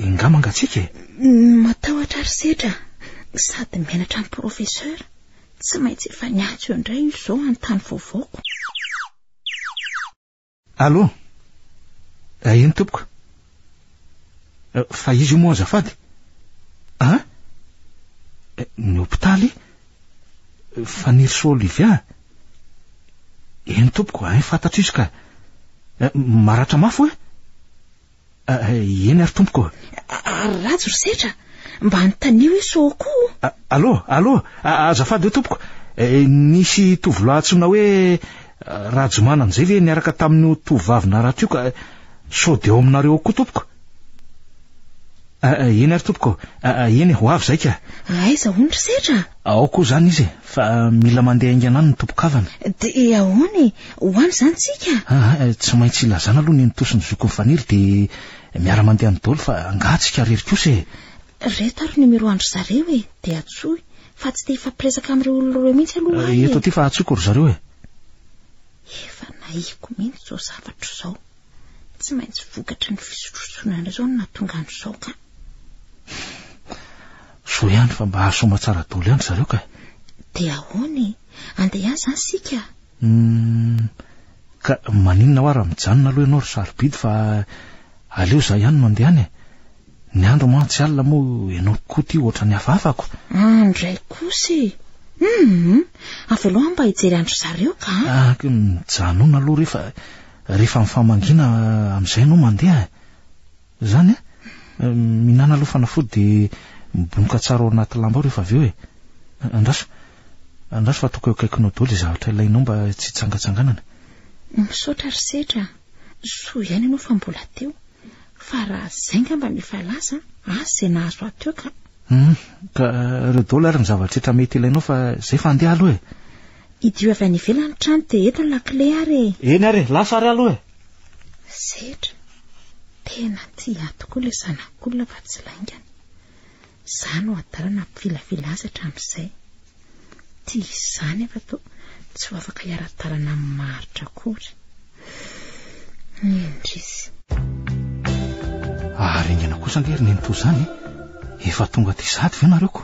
inga mangatsika matahotra ry sedra sady mianatra amin'ny professeur tsy maintsy efa niantso eo indray io izao anontany vaovaoko allo eny tompoko fa izy io moa azafady ny hopitaly faniry so Olivia eny tompoko fantatra izy ka maratra mafo eny ary tompoko Rajo ry sedra mba notania hoe soko allo azafady hoe tompoko nisy tovolahy antsoina hoe Rajo manan'izay ve niaraka tamin'ny tovovavy naratra io ka so de ao aminareo koa tompoko eny ary tompoko eny ho avy zay ka aiza hono ry sedra ao koa zany izy fa mila mandeha aingana ny tompokavana dia ahoany hoany zany tsika tsy maintsy ilazana aloha ny nitosiny zokony faniry dia miara mandeha ny dolo fa angatsika rery kosa reto ary numero andro zareo e dia atsoy fa tsy te hifampiresaka amin'ireo olona roa mihitsy aloha eto aty fa atsoiko ry zareo e efa naiko mihitsy zao zavatra izao tsy maintsy vokatra ny fisotrosoana izao no nahatonga an'izao ka so ihany fa mba ahasoma tsara dolo ihany zareo ka dia ahoany andeha ihany izany sika ka maninona ho ary mijanona aloha ianao ry sarobidy fa aleo za ihany no andehany ny andro mantsy alina moa ianao koa ty ohatra ny hafahafako andray kosy avy aloha mba hijery andro zareo ka mijanona aloha rehefa mifamangina amin'izay ianao mandeha zany minana aloha fanafody dia mibonoka tsara ao anaty lamba ao rehefa avy eo e andraso fa toko eo akaikinao daholo zavatra ilainao mba tsy hitsangatsanganana misaotra ry setra soa ihany ianao fa mbola teo fa raha zainga mba mifalaza zay nahazo ateo ka ireo daholo ary ny zavatra mety ilainao fa zay fa andeha aloha e idio avy any ivelany trano dia eto ny lakile ary eny ary lasa ary aloha e setra tena tia tokoa ilay zanak'olona fa tsy laingana za no adarana mpivilavila azy hatramin'izay tia izany efa to tsy ho afaka hiara-tarana amin'ny maharitra akory indrisy ringana kosa angery ny nto zany efa tonga ty sady ve nareo ko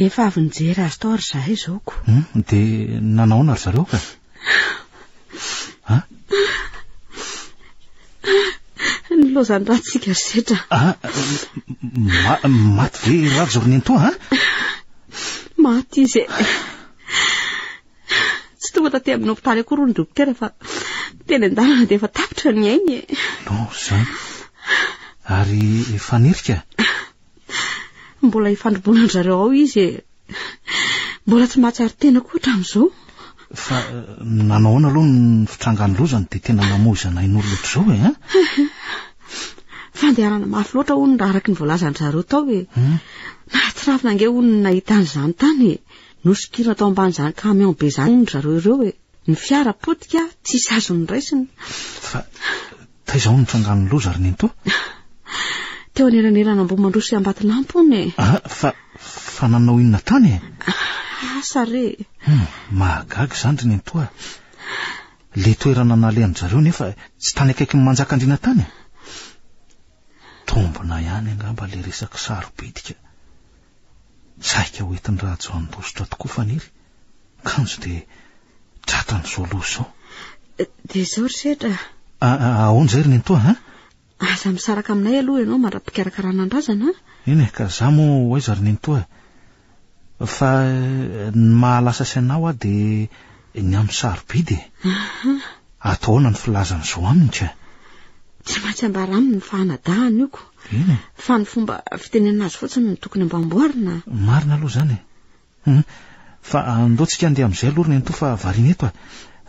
efa avy nijery azy tao ary zahay izao ko dia nanaona ry zareo ka ny lozany ratsika ry setra maty ve raha zory ny nto maty izy tsy tonga taty amin'ny hopitaly akory ny dokotera fa teny an-dalana dia efa tapitra ny ainy no zany ary fanirika mbola hifandrobonany zareo ao izy mbola tsy mahatsiaro tena koa hatramin'izao fa nanaona aloha ny fitrangany lozany dia tena namoizana in'olo loatra izao fandeharana mafy loatra hono raha araky ny voalazany zareo tao nahatsiravina ange hono nahitany zany tany nosikirina tao amban'izany camion be zany hono zareo ireo ny fiara potika tsisy azony raisiny fa taizao ny trangany loza ary ninto teo anelanelana ambomandrosy ambaty lampony fa nanao inona tany asa re mahagagy zany ry ninto le toerana nalehan zareo nefa tsy tany akaiky ny manjaka andrina tany tombona ihany angamba le resaky sarobidika saika hoentin'ny raha joandositra tokoa faniry kanjo dia tratany zao loha zao dia zao ry setra ahoana zay ry ninto aza misaraka aminay aloha ianao mandra-pikarakarana andrazana eny e ka za moa hoaiza ry ninto fa ny mahalasa sainao dia ny amin'ny sarobidy ataona ny filazan'izao aminy ka tsy maintsy ambara aminy ny fahanadahany io ko fa ny fomba fitenena azy fotsiny ny tokony ambamboarina marina aloha zany fa andaotsika andeha amin'izay aloha ry ninto fa variana eto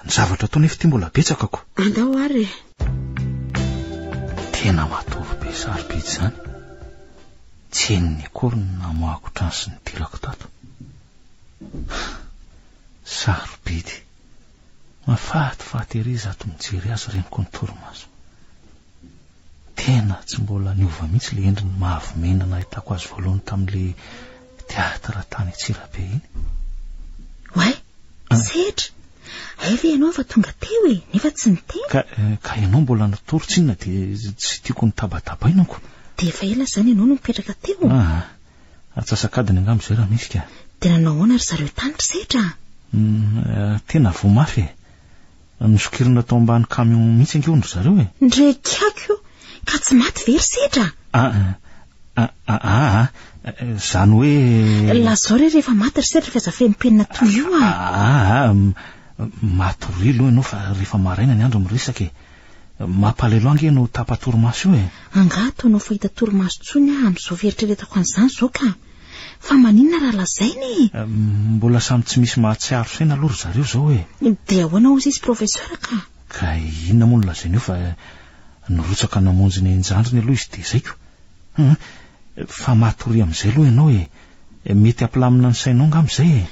ny zavatra ataony efa ty mbola betsaka ko andao ary tena matory be sarobidy zany tsy eniny akory ny namoako trano sy ny tirako tato sarobidy mafatifaty ery zato mijery azy reniko ny torimaso tena tsy mbola niova mihitsy le endriny mahavomena nahitako azy voalohany tamin'le teatra tany Tsirabe iny way setra ve ianao fa tonga teo nefa tsy niteny ka ianao mbola natoritsinona dia tsy tiako ny tabatabainako dia efa ela zany ianao no mipetraka teo atsasakadiny angamizay raha misy ka dia nanao ahoana ry zareo tany ry setra tena vomafy nisokirina tao ambany camion mihitsy ange ondry zareo ndrekako ka tsy maty very setra zany hoe lazao rehefa maty ry setra fa zafempenina toy io maty roy aloha ianao fa rehefa maraina ny andro miresaka mampalelo ange no tapa-torimaso io anga ataonao fahita torimaso tsony amin'izao veritreretako an'izany zao ka fa maninona raha lazainy mbola samy tsy misy mahatsiaro saina aloha ry zareo zao dia ahoana ozy izy professeur ka inona moa no lazainy io fa nirotsaka namonjy ny enjandriny aloha izy dia zaiko fa mahatory amin'izay aloha ianao mety ampilamina ny sainao nga amin'izay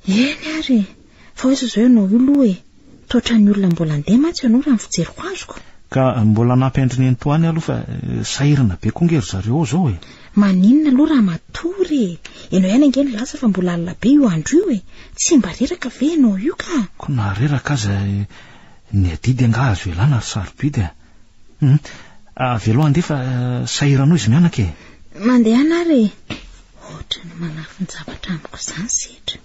eny ary fa hoe zao ianao io loha toatra ny olona mbola andeha mantsy ianao raha ny fijeriko azoko ka mbola nampendriny antoany aloha fa sahirana be kongery zareo zao e. Maninona aloha raha matory enao ihany angeny lasa fa mbola alina be io andro io e, tsy mba reraka ve enao io ka? Ko nareraka aza ny adidy angahazo elana ary sarobidy avelo andefa sahiranao izy mianaka e. Mandeha anary ohatra ny manafy ny zavatra amiko izany setra.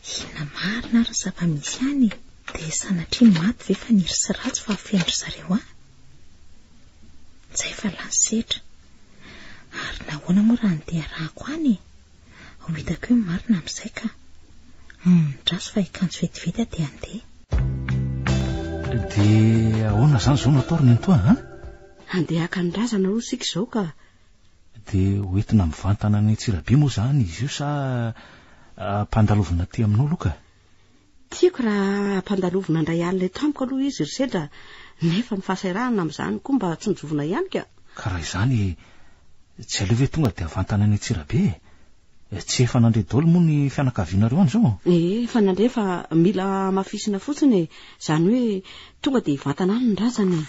Ina marina ary zava-misy ihany dia sanatria maty ve faniry sy ratsy fa afendry zareo zay fa lany setra. Ary nahoana moa raha andeha rahako any ho hitako eo marina amin'izay ka draso fa hikanjo vetivety aty andeha. Dia ahoana zany zao natao ry nentoa andeha haka ny razana aloha sika izao ka. Dia hoentina mivantana ny Tsirabe moa zany izy io sa ampandalovina ty aminao aloha ka? Tiako raha ampandalovina indray alina eto amiko aloha izy ry sedra, nefa mifasarahana amin'izany koa mba tsonjovina ihany ka. Ka raha izany tsy aleo ve tonga dia avantana ny Tsirabe? Tsy efa nandre daholo moa ny fianakavianareo any zao? Efa nandre fa mila mafisina fotsiny, izany hoe tonga dia hivantana any ny razany.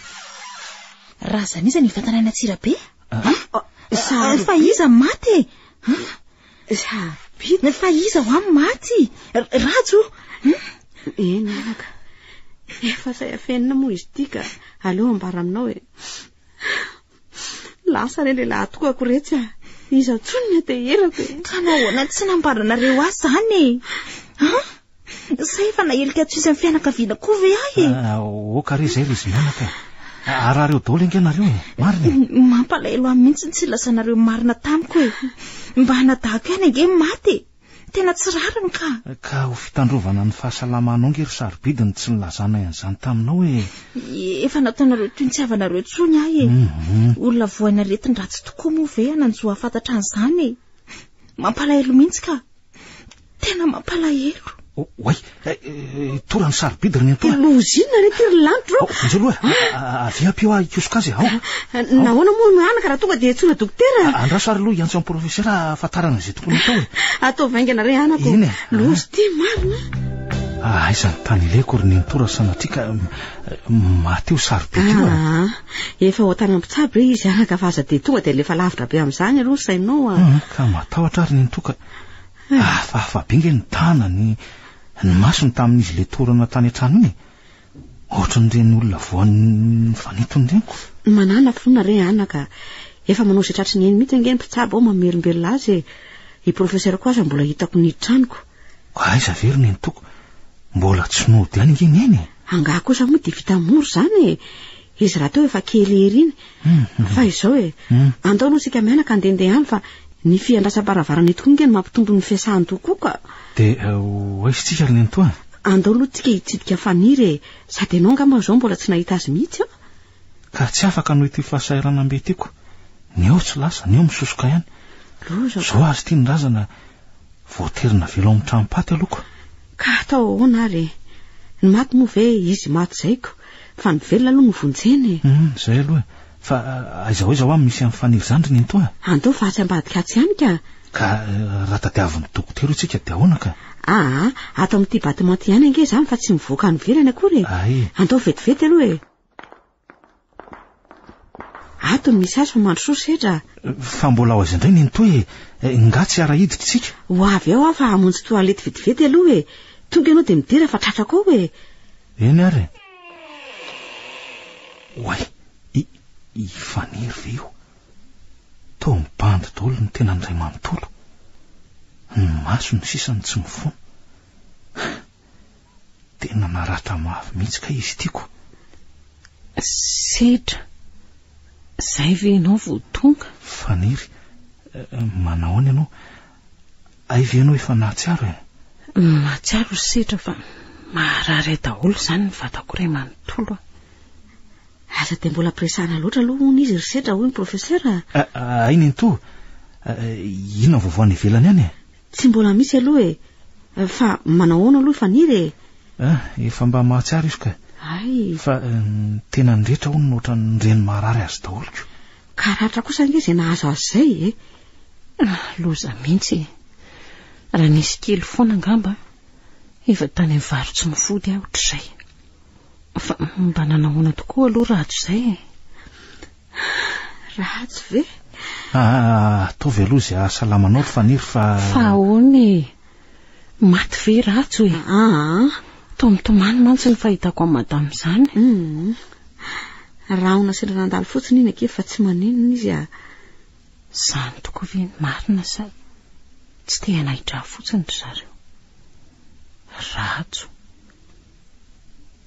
Razana iza ny hivantana any Tsirabe? Fa iza maty sarobidy fa iza ho amin'ny maty rajo eny anaka efa say afenina moa izy ity ka aleo ambara aminao e lasa re lehilahy tokako retsy iza tsonina dia erako e. Ka nahoana tsy nambaranareo azy zany say efa nahelika tsy izy amin'ny fianakaviana koa ve ahy oka re zay ry izy mianaka arareo daholo engenareo e. Marina mampalahelo amin'ny mihitsy tsy lasanareo marina tamiko e, mba hanadahako ihany angeny maty tena tsy rariny ka ho fitandrovana ny fahasalamanao ngery sarobidiny tsy nilazana an'izany taminao e. Efa nataonareo toy ny tsy havanareo tsony ahy e. Olona voaina retiny ratsy tokoa moa ve nanjoa hafantatra an'izany e. Mampalahelo mihitsy ka, tena mampalahelo. Oay, tora ny sarobidy ry nentoa. Lozina re ty ry lantro. Injo aloha, avy ampio ikosoka azy ao. Nahoana moa mianaka raha tonga dia tsona dokotera. Andraso ary aloha iantso amin'ny profesera ahafantarana izay tokony atao e. Atao vaingana re anako. Iny e. Lozy ty marina. Izany tany ileko ry nentora sanatria ka maty io sarobidy io. Efa ho tany ampitsabo re izy anaka fa aza dia tonga dia lefa lavitra be amin'izany aloha sainao ka matahotra ry nentoka. Fa binge ny tanany ny masony tamin'izy le torana tany an-trano iny ohatra n'ireny olona voan'ny fanitony reniko. Manana fonina re anaka efa manao izay tratry ny eny mihitsy angeny mpitsabo ao mamelombelona azy i profesera koa aza mbola hitako ny tranoko. Aiza very ny entoko mbola tsy nody ihany ingeny eny anga kosa moa dia vita moro zany izy raha teo efa kely ery iny fa izao andao no sika mianaka andehandeha any fa ny fiandrasam-baravarana eto koa ingeny mampitombo ny fiasahany tokoa ka. Dia hoaizitsika ry nentoa andao aloha tsika hitsidika faniry sady ianao angamba izao mbola tsy nahita azy mihitsy ka tsy afaka noho ity fahasairana mbe tiako ny eo tsy lasa ny eo misosoka ihany zao azy ity ny razana voaterina velo amin'ny tranompaty alohako ka atao ahoana ary ny maty moa ve izy maty zaiko fa ny velona aloha novonjeny zay aloha fa aiza hoaiza ho amin'ny misy amin'ny faniry zany ry nentoa andao fa atsy ambadika atsy ihany ka raha tadiavin'ny dokotera itsika dia ahoana ka ato amin'ity batimanty ihany ange zany fa tsy mivoaka ny velany akory andao vetivety aloha e. Ato ny misy azy fa mandrosoa sedra fa mbola ao azy indray nentoa nga tsy arahiditra tsika ho avy ao fa hamonjy toalety vetivety aloha tonga ianao dia midira fa tratraka ao eny ary oay ifaniry ve io tao mibandy daholo ny tena ndray manontolo ny maso ny sisany tsy mifono tena naratra mafy mihitsy ka izy tiako sedra zay ve ianao vo tonga faniry manahoana ianao aive ianao efa nahatsiaro mahatsiaro sedra fa maharary daholo zany ny vatako ray manontolo aza dia mbola presana loatra aloha hono izy ry sedra hoy ny profesera ainy into inona voavoany ivelany any tsy mbola misy aloha fa manahoana aloha faniry efa mba mahatsiaro izy ka fa tena nydrehetra hono nohatra nyreny maharary azy daholoko ka ratra kosa ange izay nahazo azy zay loza mihitsy raha nisy kely foana angamba efa tany amin'ny varo tsy mifody aho ohatr'izay fa mba nanahoana tokoa aloha ratsy izay ratsy ve ataovy aloha izay ahasalamanao ry faniry fa ahoany maty ve ratsy hoe tomitomany mantsy ny fahitako amin'ny madama izany raha ona sendra nandalo fotsiny iny ake fa tsy maninona izy izany tokoa ve marina sa tsy te hanahitra fotsiny ry zareo ratso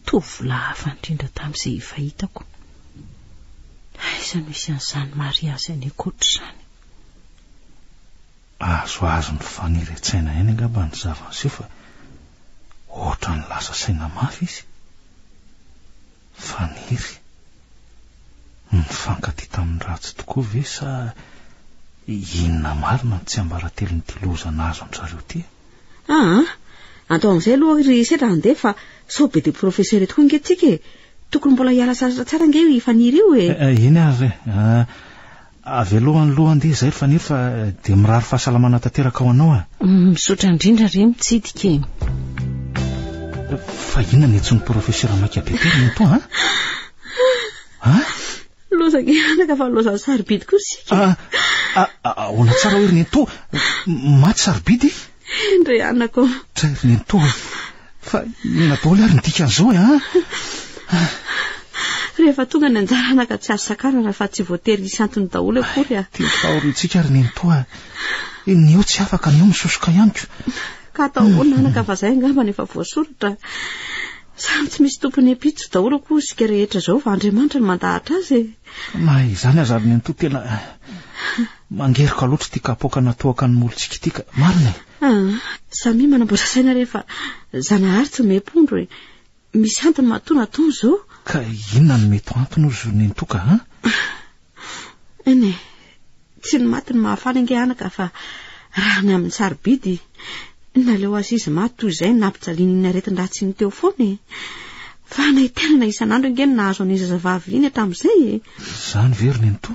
tovolahy hafa indrindra tamin'izay fahitako aiza misy an'izany mariazy any akoatra izany azo ny faniry an-tsaina eny angamba ny zavana sio fa ohatra ny lasa saina mafy izy faniry mifankaty tamin'ny ratsy tokoa ve sa inona marina tsy ambaratelo ny tilozana azo an-zareo ty atao amin'izay aloha ry sedra andeha fa sao be de professeur tokoa ingetsika tokony mbola hiala saratra tsara nge faniry io iny ary avy alohan'ny loha andeha zay ry faniry fa de mirary fahasalamana tanteraka ao anao misaotra indrindra re mitsidika fa inona ny etson'ny professeur Machiavelli ny toa lozaka anaka fa lozany sarobidy koa sika ona tsara hoe ry ny to maty sarobidy ndre anako tsara ry ny to fa inona daholo ary nidika an'izao rehefa tonga ny anjara anaka tsy azo sakarana fa tsy voatery isy antony daholo akory tia fahorintsika ry ny to ny eo tsy afaka ny eo misosoka ihanyko ka ataoona anaka fa zay angambany efa voasoratra samy tsy misy tompony apitso daholo koa sika rehetra zao fa Andriamanitra ny mandahatra azy na izany aza ry ny to tena mangerika loatra tia kapoaka natoaka ny molontsika tika marina samy manamboatra saina rehefa zanahary tsy mepondro misy antony matona tony zao ka inona ny mety antony ozy ny toka eny tsy ny maty ny mahafana inge anaka fa raha ny amin'ny sarobidy naleo azy izy maty toy izay nampijaliana iny aretin-dratsy iny teo foana fa nahitenana isan'andro inge nahazo an'izy zavavy iny hatramin'izay zany very ny to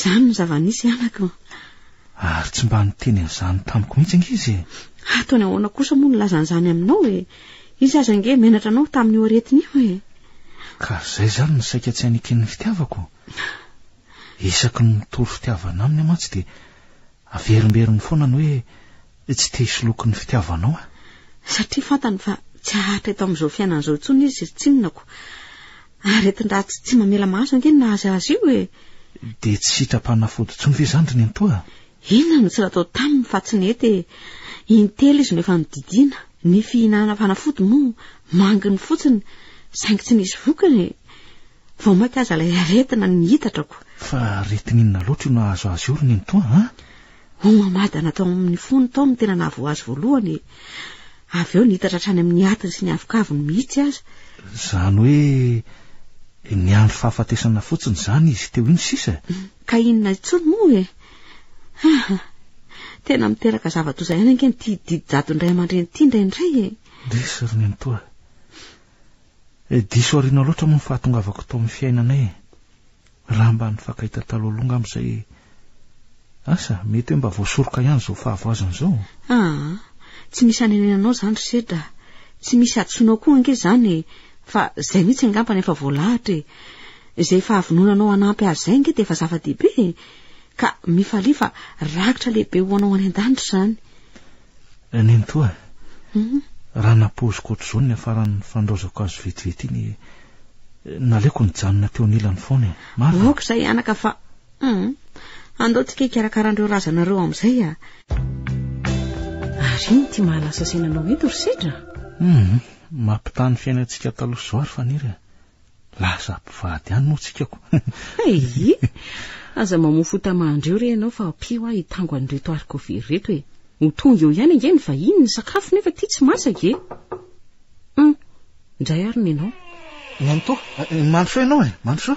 zany ny zavanisy anako ary tsy mba niteny an'izany tamiko mihitsy nge izy ataony ahoana kosa moa nylazan'izany aminao izy aza nge menatra anao tamin'io aretiny io ka zay zany ny saika tsy hanikin'ny fitiavako isaky ny mitory fitiavana aminy mantsy de averimberiny foana ny hoe tsy te hisoloky ny fitiavanao satria fantany fa tsy ahatra eto amin'izao fiainan'izao intsony izy tsinonako aretin-dratsy tsy mamela mahazo ange nahazy azy io de tsy sitrapanafody tsony ve zany ry ny toa inona no tsy ratao taminy fa tsy nety intelo izy no efa nididiana ny fihinana fanafody moa manginy fotsiny saingy tsy nisy vokany vao maika aza ilay aretina ny hitatrako fa aretin'inona loatra io nahazo azy io ry ny toa mamadana tao amin'ny fony tao ny tena nahavo azy voalohany avy eo nihitatra hatrany amin'ny atiny sy ny avikaviny mihitsy azy zany hoe ny andro fahafatesana fotsiny zany izy teo iny sisa ka inona itsony moa tena miteraka zava-toza ihany ange nytididy jado ndray aman-dreny ity indraindray desy ry ny toa diso ariana loatra moa ny fahatongavako tao amin'ny fiainanay raha mba nifakahita talolonga amin'izay asa mety hoe mba voasoroka ihany zao fahavoazana zao tsy misy anenenanao zany ry sedra tsy misy atsonao koa ange zany fa zay mihitsy angambany efa voalahatra izay fahavinonanao anampy azy zay nge de efa zava-dehibe ka mifalia fa rakitra lehibe hoanao any an-danitra zany neny toa raha napoziko oatra zao ny afaran'ny fandraozako azo vetivety iny naleko ny janona teo anilany foana oka zay anaka fa andao tsika hikarakarandreo razanareo amin'izay ary iny ty mahalasa sainanao eto ry sedra mampitany fiainantsika taloha zao ary faniry lasa mpivady ihany moa tsikako aza mamofo tamahandreo re ianao fa apio aho hitango an'ireto arikovery reto ho tonga eo ihany ange ny vahiny ny sakafo nefa ty tsy masaka indray ary ny ianao nanto mandroso ianao mandroso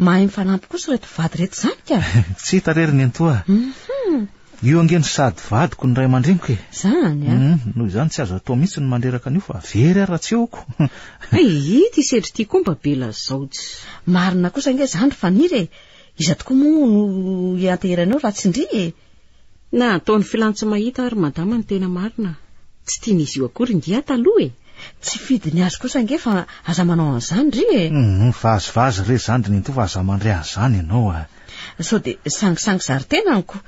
mahay mifanampy kosa reto vady reto zany ka tsy hita rery ny antoa io angeny sady vadiko ny ray aman-dreniko zany noho izany tsy azo atao mihitsy ny mandreraka an'io fa very ary raha tsy eoko ty sedry ty koa mba bela zaotsy marina kosa nge zany ry faniry iza tokoa moa no iantehiranao raha tsy ndry na ataon'ny filantsy mahita ary madama ny tena marina tsy tian'izy io akory ngia taloha tsy fidy ny azy kosa nge fa aza manao an'izany ry e. Vazivazy re zany ny to fa aza mandray an'izany ianao a. Sao de sangisangy zarytenaniko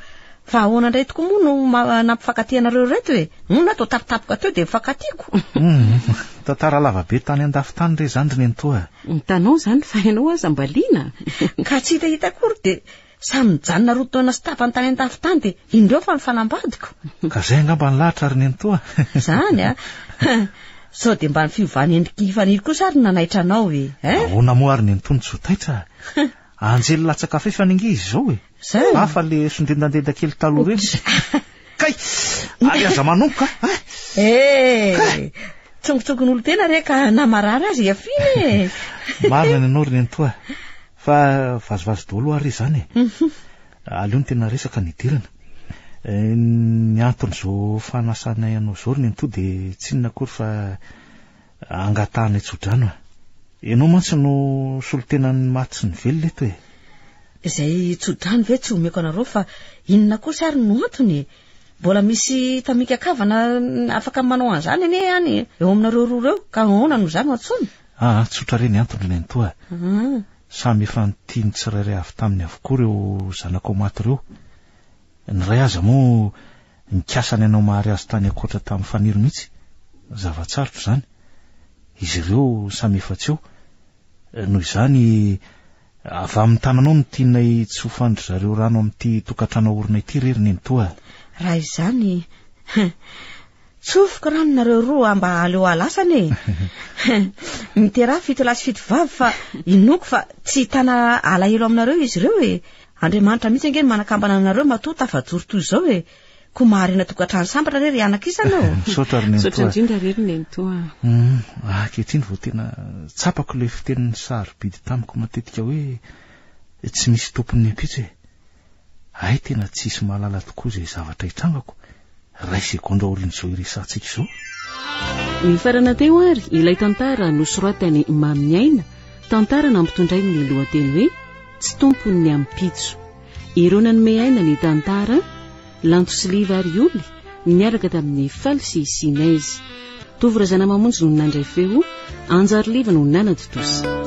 fa ahoana indray tokoa moa no nampifankatia anareo reto e. Na to tapitapoka teo de mifakatiako. Tantara lavabe tany an-dafitany re zany ry to a. Tanao zany fa ianao aza mbaliana. Ka tsy hita akory de samy mijanona roa taona sy tapany tany an-dafitany de indreo fa mifanambadiko. Ka zay angamba ny lahatra ry to a. Zany a. Sao de mba ny fiovany endriky ifaniry kosa ary nanaitra anao e. Ahoana moa ary ny to ny jotaitra. Anjely latsaka fefa ningizy zao e. Hafa le sondendandenda kely taloha reny. Kay! Ary aza manomboka. Tsongotsongon'olo tena re ka namarary azy iafiny e. Marina ny anao ry to a. Fa vazivazy daholo ary zany e. Aleo ny tena resaka nidirana. Ny antony zao fanasanay anao zao ry to de tsy inona akory fa angatahana itsodrano. Ianao mantsy no solotena ny maty sy ny velona eto e. Izay tsodrano ve tsy omeko anareo fa inona kosa ary no antony. Mbola misy tamika-kavana afaka manao an'izany ane any eo aminareo roa reo ka ahoana no zany antsony. Tsotra re ny antony ny to a. Samy efa nitiny tsirairay avy taminy avokoa reo zanako maty reo. Ny ray aza moa nikasany anao mahary azy tany akoatra tamin'ny faniry mihitsy. Zavatsarotra zany. Izy ireo samy efatsy eo. Noho izany avy amin'ny tananao no tianay tsy ho fandry zareo rano amin'ity tokantrano orona ity rery ny to a. Raha izany tsofoka rano nareo roa mba aleo alasany e. Miteraha fito lasy fito vavy fa inoko fa tsy tana alahelo aminareo izy ireo e. Andriamanitra mihitsy ange manakambana anareo matoa tafajoro toy izao e. Ko marina tokantrano sambatra rery anakisana. Sotra ry Sotra indrindra rery ny to a. Ankehitriny vao tena tsapako le fitenin'ny sarobidy tamiko matetika hoe tsy misy tompony nepitsy e. Ay tena tsisy mahalala tokoa zay zavatra hitrangako. Ray sekondra orin'izao iresantsika izao. Ny farana teo ary ilay tantara nosoratany Mamiaina, tantara nampitondray ny lohateny hoe tsy tompony ampitso. Ireo nanome aina ny tantara Lantosiliva Arioly niaraka tamin'ny Falsy Sinaizy. Tovorazana mamonjy no nandray feo Anjaroliva no nanaditosa.